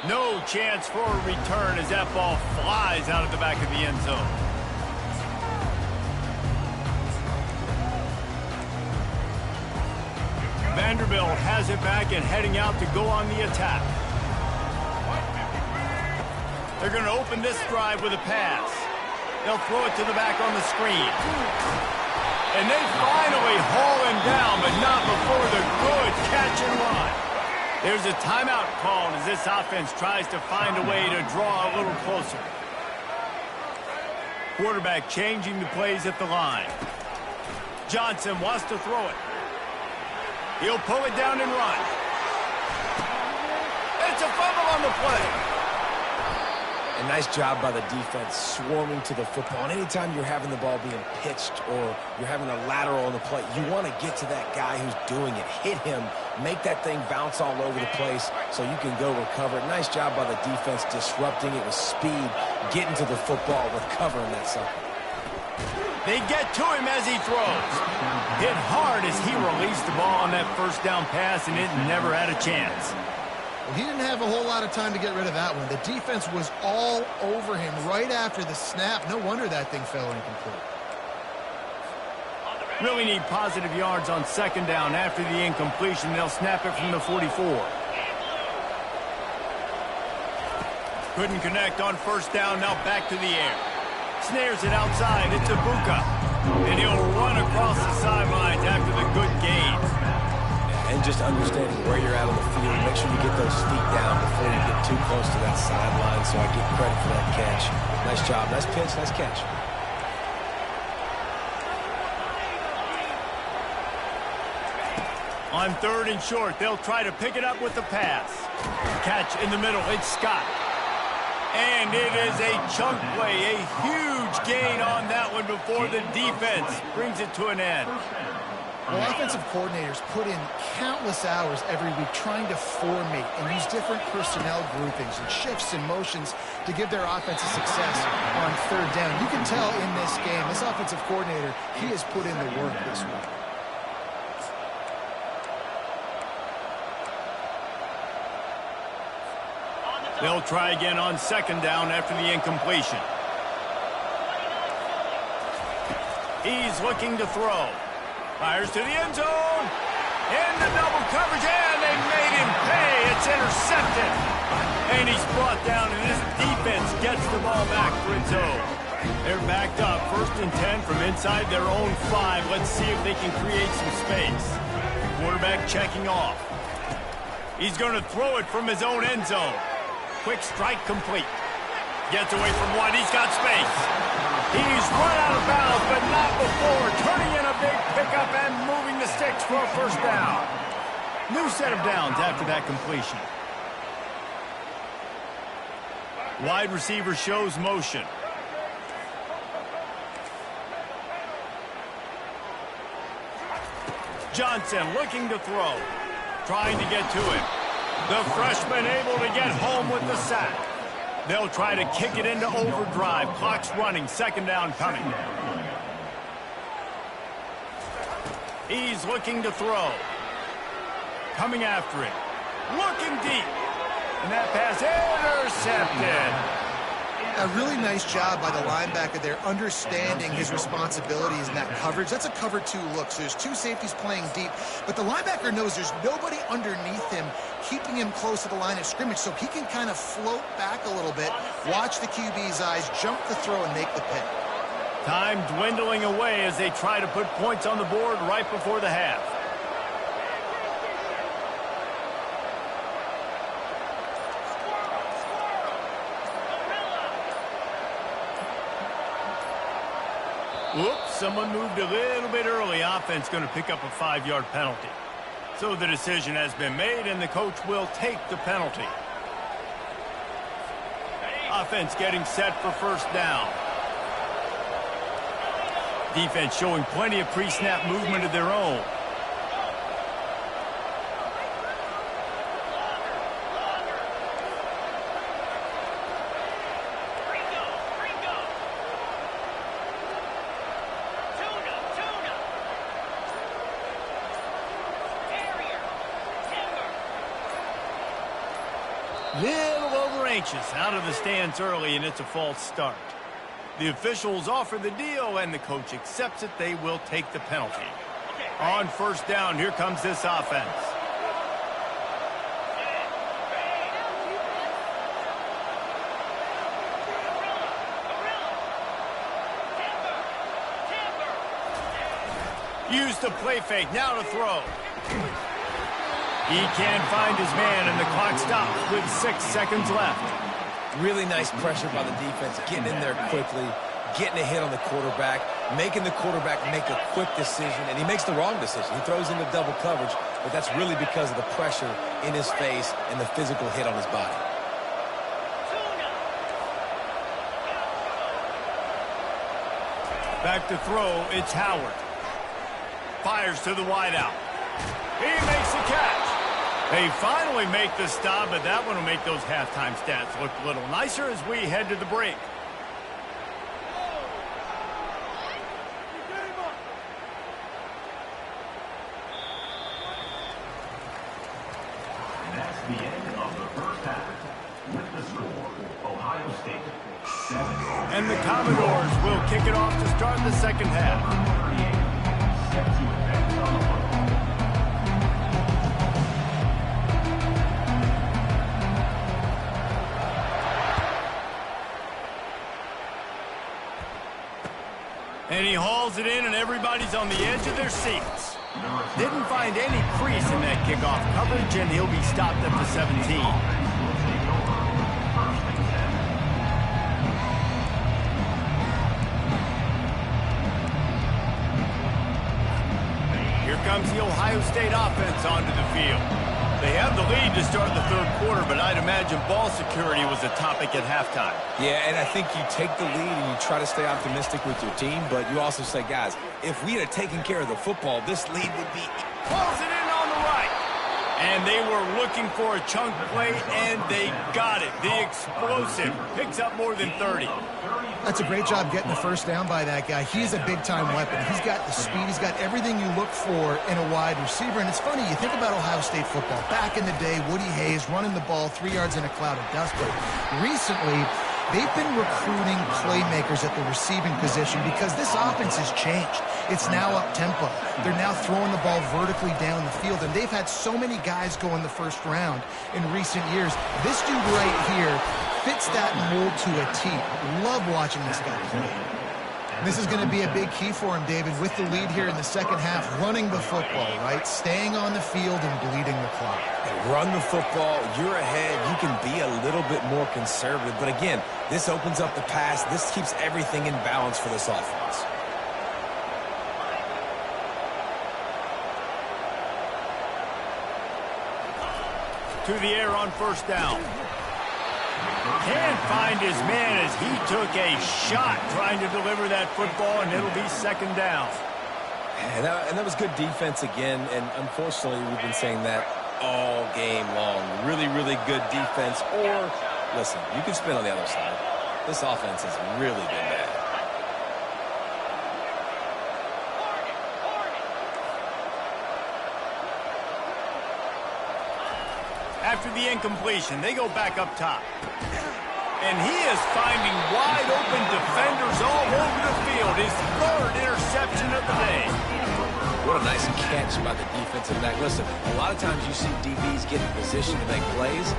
No chance for a return as that ball flies out of the back of the end zone. Vanderbilt has it back and heading out to go on the attack. They're going to open this drive with a pass. They'll throw it to the back on the screen. And they finally haul him down, but not before the good catch and run. There's a timeout called as this offense tries to find a way to draw a little closer. Quarterback changing the plays at the line. Johnson wants to throw it. He'll pull it down and run. It's a fumble on the play. A nice job by the defense swarming to the football. And anytime you're having the ball being pitched or you're having a lateral on the play, you want to get to that guy who's doing it. Hit him, make that thing bounce all over the place so you can go recover. Nice job by the defense disrupting it with speed, getting to the football, recovering that sucker. They get to him as he throws. Hit hard as he released the ball on that first down pass, and it never had a chance. Well, he didn't have a whole lot of time to get rid of that one. The defense was all over him right after the snap. No wonder that thing fell incomplete. Really need positive yards on second down. After the incompletion, they'll snap it from the 44. Couldn't connect on first down. Now back to the air. Snares it outside. It's Ibuka. And he'll run across the sidelines after the good gain. And just understanding where you're at on the field. Make sure you get those feet down before you get too close to that sideline. So I get credit for that catch. Nice job. Nice pitch. Nice catch. On third and short, they'll try to pick it up with the pass. Catch in the middle. It's Scott. And it is a chunk play. A huge gain on that one before the defense brings it to an end. Well, offensive coordinators put in countless hours every week trying to formate and use different personnel groupings and shifts and motions to give their offense a success on third down. You can tell in this game, this offensive coordinator, he has put in the work this week. They'll try again on second down after the incompletion. He's looking to throw. Fires to the end zone. In the double coverage, and they made him pay. It's intercepted. brought down, and this defense gets the ball back for its own. They're backed up, 1st and 10 from inside their own 5. Let's see if they can create some space. The quarterback checking off. He's going to throw it from his own end zone. Quick strike complete. Gets away from one. He's got space. He's run out of bounds, but not before turning in a big pickup and moving the sticks for a 1st down. New set of downs after that completion. Wide receiver shows motion. Johnson looking to throw. Trying to get to it. The freshman able to get home with the sack. They'll try to kick it into overdrive. Clock's running. 2nd down coming. He's looking to throw. Coming after it. Looking deep. And that pass intercepted. A really nice job by the linebacker there, understanding his responsibilities in that coverage. That's a cover 2 look, so there's 2 safeties playing deep, but the linebacker knows there's nobody underneath him keeping him close to the line of scrimmage, so he can kind of float back a little bit, watch the QB's eyes, jump the throw, and make the pick. Time dwindling away as they try to put points on the board right before the half. Whoops, someone moved a little bit early. Offense going to pick up a 5-yard penalty. So the decision has been made, and the coach will take the penalty. Offense getting set for 1st down. Defense showing plenty of pre-snap movement of their own. Little over anxious, out of the stands early, and it's a false start. The officials offer the deal, and the coach accepts it. They will take the penalty. On 1st down, here comes this offense. Used the play fake, now to throw. He can't find his man, and the clock stops with 6 seconds left. Really nice pressure by the defense, getting in there quickly, getting a hit on the quarterback, making the quarterback make a quick decision, and he makes the wrong decision. He throws into double coverage, but that's really because of the pressure in his face and the physical hit on his body. Back to throw, it's Howard. Fires to the wideout. He makes the catch. They finally make the stop, but that one will make those halftime stats look a little nicer as we head to the break. That's the end of the 1st half. With the score, Ohio State 7. And the Commodores will kick it off to start the 2nd half. 38. Set to advance on the football. And he hauls it in, and everybody's on the edge of their seats. Didn't find any crease in that kickoff coverage, and he'll be stopped at the 17. Here comes the Ohio State offense onto the field. They have the lead to start the 3rd quarter, but I'd imagine ball security was a topic at halftime. Yeah, and I think you take the lead and you try to stay optimistic with your team, but you also say, guys, if we had taken care of the football, this lead would be... Pulls it in on the right. And they were looking for a chunk play, and they got it. The explosive picks up more than 30. That's a great job getting the 1st down by that guy. He's a big-time weapon. He's got the speed. He's got everything you look for in a wide receiver. And it's funny, you think about Ohio State football. Back in the day, Woody Hayes running the ball 3 yards in a cloud of dust. But recently, they've been recruiting playmakers at the receiving position because this offense has changed. It's now up-tempo. They're now throwing the ball vertically down the field, and they've had so many guys go in the first round in recent years. This dude right here fits that mold to a T. Love watching this guy play. This is going to be a big key for him, David, with the lead here in the second half, running the football, right? Staying on the field and bleeding the clock. And run the football, you're ahead, you can be a little bit more conservative. But again, this opens up the pass. This keeps everything in balance for this offense. To the air on first down. Can't find his man as he took a shot trying to deliver that football, and it'll be second down. And that was good defense again, and unfortunately we've been saying that all game long. Really, really good defense. Or, listen, you can spin on the other side. This offense has really been bad. After the incompletion, they go back up top. And he is finding wide-open defenders all over the field. His third interception of the day. What a nice catch by the defensive back. Listen, a lot of times you see DBs get in position to make plays,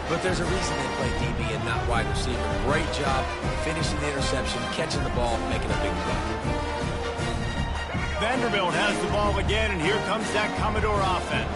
but there's a reason they play DB and not wide receiver. Great job finishing the interception, catching the ball, making a big play. Vanderbilt has the ball again, and here comes that Commodore offense.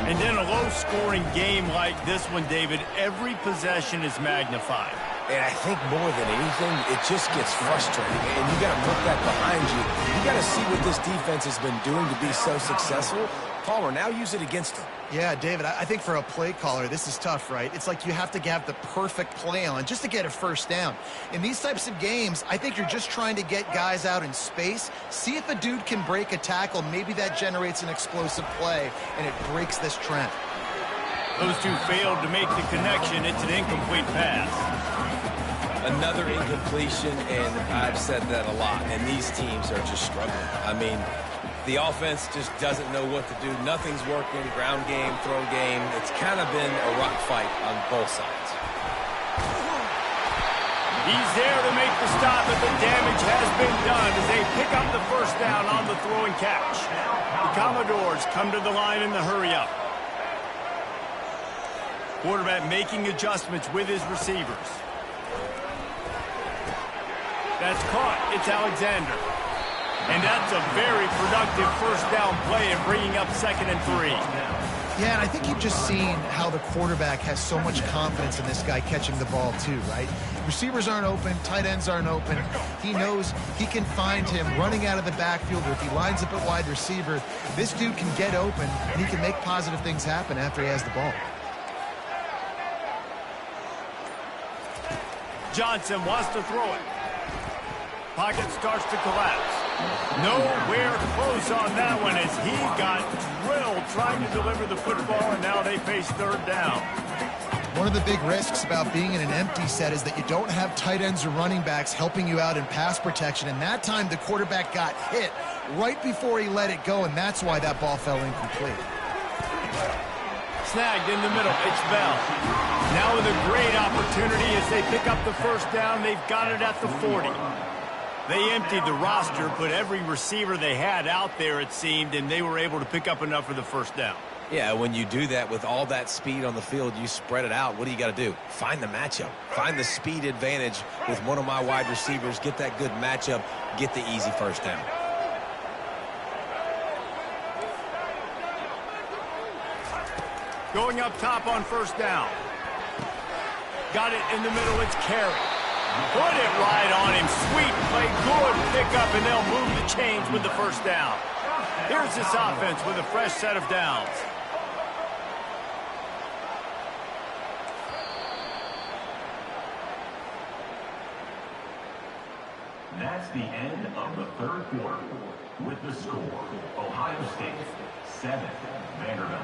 And in a low-scoring game like this one, David, every possession is magnified. And I think more than anything, it just gets frustrating. And you got to put that behind you. You got to see what this defense has been doing to be so successful. Palmer, now use it against them. Yeah, David, I think for a play caller, this is tough, right? It's like you have to have the perfect play on just to get a first down. In these types of games, I think you're just trying to get guys out in space, see if a dude can break a tackle. Maybe that generates an explosive play, and it breaks this trend. Those two failed to make the connection. It's an incomplete pass. Another incompletion, and I've said that a lot, and these teams are just struggling. I mean, the offense just doesn't know what to do. Nothing's working. Ground game, throw game. It's kind of been a rock fight on both sides. He's there to make the stop, but the damage has been done as they pick up the first down on the throw and catch. The Commodores come to the line in the hurry-up. Quarterback making adjustments with his receivers. That's caught. It's Alexander. And that's a very productive first down play in bringing up 2nd and 3. Yeah, and I think you've just seen how the quarterback has so much confidence in this guy catching the ball too, right? Receivers aren't open, tight ends aren't open. He knows he can find him running out of the backfield, or if he lines up at wide receiver, this dude can get open, and he can make positive things happen after he has the ball. Johnson wants to throw it. Pocket starts to collapse. Nowhere close on that one as he got drilled trying to deliver the football, and now they face third down. One of the big risks about being in an empty set is that you don't have tight ends or running backs helping you out in pass protection, and that time the quarterback got hit right before he let it go, and that's why that ball fell incomplete. Snagged in the middle. It's Bell. Now with a great opportunity as they pick up the first down. They've got it at the 40. They emptied the roster, put every receiver they had out there, it seemed, and they were able to pick up enough for the first down. Yeah, when you do that with all that speed on the field, you spread it out. What do you got to do? Find the matchup. Find the speed advantage with one of my wide receivers. Get that good matchup. Get the easy first down. Going up top on first down. Got it in the middle. It's Carey. Put it right on him. Sweet play. Good pickup, and they'll move the chains with the first down. Here's this offense with a fresh set of downs. That's the end of the third quarter. With the score, Ohio State 7, Vanderbilt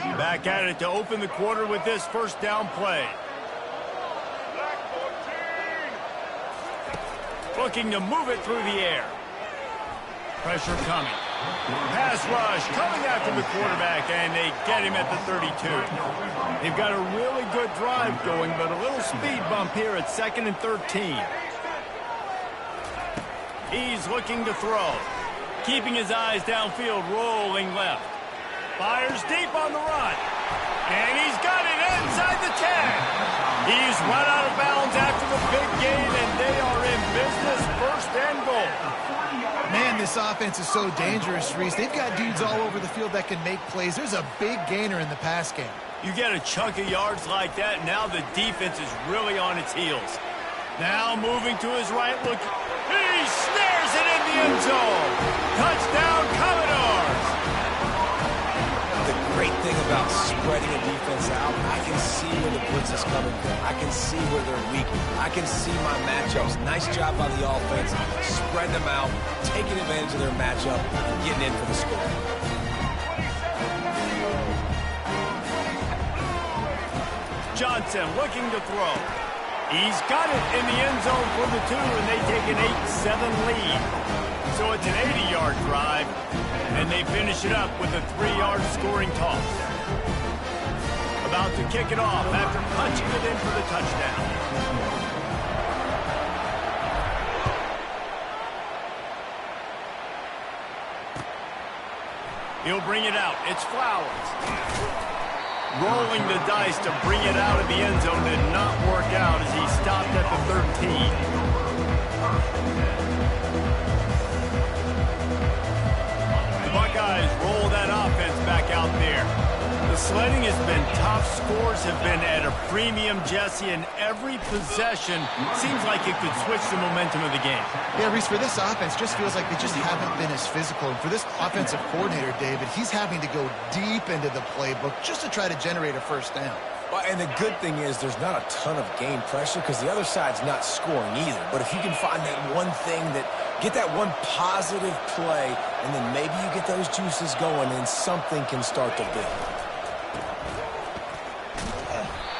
0. Back at it to open the quarter with this first down play. Looking to move it through the air. Pressure coming. Pass rush coming after the quarterback, and they get him at the 32. They've got a really good drive going, but a little speed bump here at 2nd and 13. He's looking to throw. Keeping his eyes downfield, rolling left. Fires deep on the run. And he's got it inside the 10. He's run out of bounds after the big gain, and they are in business, 1st and goal. Man, this offense is so dangerous, Reese. They've got dudes all over the field that can make plays. There's a big gainer in the pass game. You get a chunk of yards like that, now the defense is really on its heels. Now moving to his right, look. He snares it in the end zone. Touchdown, Commodores. The great thing about spreading a defense out, I can see where the blitz is coming from. I can see where they're weak. I can see my matchups. Nice job by the offense. Spread them out, taking advantage of their matchup, and getting in for the score. Johnson looking to throw. He's got it in the end zone for the 2, and they take an 8-7 lead. So it's an 80-yard drive, and they finish it up with a 3-yard scoring toss. About to kick it off after punching it in for the touchdown. He'll bring it out. It's Flowers. Rolling the dice to bring it out of the end zone did not work out as he stopped at the 13. The Buckeyes roll that offense back out there. The sledding has been tough. Scores have been at a premium, Jesse, and every possession seems like it could switch the momentum of the game. Yeah, Reese, for this offense, just feels like they just haven't been as physical. And for this offensive coordinator, David, he's having to go deep into the playbook just to try to generate a 1st down. Well, and the good thing is there's not a ton of game pressure because the other side's not scoring either. But if you can find that one thing get that one positive play, and then maybe you get those juices going and something can start to build.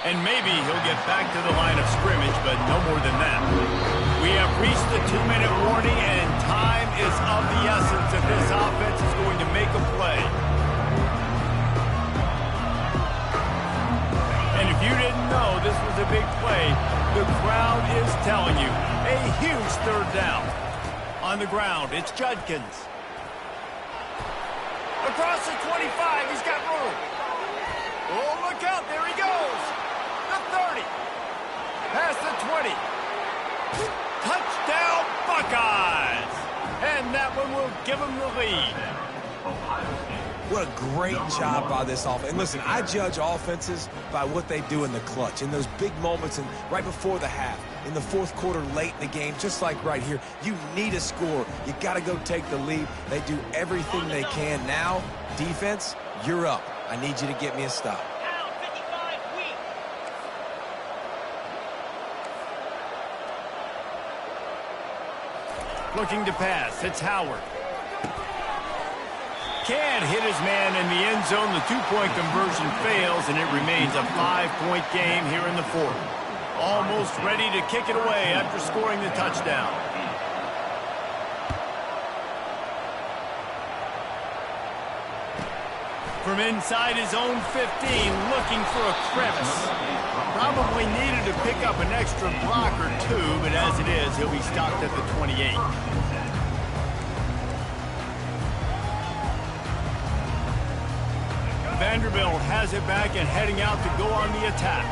And maybe he'll get back to the line of scrimmage, but no more than that. We have reached the 2-minute warning, and time is of the essence if this offense is going to make a play. And if you didn't know this was a big play, the crowd is telling you. A huge 3rd down. On the ground, it's Judkins. Across the 25, he's got room. Oh, look out, there he goes. The 30. Past the 20. Touchdown, Buckeyes. And that one will give them the lead. What a great job by this offense. And listen, I judge offenses by what they do in the clutch, in those big moments and right before the half, in the 4th quarter, late in the game, just like right here. You need a score. You got to go take the lead. They do everything they can. Now, defense, you're up. I need you to get me a stop. Down 55 weak. Looking to pass, it's Howard. Can't hit his man in the end zone. The 2-point conversion fails, and it remains a 5-point game here in the 4th. Almost ready to kick it away after scoring the touchdown. From inside his own 15, looking for a crevice. Probably needed to pick up an extra block or 2, but as it is, he'll be stopped at the 28. Vanderbilt has it back and heading out to go on the attack.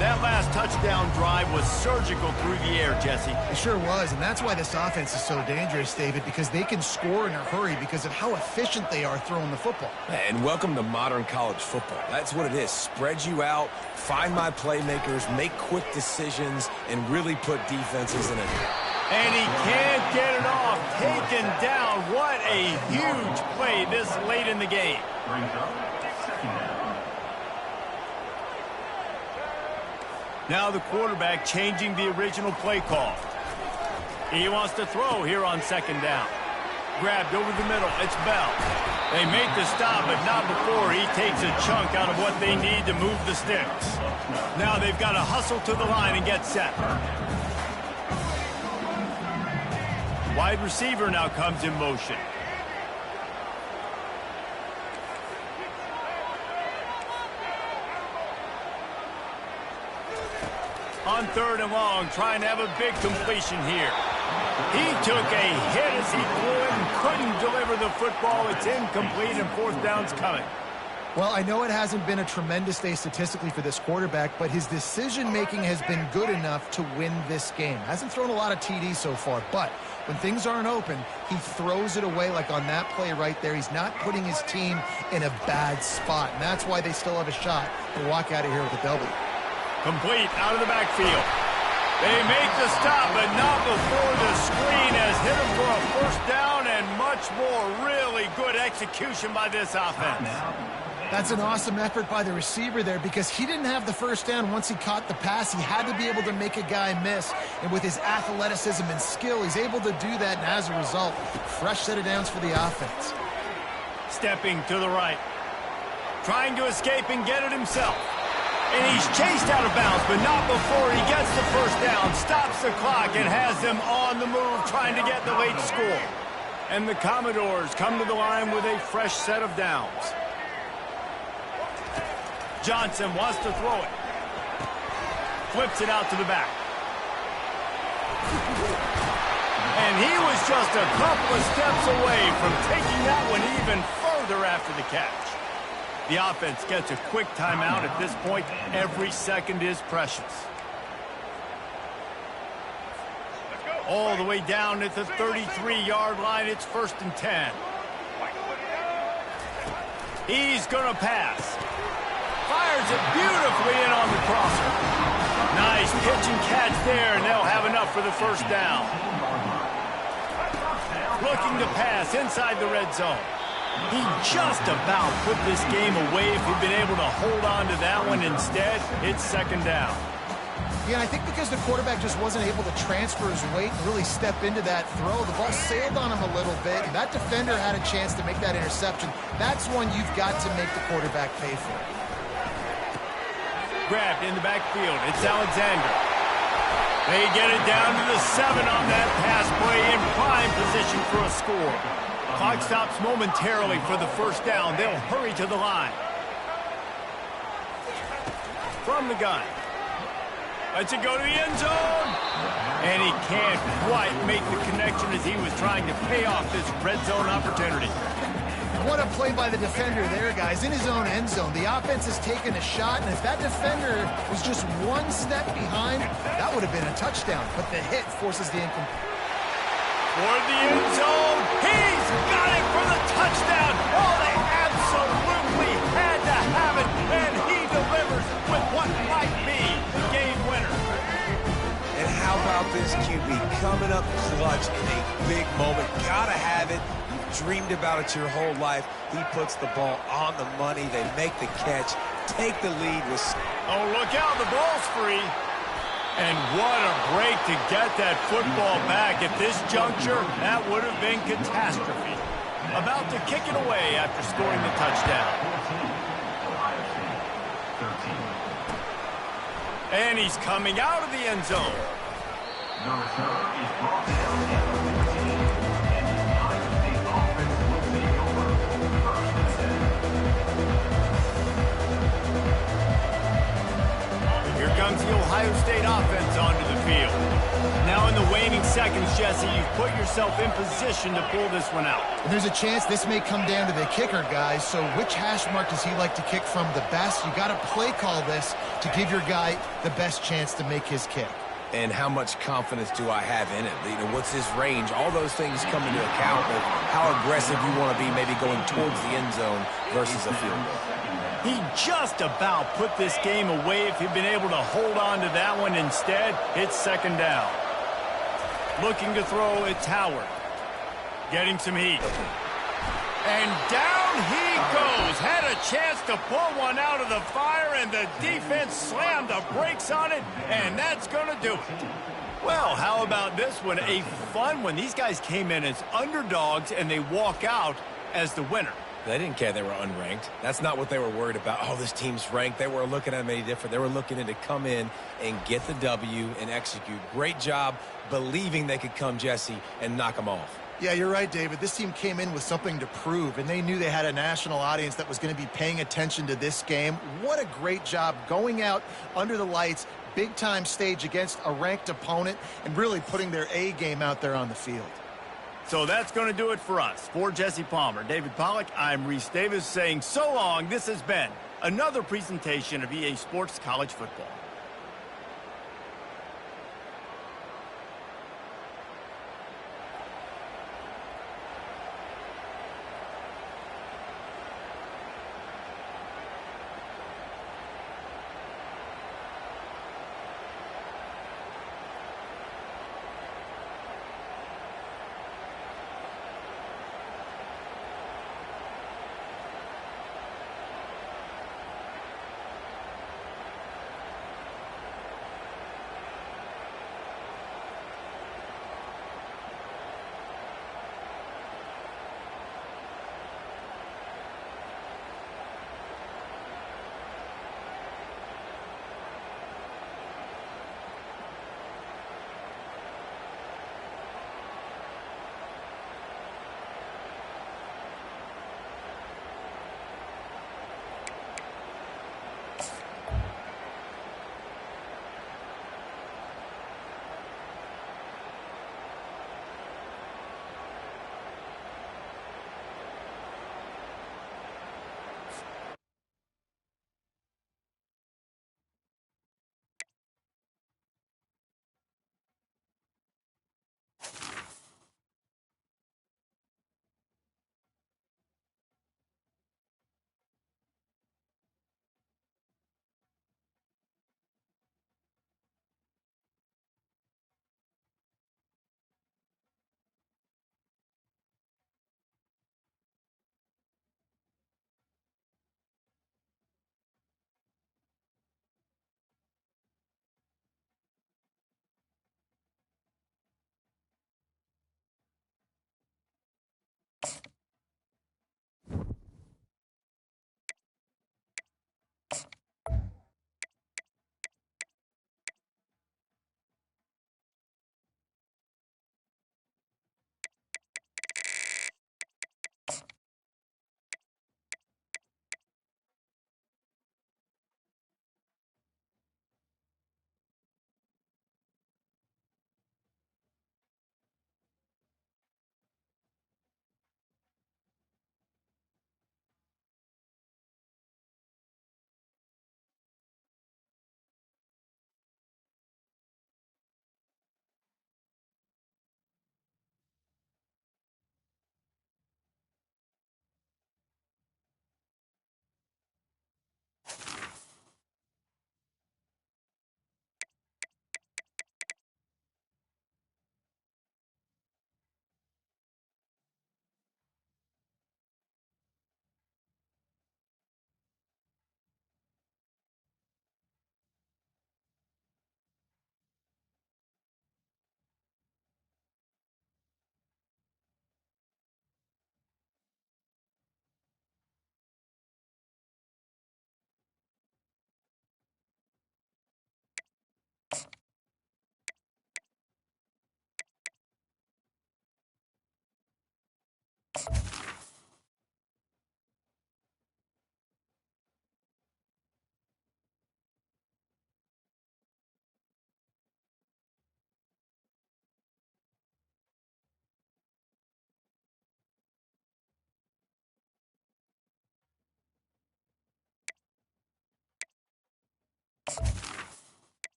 That last touchdown drive was surgical through the air, Jesse. It sure was, and that's why this offense is so dangerous, David, because they can score in a hurry because of how efficient they are throwing the football. And welcome to modern college football. That's what it is. Spread you out, find my playmakers, make quick decisions, and really put defenses in it. And he can't get it off. Taken down. What a huge play this late in the game. Brings up 2nd down. Now the quarterback changing the original play call. He wants to throw here on 2nd down. Grabbed over the middle. It's Bell. They make the stop, but not before he takes a chunk out of what they need to move the sticks. Now they've got to hustle to the line and get set. Wide receiver now comes in motion. On 3rd and long, trying to have a big completion here. He took a hit as he threw it and couldn't deliver the football. It's incomplete and 4th down's coming. Well, I know it hasn't been a tremendous day statistically for this quarterback, but his decision-making has been good enough to win this game. Hasn't thrown a lot of TDs so far, but when things aren't open, he throws it away like on that play right there. He's not putting his team in a bad spot, and that's why they still have a shot to walk out of here with a W. Complete out of the backfield. They make the stop, but not before the screen has hit him for a 1st down and much more. Really good execution by this offense. That's an awesome effort by the receiver there because he didn't have the 1st down once he caught the pass. He had to be able to make a guy miss, and with his athleticism and skill, he's able to do that, and as a result, fresh set of downs for the offense. Stepping to the right. Trying to escape and get it himself. And he's chased out of bounds, but not before he gets the 1st down, stops the clock, and has them on the move trying to get the late score. And the Commodores come to the line with a fresh set of downs. Johnson wants to throw it. Flips it out to the back. And he was just a couple of steps away from taking that one even further after the catch. The offense gets a quick timeout at this point. Every second is precious. All the way down at the 33-yard line. It's 1st and 10. He's going to pass. Fires it beautifully in on the crosser. Nice pitch and catch there, and they'll have enough for the 1st down. Looking to pass inside the red zone. He just about put this game away if he'd been able to hold on to that one. Instead, it's 2nd down. Yeah, I think because the quarterback just wasn't able to transfer his weight and really step into that throw, the ball sailed on him a little bit. That defender had a chance to make that interception. That's one you've got to make the quarterback pay for. Grabbed in the backfield. It's Alexander. They get it down to the 7 on that pass play in prime position for a score. Clock stops momentarily for the 1st down. They'll hurry to the line. From the gun. Lets it go to the end zone. And he can't quite make the connection as he was trying to pay off this red zone opportunity. What a play by the defender there, guys. In his own end zone. The offense has taken a shot, and if that defender was just 1 step behind, that would have been a touchdown. But the hit forces the incomplete. Toward the end zone. He's got it for the touchdown. Oh, they absolutely had to have it. And he delivers with what might be the game winner. And how about this QB coming up clutch in a big moment? Gotta have it. You've dreamed about it your whole life. He puts the ball on the money. They make the catch. Take the lead with... Oh, look out. The ball's free. And what a break to get that football back. At this juncture, that would have been catastrophe. About to kick it away after scoring the touchdown. And he's coming out of the end zone. The return is brought down at the 14, and the Ohio State offense will take over 1st and 10. Here comes the Ohio State offense onto the field. Now in the waning seconds, Jesse, you've put yourself in position to pull this one out. And there's a chance this may come down to the kicker, guys. So which hash mark does he like to kick from the best? You got to play call this to give your guy the best chance to make his kick. And how much confidence do I have in it? You know, what's his range? All those things come into account of how aggressive you want to be maybe going towards the end zone versus a field goal. He just about put this game away if he'd been able to hold on to that one. Instead, it's 2nd down. Looking to throw, it's Howard. Getting some heat. And down he goes. Had a chance to pull one out of the fire, and the defense slammed the brakes on it, and that's going to do it. Well, how about this one? A fun one. These guys came in as underdogs, and they walk out as the winner. They didn't care they were unranked. That's not what they were worried about. Oh, this team's ranked. They were looking at them any different. They were looking in to come in and get the W and execute. Great job believing they could come, Jesse, and knock them off. Yeah, you're right, David. This team came in with something to prove, and they knew they had a national audience that was going to be paying attention to this game. What a great job going out under the lights, big-time stage against a ranked opponent and really putting their A game out there on the field. So that's going to do it for us. For Jesse Palmer, David Pollack, I'm Reese Davis saying so long. This has been another presentation of EA Sports College Football.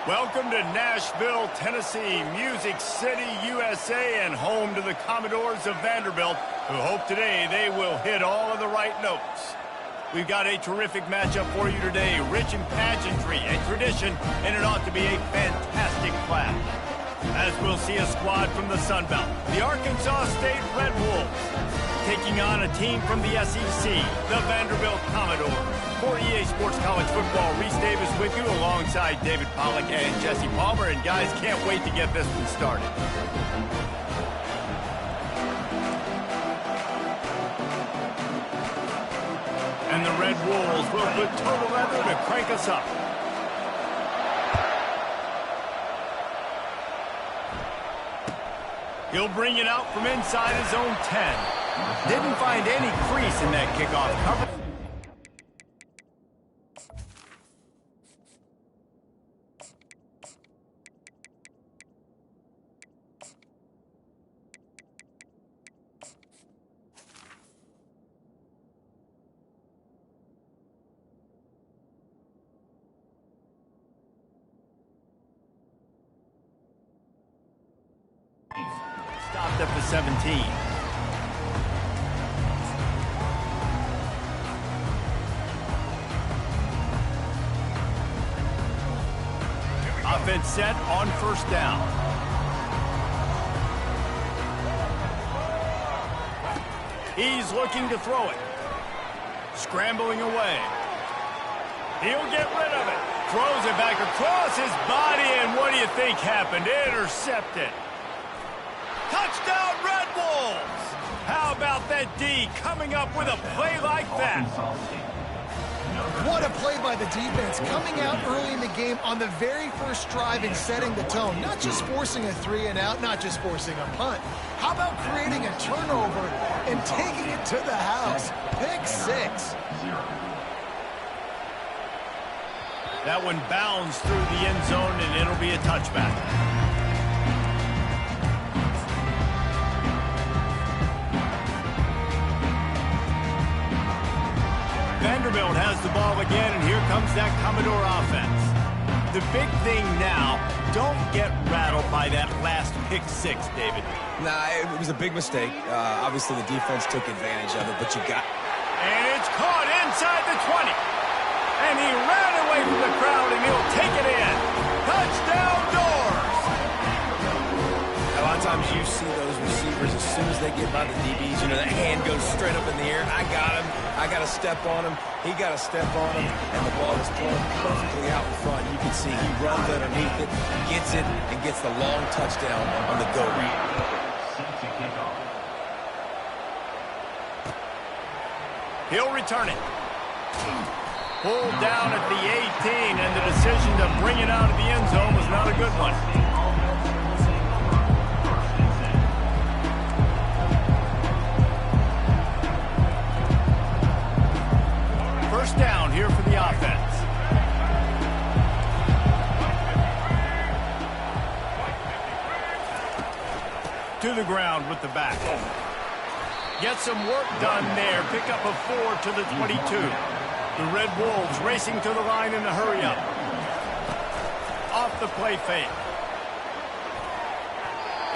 Welcome to Nashville, Tennessee, Music City, USA, and home to the Commodores of Vanderbilt, who hope today they will hit all of the right notes. We've got a terrific matchup for you today, rich in pageantry and tradition, and it ought to be a fantastic clash. As we'll see a squad from the Sun Belt, the Arkansas State Red Wolves, taking on a team from the SEC, the Vanderbilt Commodores. For EA Sports College Football, Reese Davis with you alongside David Pollack and Jesse Palmer. And guys, can't wait to get this one started. And the Red Wolves will put total leather to crank us up. He'll bring it out from inside his own 10. Didn't find any crease in that kickoff cover. Stopped up to 17. Offense set on first down. He's looking to throw it. Scrambling away. He'll get rid of it. Throws it back across his body, and what do you think happened? Intercepted. Touchdown, Red Wolves! How about that D coming up with a play like that? What a play by the defense, coming out early in the game on the very first drive and setting the tone. Not just forcing a 3-and-out, not just forcing a punt. How about creating a turnover and taking it to the house? Pick 6. That one bounds through the end zone, and it'll be a touchback. Vanderbilt has the ball again, and here comes that Commodore offense. The big thing now, don't get rattled by that last pick 6, David. Nah, it was a big mistake. Obviously, the defense took advantage of it, but you got... And it's caught inside the 20. And he ran away from the crowd, and he'll take it in. Touchdown, Doors! A lot of times you see those receivers, as soon as they get by the DBs, you know, that hand goes straight up in the air. I got him. I got to step on him. He got to step on him. And the ball is thrown perfectly out in front. You can see he runs underneath it, gets it, and gets the long touchdown on the go route. He'll return it. Pulled down at the 18, and the decision to bring it out of the end zone was not a good one. First down here for the offense. To the ground with the back. Get some work done there. Pick up a 4 to the 22. The Red Wolves racing to the line in a hurry-up. Off the play fake.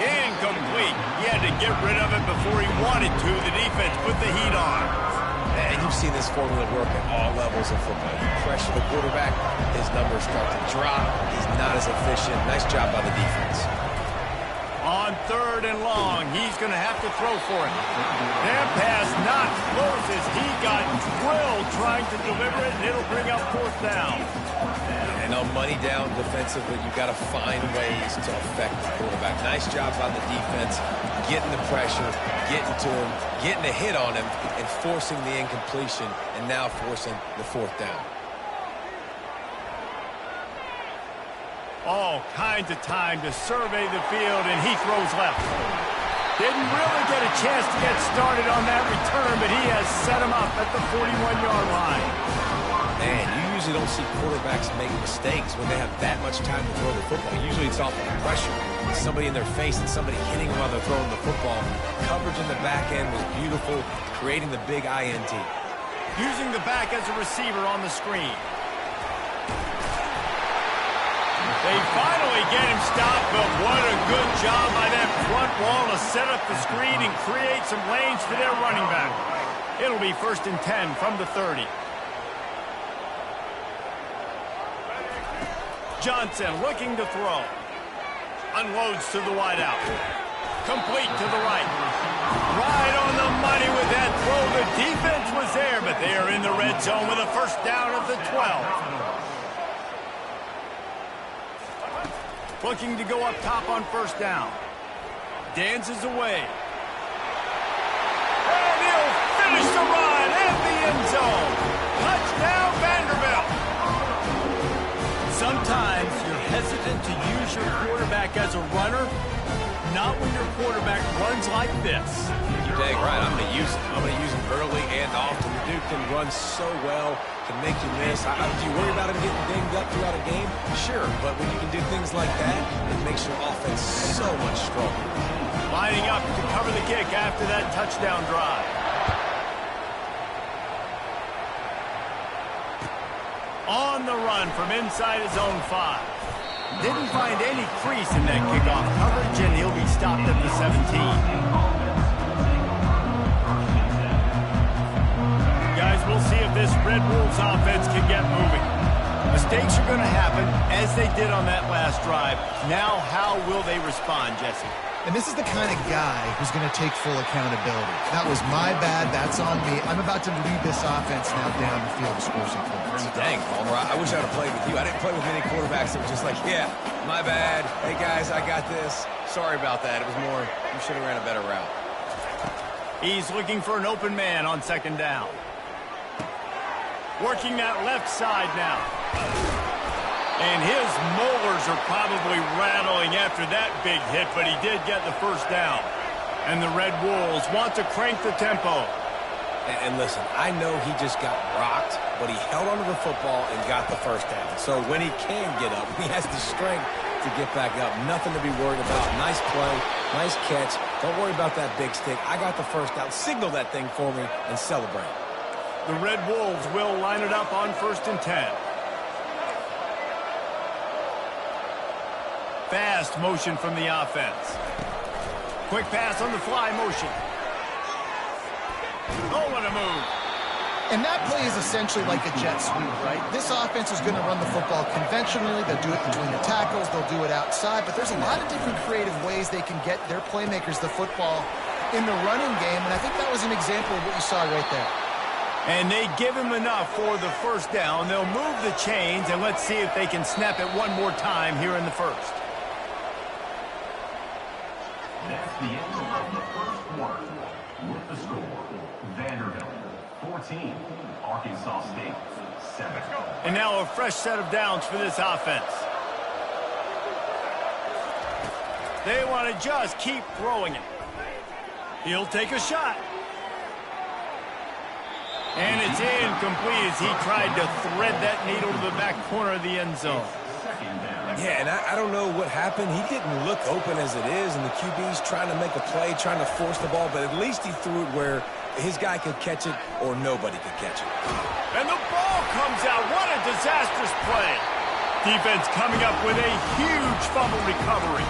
Incomplete. He had to get rid of it before he wanted to. The defense put the heat on. And you've seen this formula work at all levels of football. You pressure the quarterback, his numbers start to drop. He's not as efficient. Nice job by the defense. On 3rd and long, he's going to have to throw for it. That pass not close as he got drilled trying to deliver it, and it'll bring up 4th down. And on money down defensively, you've got to find ways to affect the quarterback. Nice job by the defense, getting the pressure, getting to him, getting a hit on him, and forcing the incompletion, and now forcing the 4th down. All kinds of time to survey the field, and he throws left. Didn't really get a chance to get started on that return, but he has set him up at the 41-yard line. Man, you usually don't see quarterbacks make mistakes when they have that much time to throw the football. Usually it's off of pressure. Somebody in their face and somebody hitting them while they're throwing the football. Coverage in the back end was beautiful, creating the big INT. Using the back as a receiver on the screen. They finally get him stopped, but what a good job by that front wall to set up the screen and create some lanes for their running back. It'll be 1st and 10 from the 30. Johnson looking to throw. Unloads to the wideout. Complete to the right. Right on the money with that throw. The defense was there, but they are in the red zone with a 1st down at the 12. Looking to go up top on 1st down. Dances away. And he'll finish the run at the end zone. Touchdown, Vanderbilt. Sometimes you're hesitant to use your quarterback as a runner. Not when your quarterback runs like this. You're dang right. I'm going to use him. I'm going to use him early and often. The dude can run so well, can make you miss. Do you worry about him getting dinged up throughout a game? Sure, but when you can do things like that, it makes your offense so much stronger. Lining up to cover the kick after that touchdown drive. On the run from inside his own 5. Didn't find any crease in that kickoff coverage, and he'll be stopped at the 17. Guys, we'll see if this Red Wolves offense can get moving. Mistakes are going to happen, as they did on that last drive. Now, how will they respond, Jesse? And this is the kind of guy who's going to take full accountability. That was my bad. That's on me. I'm about to lead this offense now down the field to score some points. Dang, Palmer, I wish I would have played with you. I didn't play with many quarterbacks that were just like, yeah, my bad. Hey, guys, I got this. Sorry about that. It was more, you should have ran a better route. He's looking for an open man on 2nd down. Working that left side now. And his molars are probably rattling after that big hit, but he did get the 1st down. And the Red Wolves want to crank the tempo. And listen, I know he just got rocked, but he held onto the football and got the 1st down. So when he can get up, he has the strength to get back up. Nothing to be worried about. Nice play, nice catch. Don't worry about that big stick. I got the 1st down. Signal that thing for me and celebrate. The Red Wolves will line it up on 1st and 10. Fast motion from the offense. Quick pass on the fly motion. Oh, what a move. And that play is essentially like a jet sweep, right? This offense is going to run the football conventionally. They'll do it between the tackles. They'll do it outside. But there's a lot of different creative ways they can get their playmakers the football in the running game. And I think that was an example of what you saw right there. And they give him enough for the 1st down. They'll move the chains, and let's see if they can snap it one more time here in the 1st. That's the end of the 1st quarter. With the score, Vanderbilt 14, Arkansas State 7. And now a fresh set of downs for this offense. They want to just keep throwing it. He'll take a shot. And it's incomplete as he tried to thread that needle to the back corner of the end zone. Yeah, and I don't know what happened. He didn't look open as it is, and the QB's trying to make a play, trying to force the ball, but at least he threw it where his guy could catch it or nobody could catch it. And the ball comes out. What a disastrous play. Defense coming up with a huge fumble recovery.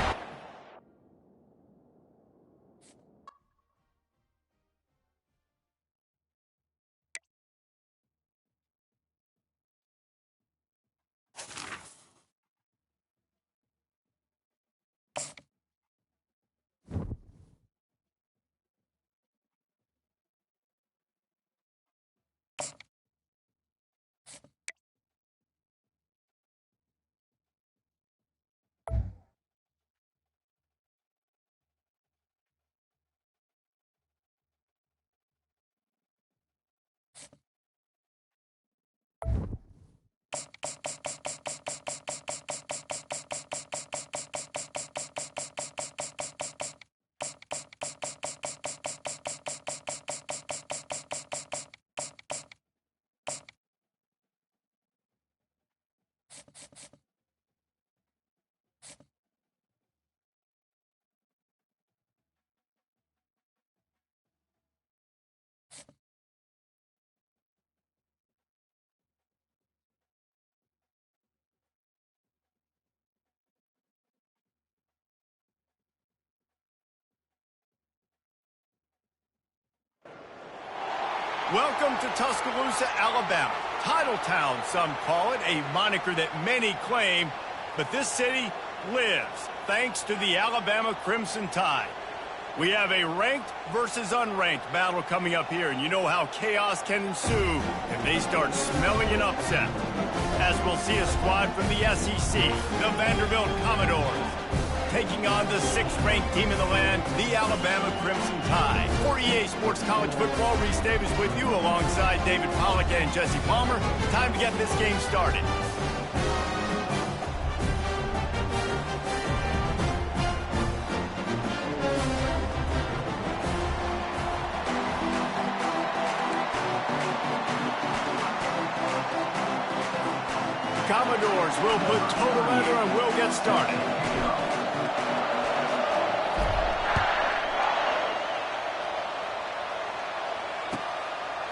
Welcome to Tuscaloosa, Alabama. Title Town, some call it, a moniker that many claim, but this city lives thanks to the Alabama Crimson Tide. We have a ranked versus unranked battle coming up here, and you know how chaos can ensue if they start smelling an upset. As we'll see a squad from the SEC, the Vanderbilt Commodores, taking on the 6th-ranked team in the land, the Alabama Crimson Tide. For EA Sports College Football, Reese Davis with you alongside David Pollack and Jesse Palmer. Time to get this game started. Commodores will put total under and we'll get started.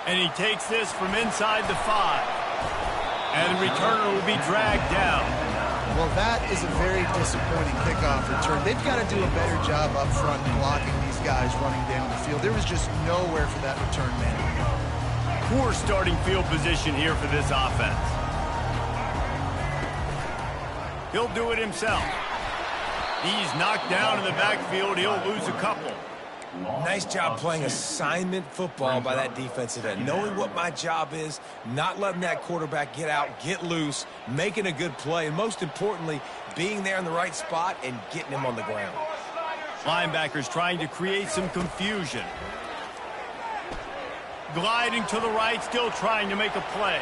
And he takes this from inside the 5. And the returner will be dragged down. Well, that is a very disappointing kickoff return. They've got to do a better job up front blocking these guys running down the field. There was just nowhere for that return man to go. Poor starting field position here for this offense. He'll do it himself. He's knocked down in the backfield. He'll lose a couple. Nice job playing assignment football by that defensive end. Knowing what my job is, not letting that quarterback get out, get loose, making a good play, and most importantly, being there in the right spot and getting him on the ground. Linebackers trying to create some confusion. Gliding to the right, still trying to make a play.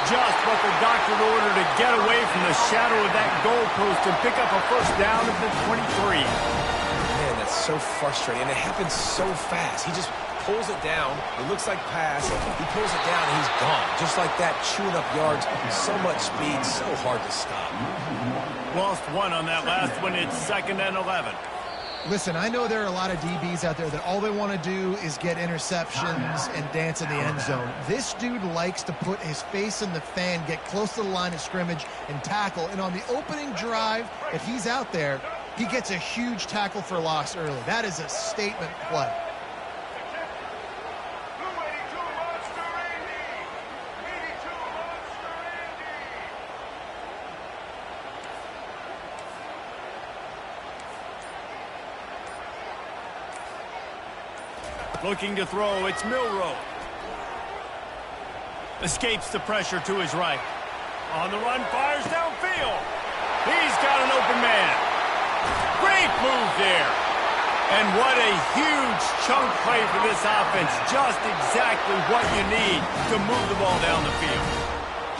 Just what the doctor ordered to get away from the shadow of that goalpost and pick up a first down at the 23. Man, that's so frustrating, and it happens so fast. He just pulls it down. It looks like pass. He pulls it down, and he's gone. Just like that, chewing up yards. So much speed, so hard to stop. Lost one on that last one. It's 2nd and 11. Listen, I know there are a lot of DBs out there that all they want to do is get interceptions and dance in the end zone. This dude likes to put his face in the fan, get close to the line of scrimmage, and tackle. And on the opening drive, if he's out there, he gets a huge tackle for loss early. That is a statement play. Looking to throw, it's Milroe. Escapes the pressure to his right. On the run, fires downfield. He's got an open man. Great move there. And what a huge chunk play for this offense. Just exactly what you need to move the ball down the field.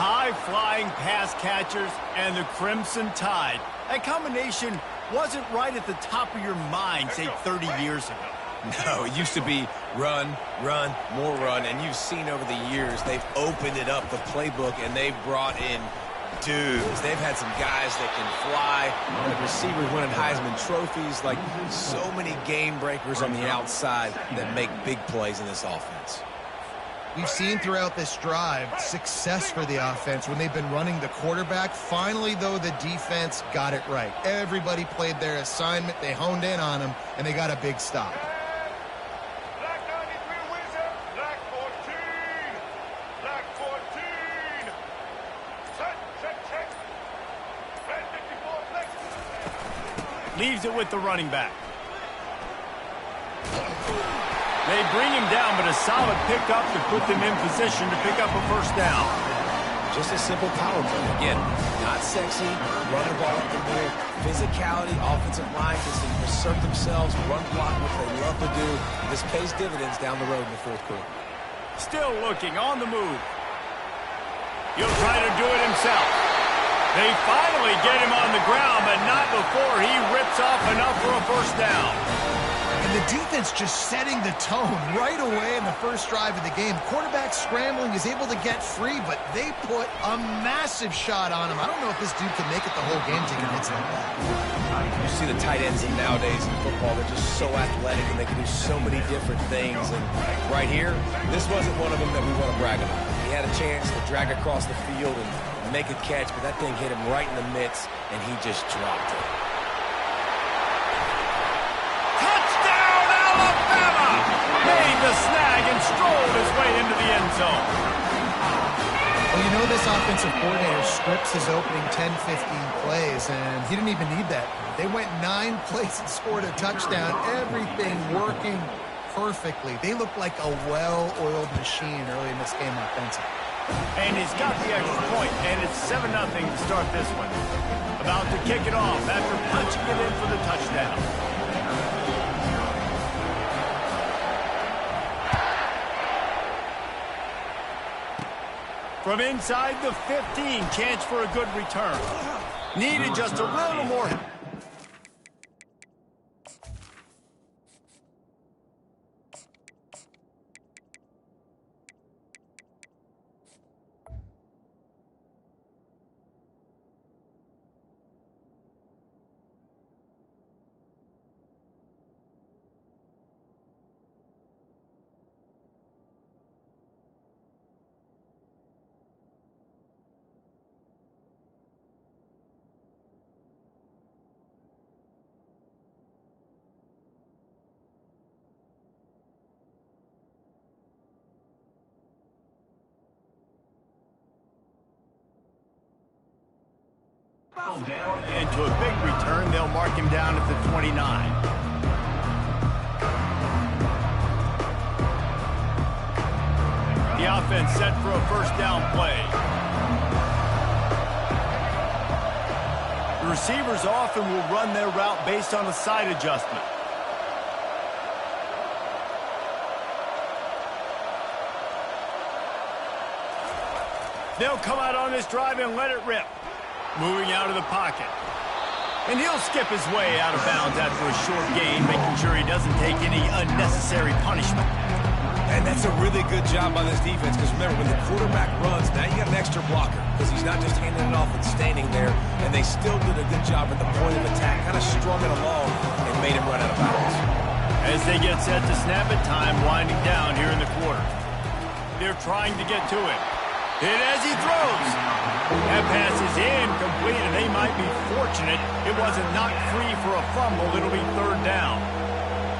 High-flying pass catchers and the Crimson Tide. That combination wasn't right at the top of your mind, say, 30 years ago. No, it used to be run, run, more run, and you've seen over the years they've opened it up, the playbook, and they've brought in dudes. They've had some guys that can fly, the receivers winning Heisman trophies, like so many game breakers on the outside that make big plays in this offense. We've seen throughout this drive success for the offense when they've been running the quarterback. Finally, though, the defense got it right. Everybody played their assignment. They honed in on them, and they got a big stop. Leaves it with the running back. They bring him down, but a solid pickup to put them in position to pick up a first down. Just a simple power play. Again, not sexy, run the ball up the middle, physicality, offensive line gets to assert themselves, run block, what they love to do. This pays dividends down the road in the 4th quarter. Still looking on the move. He'll try to do it himself. They finally get him on the ground, but not before he rips off enough for a first down. And the defense just setting the tone right away in the first drive of the game. Quarterback scrambling, is able to get free, but they put a massive shot on him. I don't know if this dude can make it the whole game taking hits like that. You see the tight ends nowadays in football, they're just so athletic and they can do so many different things. And right here, this wasn't one of them that we want to brag about. He had a chance to drag across the field and make a catch, but that thing hit him right in the midst, and he just dropped it. Touchdown, Alabama! Made zone. Well, you know this offensive coordinator scripts his opening 10, 15 plays, and he didn't even need that. They went 9 plays and scored a touchdown. Everything working perfectly. They look like a well-oiled machine early in this game offensively. And he's got the extra point, and it's 7-0 to start this one. About to kick it off after punching it in for the touchdown. From inside the 15, chance for a good return. Needed just a little more. Into a big return, they'll mark him down at the 29. The offense set for a first down play. The receivers often will run their route based on a side adjustment. They'll come out on this drive and let it rip. Moving out of the pocket. And he'll skip his way out of bounds after a short gain, making sure he doesn't take any unnecessary punishment. And that's a really good job by this defense, because remember, when the quarterback runs, now you got an extra blocker, because he's not just handing it off and standing there, and they still did a good job at the point of attack, kind of strung it along and made him run out of bounds. As they get set to snap it, time winding down here in the quarter. They're trying to get to him. Hit as he throws. That pass is incomplete, and they might be fortunate it wasn't knocked free for a fumble. It'll be third down.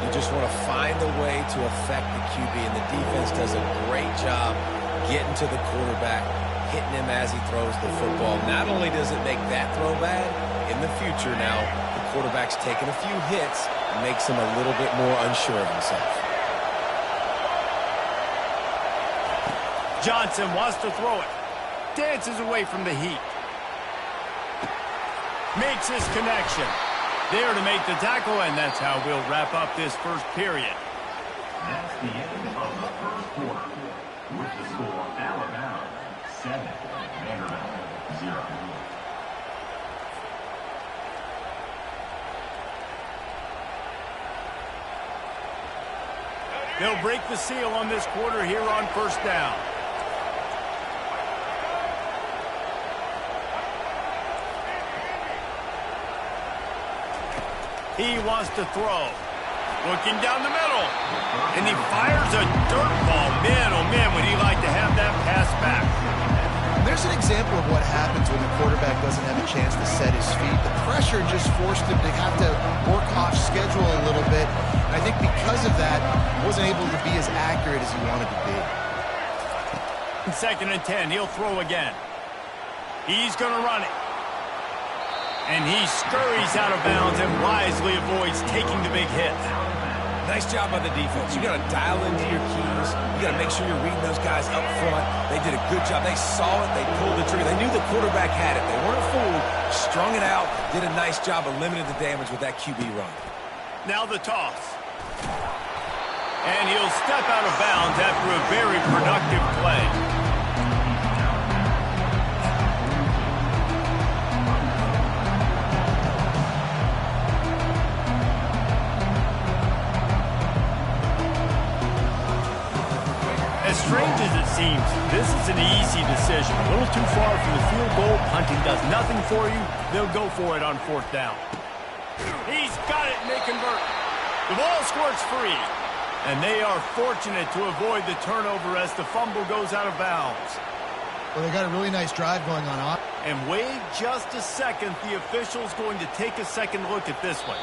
You just want to find a way to affect the QB, and the defense does a great job getting to the quarterback, hitting him as he throws the football. Not only does it make that throw bad, in the future now, the quarterback's taking a few hits and makes him a little bit more unsure of himself. Johnson wants to throw it. Dances away from the heat. Makes his connection. There to make the tackle, and that's how we'll wrap up this first period. That's the end of the first quarter. With the score, Alabama 7, Vanderbilt 0. They'll break the seal on this quarter here on first down. He wants to throw. Looking down the middle. And he fires a dirt ball. Man, oh man, would he like to have that pass back. There's an example of what happens when the quarterback doesn't have a chance to set his feet. The pressure just forced him to have to work off schedule a little bit. And I think because of that, he wasn't able to be as accurate as he wanted to be. Second and 10, he'll throw again. He's going to run it. And he scurries out of bounds and wisely avoids taking the big hit. Nice job by the defense. You got to dial into your keys. You got to make sure you're reading those guys up front. They did a good job. They saw it. They pulled the trigger. They knew the quarterback had it. They weren't fooled. Strung it out. Did a nice job of limiting the damage with that QB run. Now the toss. And he'll step out of bounds after a very productive play. As strange as it seems, this is an easy decision. A little too far from the field goal. Punting does nothing for you. They'll go for it on fourth down. He's got it, and they convert. The ball squirts free. And they are fortunate to avoid the turnover as the fumble goes out of bounds. Well, they got a really nice drive going on. And wait just a second. The official's going to take a second look at this one.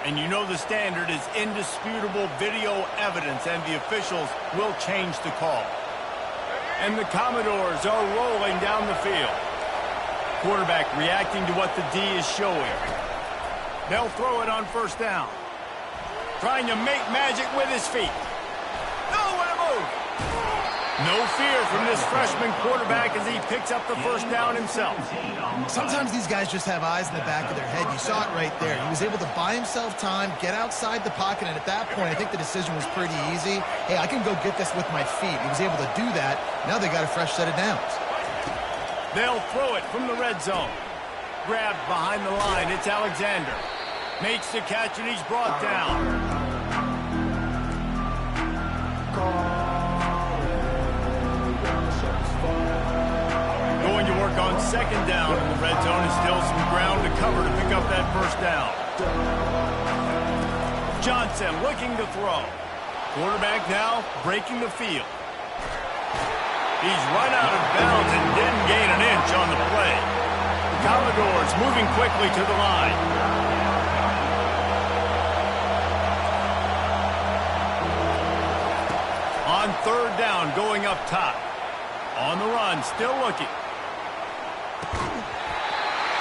And you know the standard is indisputable video evidence, and the officials will change the call. And the Commodores are rolling down the field. Quarterback reacting to what the D is showing. They'll throw it on first down. Trying to make magic with his feet. No, what a move! No fear from this freshman quarterback as he picks up the first down himself. Sometimes these guys just have eyes in the back of their head. You saw it right there. He was able to buy himself time, get outside the pocket, and at that point, I think the decision was pretty easy. Hey, I can go get this with my feet. He was able to do that. Now they got a fresh set of downs. They'll throw it from the red zone. Grabbed behind the line, it's Alexander. Makes the catch, and he's brought down. Going to work on second down in the red zone, and still some ground to cover to pick up that first down. Johnson looking to throw. Quarterback now breaking the field. He's run out of bounds and didn't gain an inch on the play. The Commodores moving quickly to the line. On third down, going up top. On the run, still looking.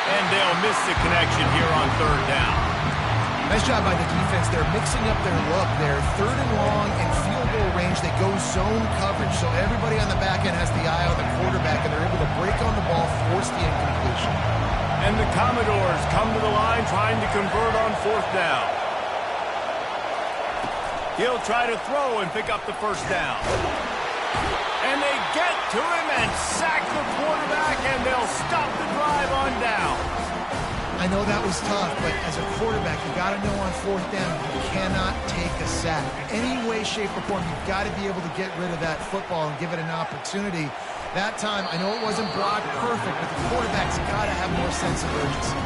And they'll miss the connection here on third down. Nice job by the defense. They're mixing up their look. They're third and long and field goal range. They go zone coverage, so everybody on the back end has the eye on the quarterback, and they're able to break on the ball, force the incompletion. And the Commodores come to the line trying to convert on fourth down. He'll try to throw and pick up the first down. And they get to him and sack the quarterback, and they'll stop the drive on down. I know that was tough, but as a quarterback, you got to know on fourth down, you cannot take a sack. Any way, shape, or form, you've got to be able to get rid of that football and give it an opportunity. That time, I know it wasn't blocked perfect, but the quarterback's got to have more sense of urgency.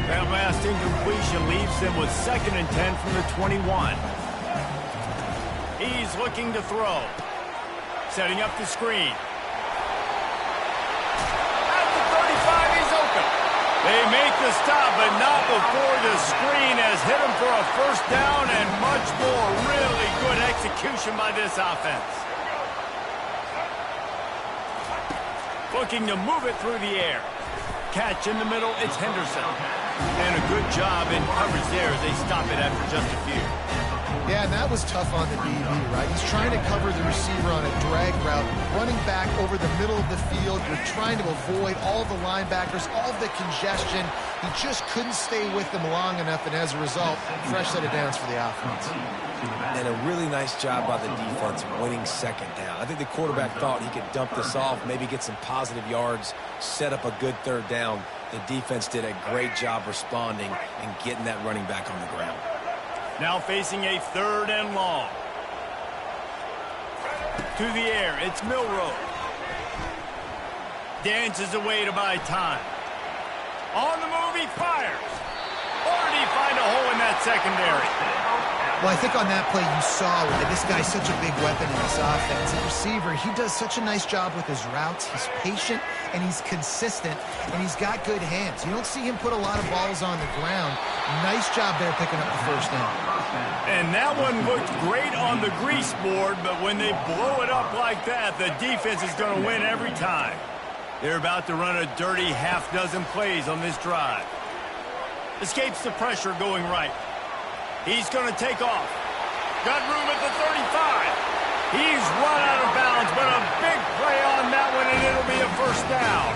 That last incompletion leaves them with 2nd and 10 from the 21. He's looking to throw. Setting up the screen. At the 35, he's open. They make the stop, but not before the screen has hit him for a first down and much more. Really good execution by this offense. Looking to move it through the air. Catch in the middle, it's Henderson. And a good job in coverage there as they stop it after just a few. Yeah, and that was tough on the DB, right? He's trying to cover the receiver on a drag route, running back over the middle of the field. You're trying to avoid all the linebackers, all the congestion. He just couldn't stay with them long enough, and as a result, fresh set of downs for the offense. And a really nice job by the defense winning second down. I think the quarterback thought he could dump this off, maybe get some positive yards, set up a good third down. The defense did a great job responding and getting that running back on the ground. Now facing a 3rd and long. To the air, it's Milroe. Dances away to buy time. On the move, he fires. Or did he find a hole in that secondary? Well, I think on that play you saw that this guy's such a big weapon in this offense. As a receiver, he does such a nice job with his routes. He's patient, and he's consistent, and he's got good hands. You don't see him put a lot of balls on the ground. Nice job there picking up the first down. And that one looked great on the grease board, but when they blow it up like that, the defense is going to win every time. They're about to run a dirty half-dozen plays on this drive. Escapes the pressure going right. He's going to take off. Got room at the 35. He's run out of bounds, but a big play on that one, and it'll be a first down.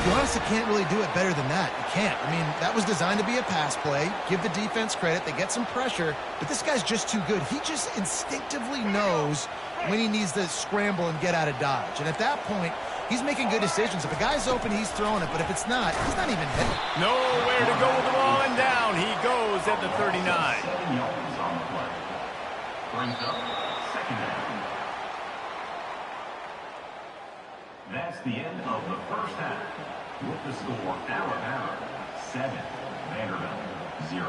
You honestly can't really do it better than that. You can't. I mean, that was designed to be a pass play. Give the defense credit. They get some pressure, but this guy's just too good. He just instinctively knows when he needs to scramble and get out of dodge. And at that point, he's making good decisions. If a guy's open, he's throwing it, but if it's not, he's not even hitting. Nowhere to go with the ball, and down he goes at the 39. 7 yards on the play. Brings up 2nd down. That's the end of the first half. With the score, Alabama 7, Vanderbilt 0.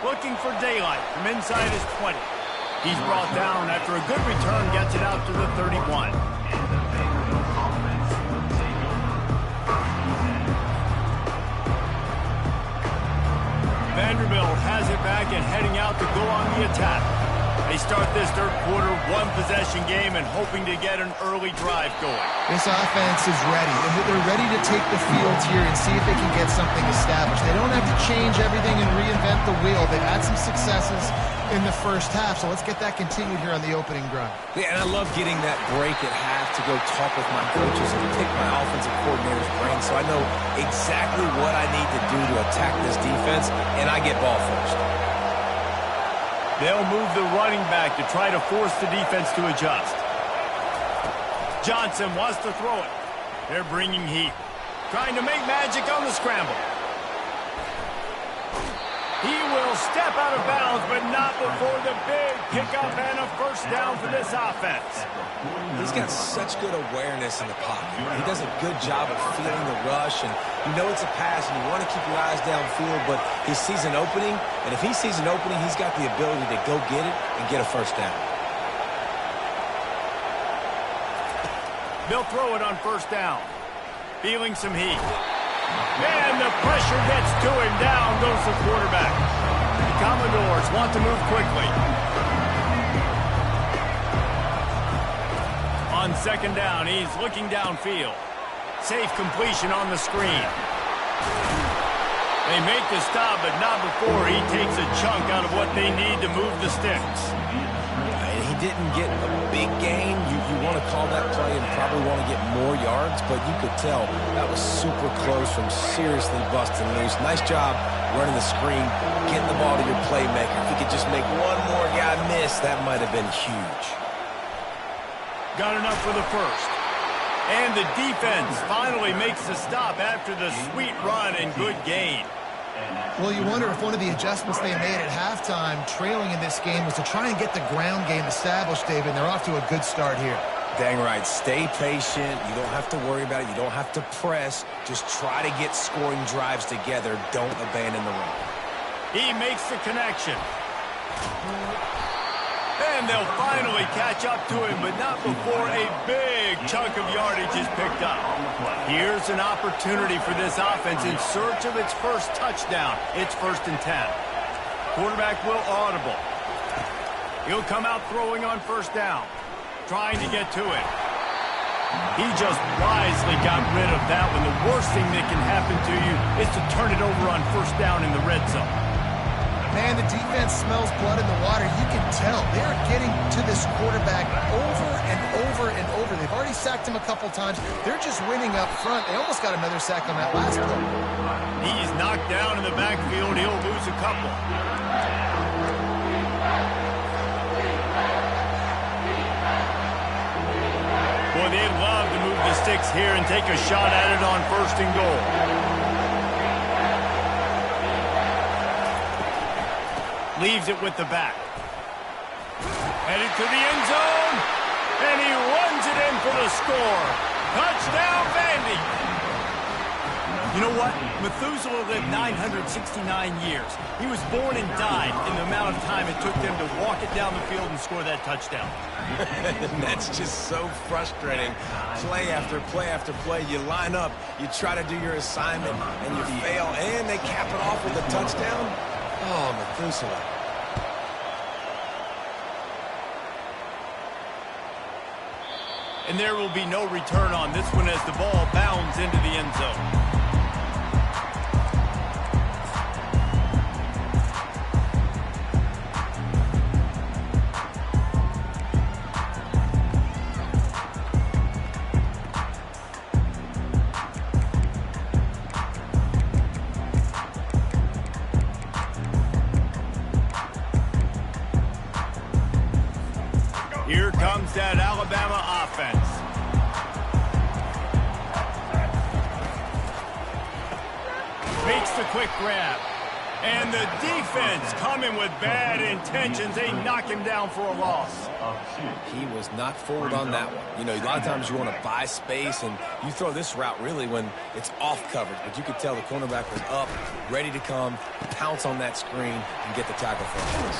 Looking for daylight from inside his 20. He's brought down after a good return gets it out to the 31. Vanderbilt has it back and heading out to go on the attack. They start this third quarter one-possession game and hoping to get an early drive going. This offense is ready. They're ready to take the field here and see if they can get something established. They don't have to change everything and reinvent the wheel. They've had some successes in the first half, so let's get that continued here on the opening drive. Yeah, and I love getting that break at half to go talk with my coaches and pick my offensive coordinator's brain so I know exactly what I need to do to attack this defense, and I get ball first. They'll move the running back to try to force the defense to adjust. Johnson wants to throw it. They're bringing heat. Trying to make magic on the scramble. He will step out of bounds, but not before the big pickup and a first down for this offense. He's got such good awareness in the pocket. He does a good job of feeling the rush, and you know it's a pass, and you want to keep your eyes downfield, but he sees an opening, and if he sees an opening, he's got the ability to go get it and get a first down. They'll throw it on first down. Feeling some heat. And the pressure gets to him. Down goes the quarterback. The Commodores want to move quickly. On second down, he's looking downfield. Safe completion on the screen. They make the stop, but not before he takes a chunk out of what they need to move the sticks. And he didn't get a big gain. You want to call that play and probably want to get more yards, but you could tell that was super close from seriously busting loose. Nice job running the screen, getting the ball to your playmaker. If he could just make one more guy miss, that might have been huge. Got enough for the first. And the defense finally makes the stop after the sweet run and good gain. Well, you wonder if one of the adjustments they made at halftime, trailing in this game, was to try and get the ground game established, David, and they're off to a good start here. Dang right. Stay patient. You don't have to worry about it. You don't have to press. Just try to get scoring drives together. Don't abandon the run. He makes the connection. And they'll finally catch up to him, but not before a big chunk of yardage is picked up. Here's an opportunity for this offense in search of its first touchdown. It's 1st and 10. Quarterback will audible. He'll come out throwing on first down, trying to get to it. He just wisely got rid of that one. The worst thing that can happen to you is to turn it over on first down in the red zone. Man, the defense smells blood in the water. You can tell. They're getting to this quarterback over and over and over. They've already sacked him a couple times. They're just winning up front. They almost got another sack on that last play. He's knocked down in the backfield. He'll lose a couple. Boy, they'd love to move the sticks here and take a shot at it on 1st and goal. Leaves it with the back. Headed to the end zone. And he runs it in for the score. Touchdown, Vandy. You know what? Methuselah lived 969 years. He was born and died in the amount of time it took them to walk it down the field and score that touchdown. That's just so frustrating. Play after play after play. You line up, you try to do your assignment, and you fail, and they cap it off with a touchdown. Oh, Methuselah. And there will be no return on this one as the ball bounds into the end zone. Here comes that Alabama offense. Makes the quick grab. And the defense coming with bad intentions. They knock him down for a loss. He was not fooled on that one. You know, a lot of times you want to buy space, and you throw this route really when it's off coverage. But you could tell the cornerback was up, ready to come, pounce on that screen, and get the tackle for a loss.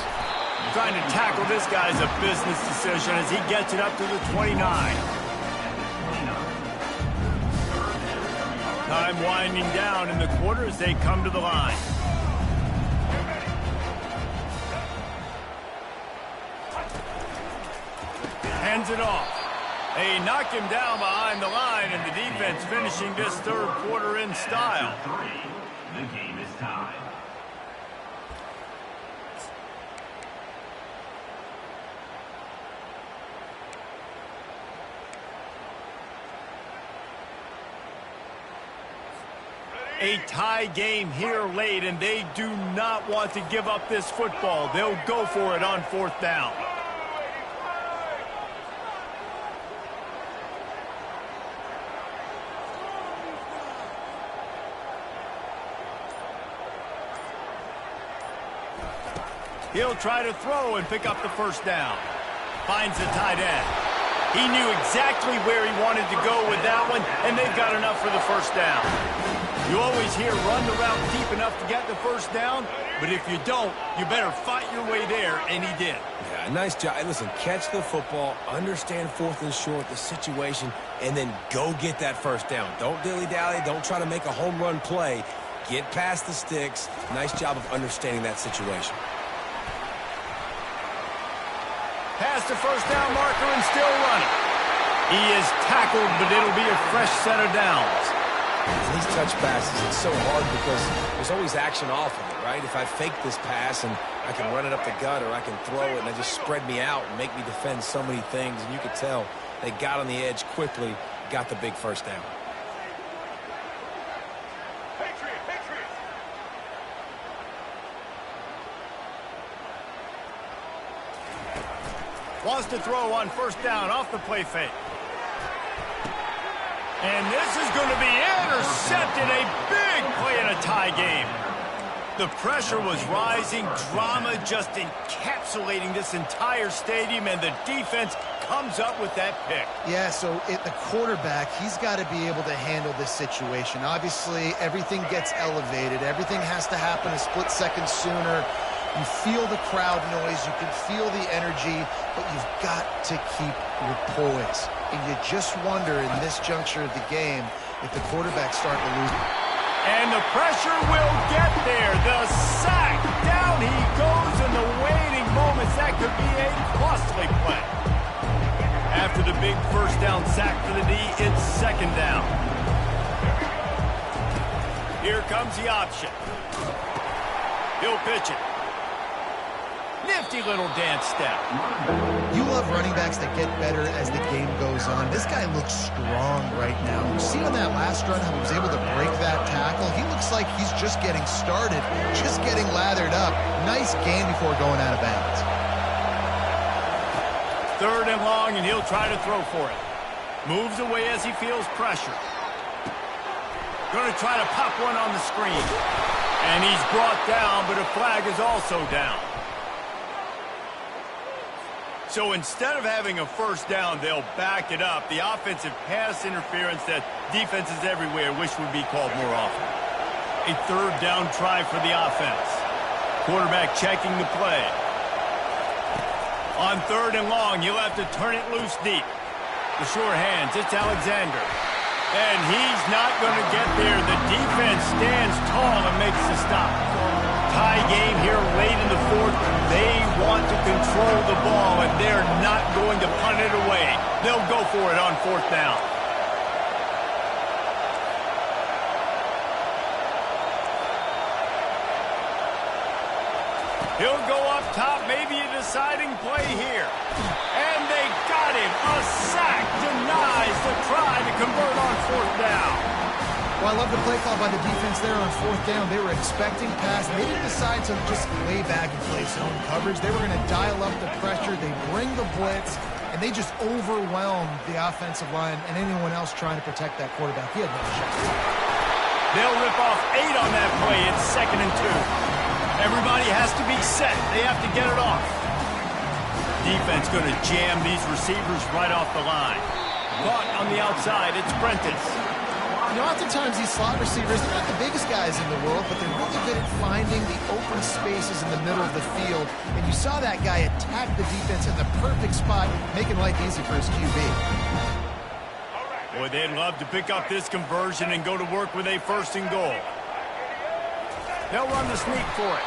Trying to tackle this guy is a business decision as he gets it up to the 29. Time winding down in the quarter as they come to the line. Hands it off. They knock him down behind the line, and the defense finishing this third quarter in style. The game is tied. A tie game here late, and they do not want to give up this football. They'll go for it on fourth down. He'll try to throw and pick up the first down. Finds the tight end. He knew exactly where he wanted to go with that one, and they've got enough for the first down. You always hear run the route deep enough to get the first down, but if you don't, you better fight your way there, and he did. Yeah, nice job. Listen, catch the football, understand fourth and short, the situation, and then go get that first down. Don't dilly-dally. Don't try to make a home run play. Get past the sticks. Nice job of understanding that situation. Past the first down marker and still running. He is tackled, but it'll be a fresh set of downs. These touch passes, it's so hard because there's always action off of it, right? If I fake this pass and I can run it up the gut or I can throw it and they just spread me out and make me defend so many things, and you could tell they got on the edge quickly, got the big first down. Wants to throw on first down off the play fake. And this is going to be intercepted. A big play in a tie game. The pressure was rising. Drama just encapsulating this entire stadium, and the defense comes up with that pick. Yeah, so the quarterback, he's got to be able to handle this situation. Obviously, everything gets elevated. Everything has to happen a split second sooner. You feel the crowd noise, you can feel the energy, but you've got to keep your poise. And you just wonder in this juncture of the game if the quarterback's starting to lose. And the pressure will get there. The sack. Down he goes in the waiting moments. That could be a costly play. After the big first down sack for the D, it's second down. Here comes the option. He'll pitch it. Nifty little dance step. You love running backs that get better as the game goes on. This guy looks strong right now. You see on that last run how he was able to break that tackle? He looks like he's just getting started, just getting lathered up. Nice game before going out of bounds. Third and long, and he'll try to throw for it. Moves away as he feels pressure. Going to try to pop one on the screen. And he's brought down, but a flag is also down. So instead of having a first down, they'll back it up. The offensive pass interference that defenses everywhere wish would be called more often. A third down try for the offense. Quarterback checking the play. On third and long, you'll have to turn it loose deep. The sure hands, it's Alexander. And he's not going to get there. The defense stands tall and makes the stop. Tie game here late in the fourth. They want to control the ball, and they're not going to punt it away. They'll go for it on fourth down. He'll go up top, maybe a deciding play here. And they got him. A sack denies the try to convert on fourth down. Well, I love the play call by the defense there on fourth down. They were expecting pass. They didn't decide to just lay back and play zone coverage. They were going to dial up the pressure. They bring the blitz, and they just overwhelmed the offensive line and anyone else trying to protect that quarterback. He had no shot. They'll rip off 8 on that play. It's 2nd and 2. Everybody has to be set. They have to get it off. Defense going to jam these receivers right off the line. Caught on the outside. It's Prentice. You know, oftentimes these slot receivers, they're not the biggest guys in the world, but they're really good at finding the open spaces in the middle of the field. And you saw that guy attack the defense in the perfect spot, making life easy for his QB. Boy, they'd love to pick up this conversion and go to work with a 1st and goal. They'll run the sneak for it.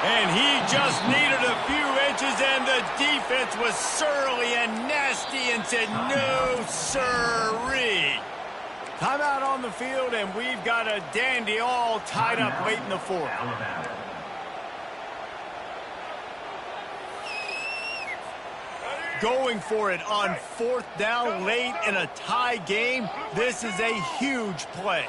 And he just needed a few inches, and the defense was surly and nasty and said, no, sirree. Timeout on the field, and we've got a dandy all tied up late in the 4th. Going for it on 4th down late in a tie game. This is a huge play.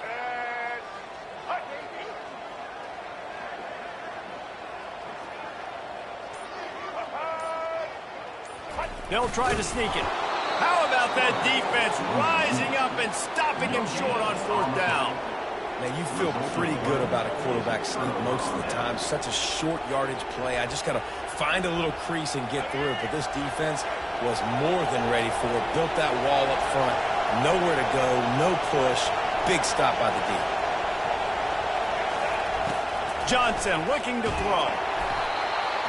They'll try to sneak it. How about that defense rising up and stopping him short on 4th down? Now, you feel pretty good about a quarterback sneak most of the time. Such a short yardage play. I just got to find a little crease and get through it. But this defense was more than ready for it. Built that wall up front. Nowhere to go. No push. Big stop by the D. Johnson looking to throw.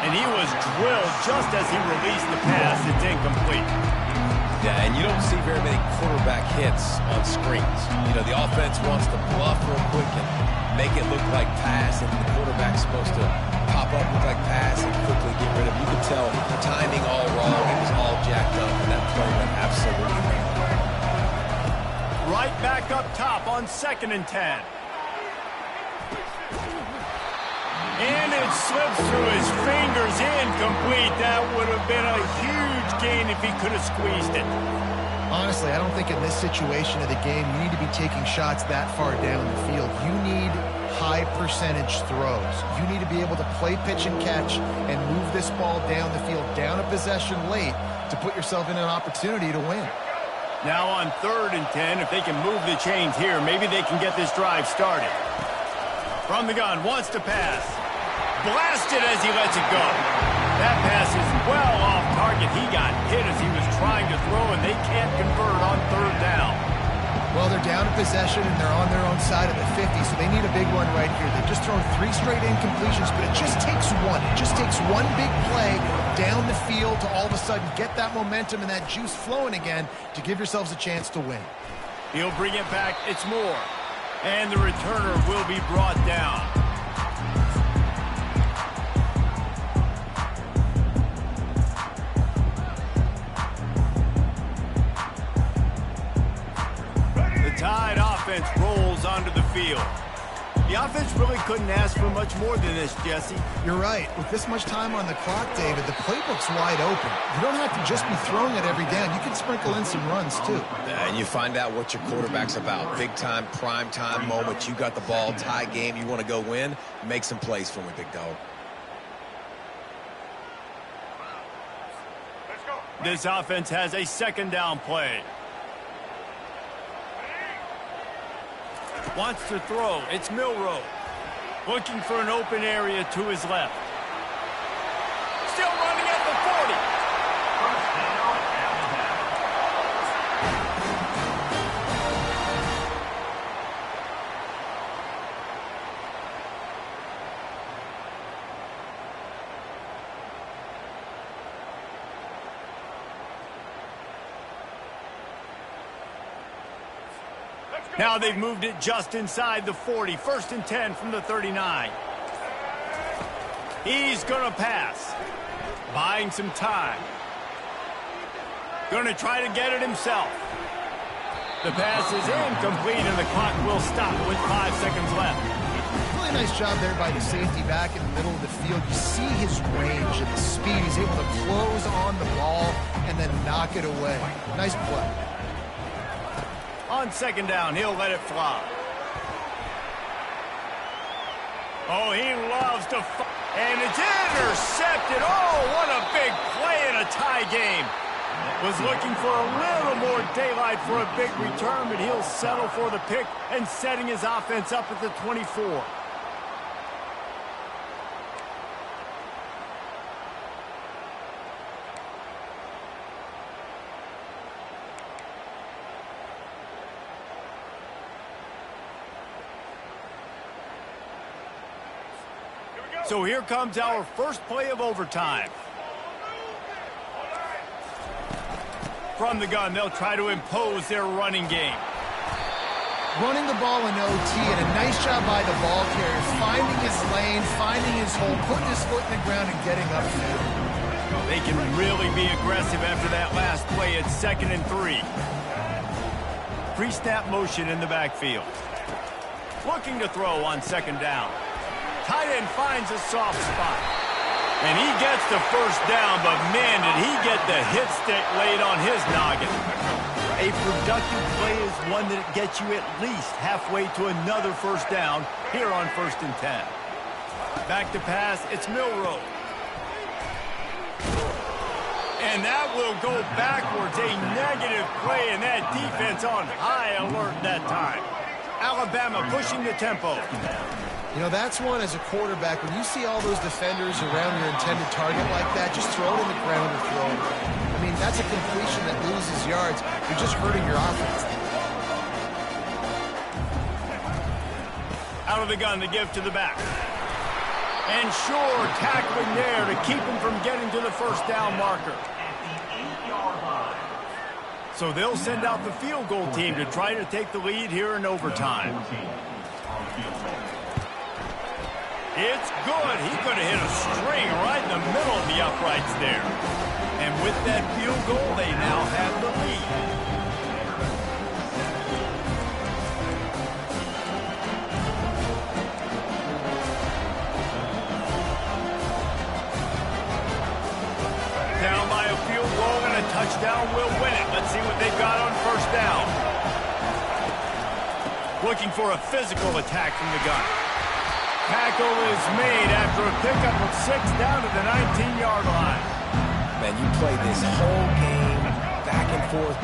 And he was drilled just as he released the pass. It's incomplete. Yeah, and you don't see very many quarterback hits on screens. You know, the offense wants to bluff real quick and make it look like pass, and the quarterback's supposed to pop up, look like pass, and quickly get rid of it. You could tell timing all wrong. It was all jacked up, and that play went absolutely wrong. Right back up top on 2nd and 10. And it slips through his fingers, incomplete. That would have been a huge gain if he could have squeezed it. Honestly, I don't think in this situation of the game you need to be taking shots that far down the field. You need high percentage throws. You need to be able to play pitch and catch and move this ball down the field, down a possession late, to put yourself in an opportunity to win. Now on 3rd and 10, if they can move the chains here, maybe they can get this drive started. From the gun, wants to pass. Blasted as he lets it go. That pass is well off target. He got hit as he was trying to throw, and they can't convert on 3rd down. Well, they're down a possession, and they're on their own side of the 50, so they need a big one right here. They've just thrown 3 straight incompletions, but it just takes one. It just takes one big play down the field to all of a sudden get that momentum and that juice flowing again to give yourselves a chance to win. He'll bring it back. It's Moore. And the returner will be brought down. Tide offense rolls onto the field. The offense really couldn't ask for much more than this, Jesse. You're right. With this much time on the clock, David, the playbook's wide open. You don't have to just be throwing it every down. You can sprinkle in some runs, too. And you find out what your quarterback's about. Big time, prime time moment. You got the ball, tie game. You want to go win? Make some plays for me, big dog. This offense has a 2nd down play. Wants to throw. It's Milroe. Looking for an open area to his left. Still running at the 40. Now they've moved it just inside the 40. 1st and 10 from the 39. He's going to pass. Buying some time. Going to try to get it himself. The pass is incomplete, and the clock will stop with 5 seconds left. Really nice job there by the safety back in the middle of the field. You see his range and the speed. He's able to close on the ball and then knock it away. Nice play. On 2nd down, he'll let it fly. Oh, he loves to and it's intercepted. Oh, what a big play in a tie game. Was looking for a little more daylight for a big return, but he'll settle for the pick and setting his offense up at the 24. So here comes our first play of overtime. From the gun, they'll try to impose their running game. Running the ball in OT, and a nice job by the ball carrier, finding his lane, finding his hole, putting his foot in the ground, and getting upfield. They can really be aggressive after that last play at 2nd and 3. Pre-snap motion in the backfield. Looking to throw on 2nd down. Tight end finds a soft spot. And he gets the first down, but man, did he get the hit stick laid on his noggin. A productive play is one that gets you at least halfway to another first down here on 1st and 10. Back to pass, it's Milroe. And that will go backwards, a negative play, and that defense on high alert that time. Alabama pushing the tempo. You know, that's one as a quarterback. When you see all those defenders around your intended target like that, just throw it in the ground or throw it away. I mean, that's a completion that loses yards. You're just hurting your offense. Out of the gun to give to the back. And sure, tackling there to keep him from getting to the first down marker. So they'll send out the field goal team to try to take the lead here in overtime. It's good. He could have hit a string right in the middle of the uprights there. And with that field goal, they now have the lead. Down by a field goal and a touchdown will win it. Let's see what they've got on 1st down. Looking for a physical attack from the gun. Tackle is made after a pickup of 6 down to the 19-yard line. Man, you play this whole game back and forth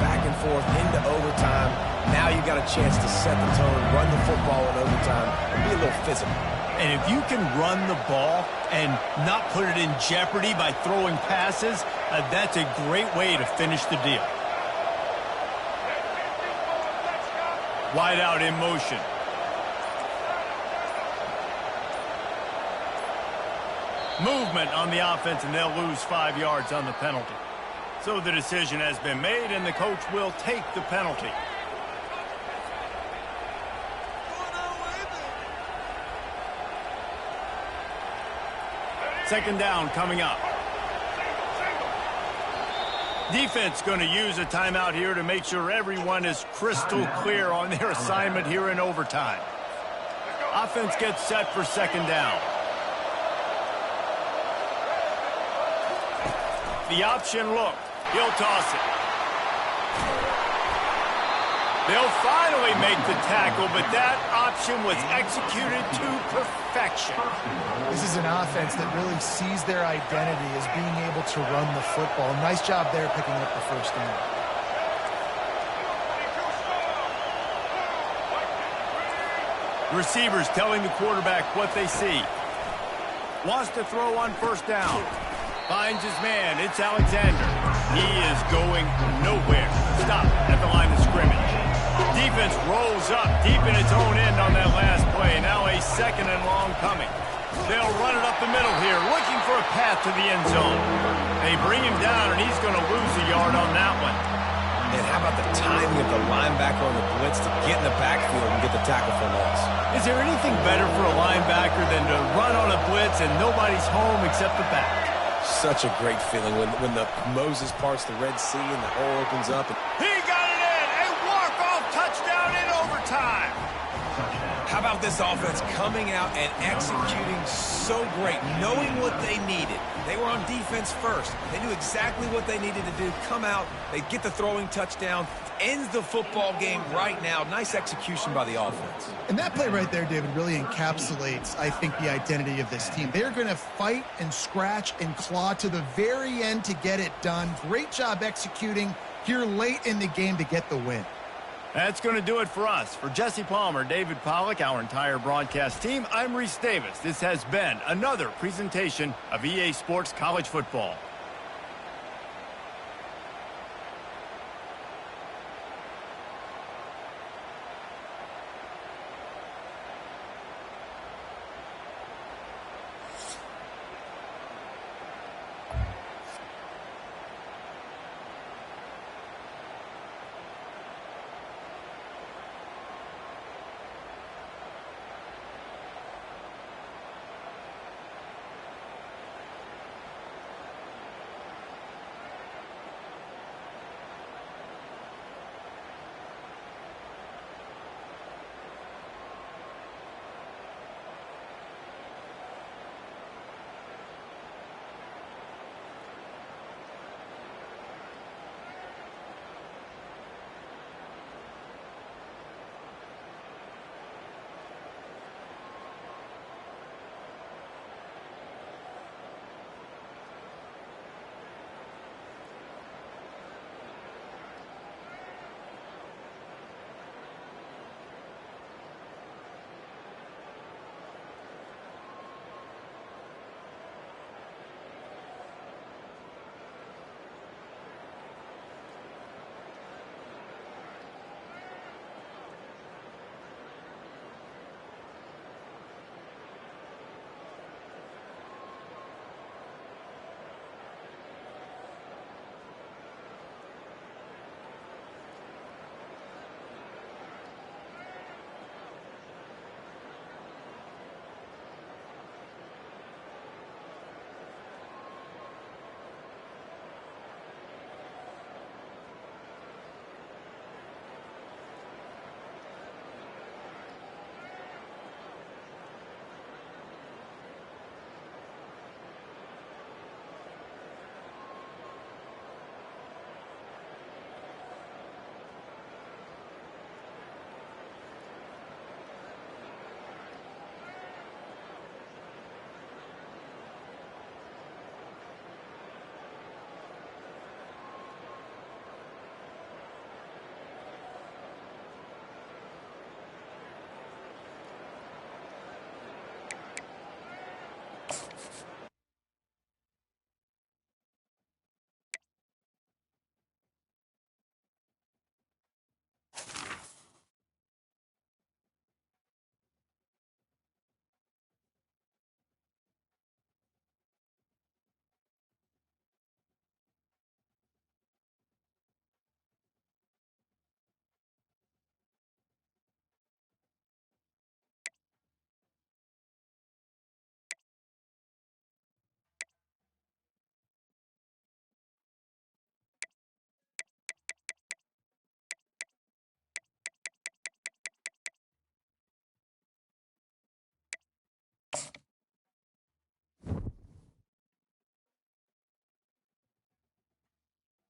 into overtime. Now you got a chance to set the tone, run the football in overtime, and be a little physical. And if you can run the ball and not put it in jeopardy by throwing passes, that's a great way to finish the deal. Wide out in motion. Movement on the offense, and they'll lose 5 yards on the penalty. So the decision has been made, and the coach will take the penalty. Second down coming up. Defense going to use a timeout here to make sure everyone is crystal clear on their assignment here in overtime. Offense gets set for 2nd down. The option look. He'll toss it. They'll finally make the tackle, but that option was executed to perfection. This is an offense that really sees their identity as being able to run the football. Nice job there picking up the first down. Receivers telling the quarterback what they see. Wants to throw on 1st down. Finds his man. It's Alexander. He is going nowhere. Stop at the line of scrimmage. Defense rolls up deep in its own end on that last play. Now a 2nd and long coming. They'll run it up the middle here, looking for a path to the end zone. They bring him down, and he's going to lose a yard on that one. And how about the timing of the linebacker on the blitz to get in the backfield and get the tackle for loss? Is there anything better for a linebacker than to run on a blitz and nobody's home except the back? Such a great feeling when the Moses parts the Red Sea and the hole opens up. He got it in! A walk-off touchdown in overtime! How about this offense coming out and executing so great, knowing what they needed. They were on defense first. They knew exactly what they needed to do. Come out, they get the throwing touchdown, ends the football game right now. Nice execution by the offense. And that play right there, David, really encapsulates, I think, the identity of this team. They're going to fight and scratch and claw to the very end to get it done. Great job executing here late in the game to get the win. That's going to do it for us. For Jesse Palmer, David Pollack, our entire broadcast team, I'm Reese Davis. This has been another presentation of EA Sports College Football.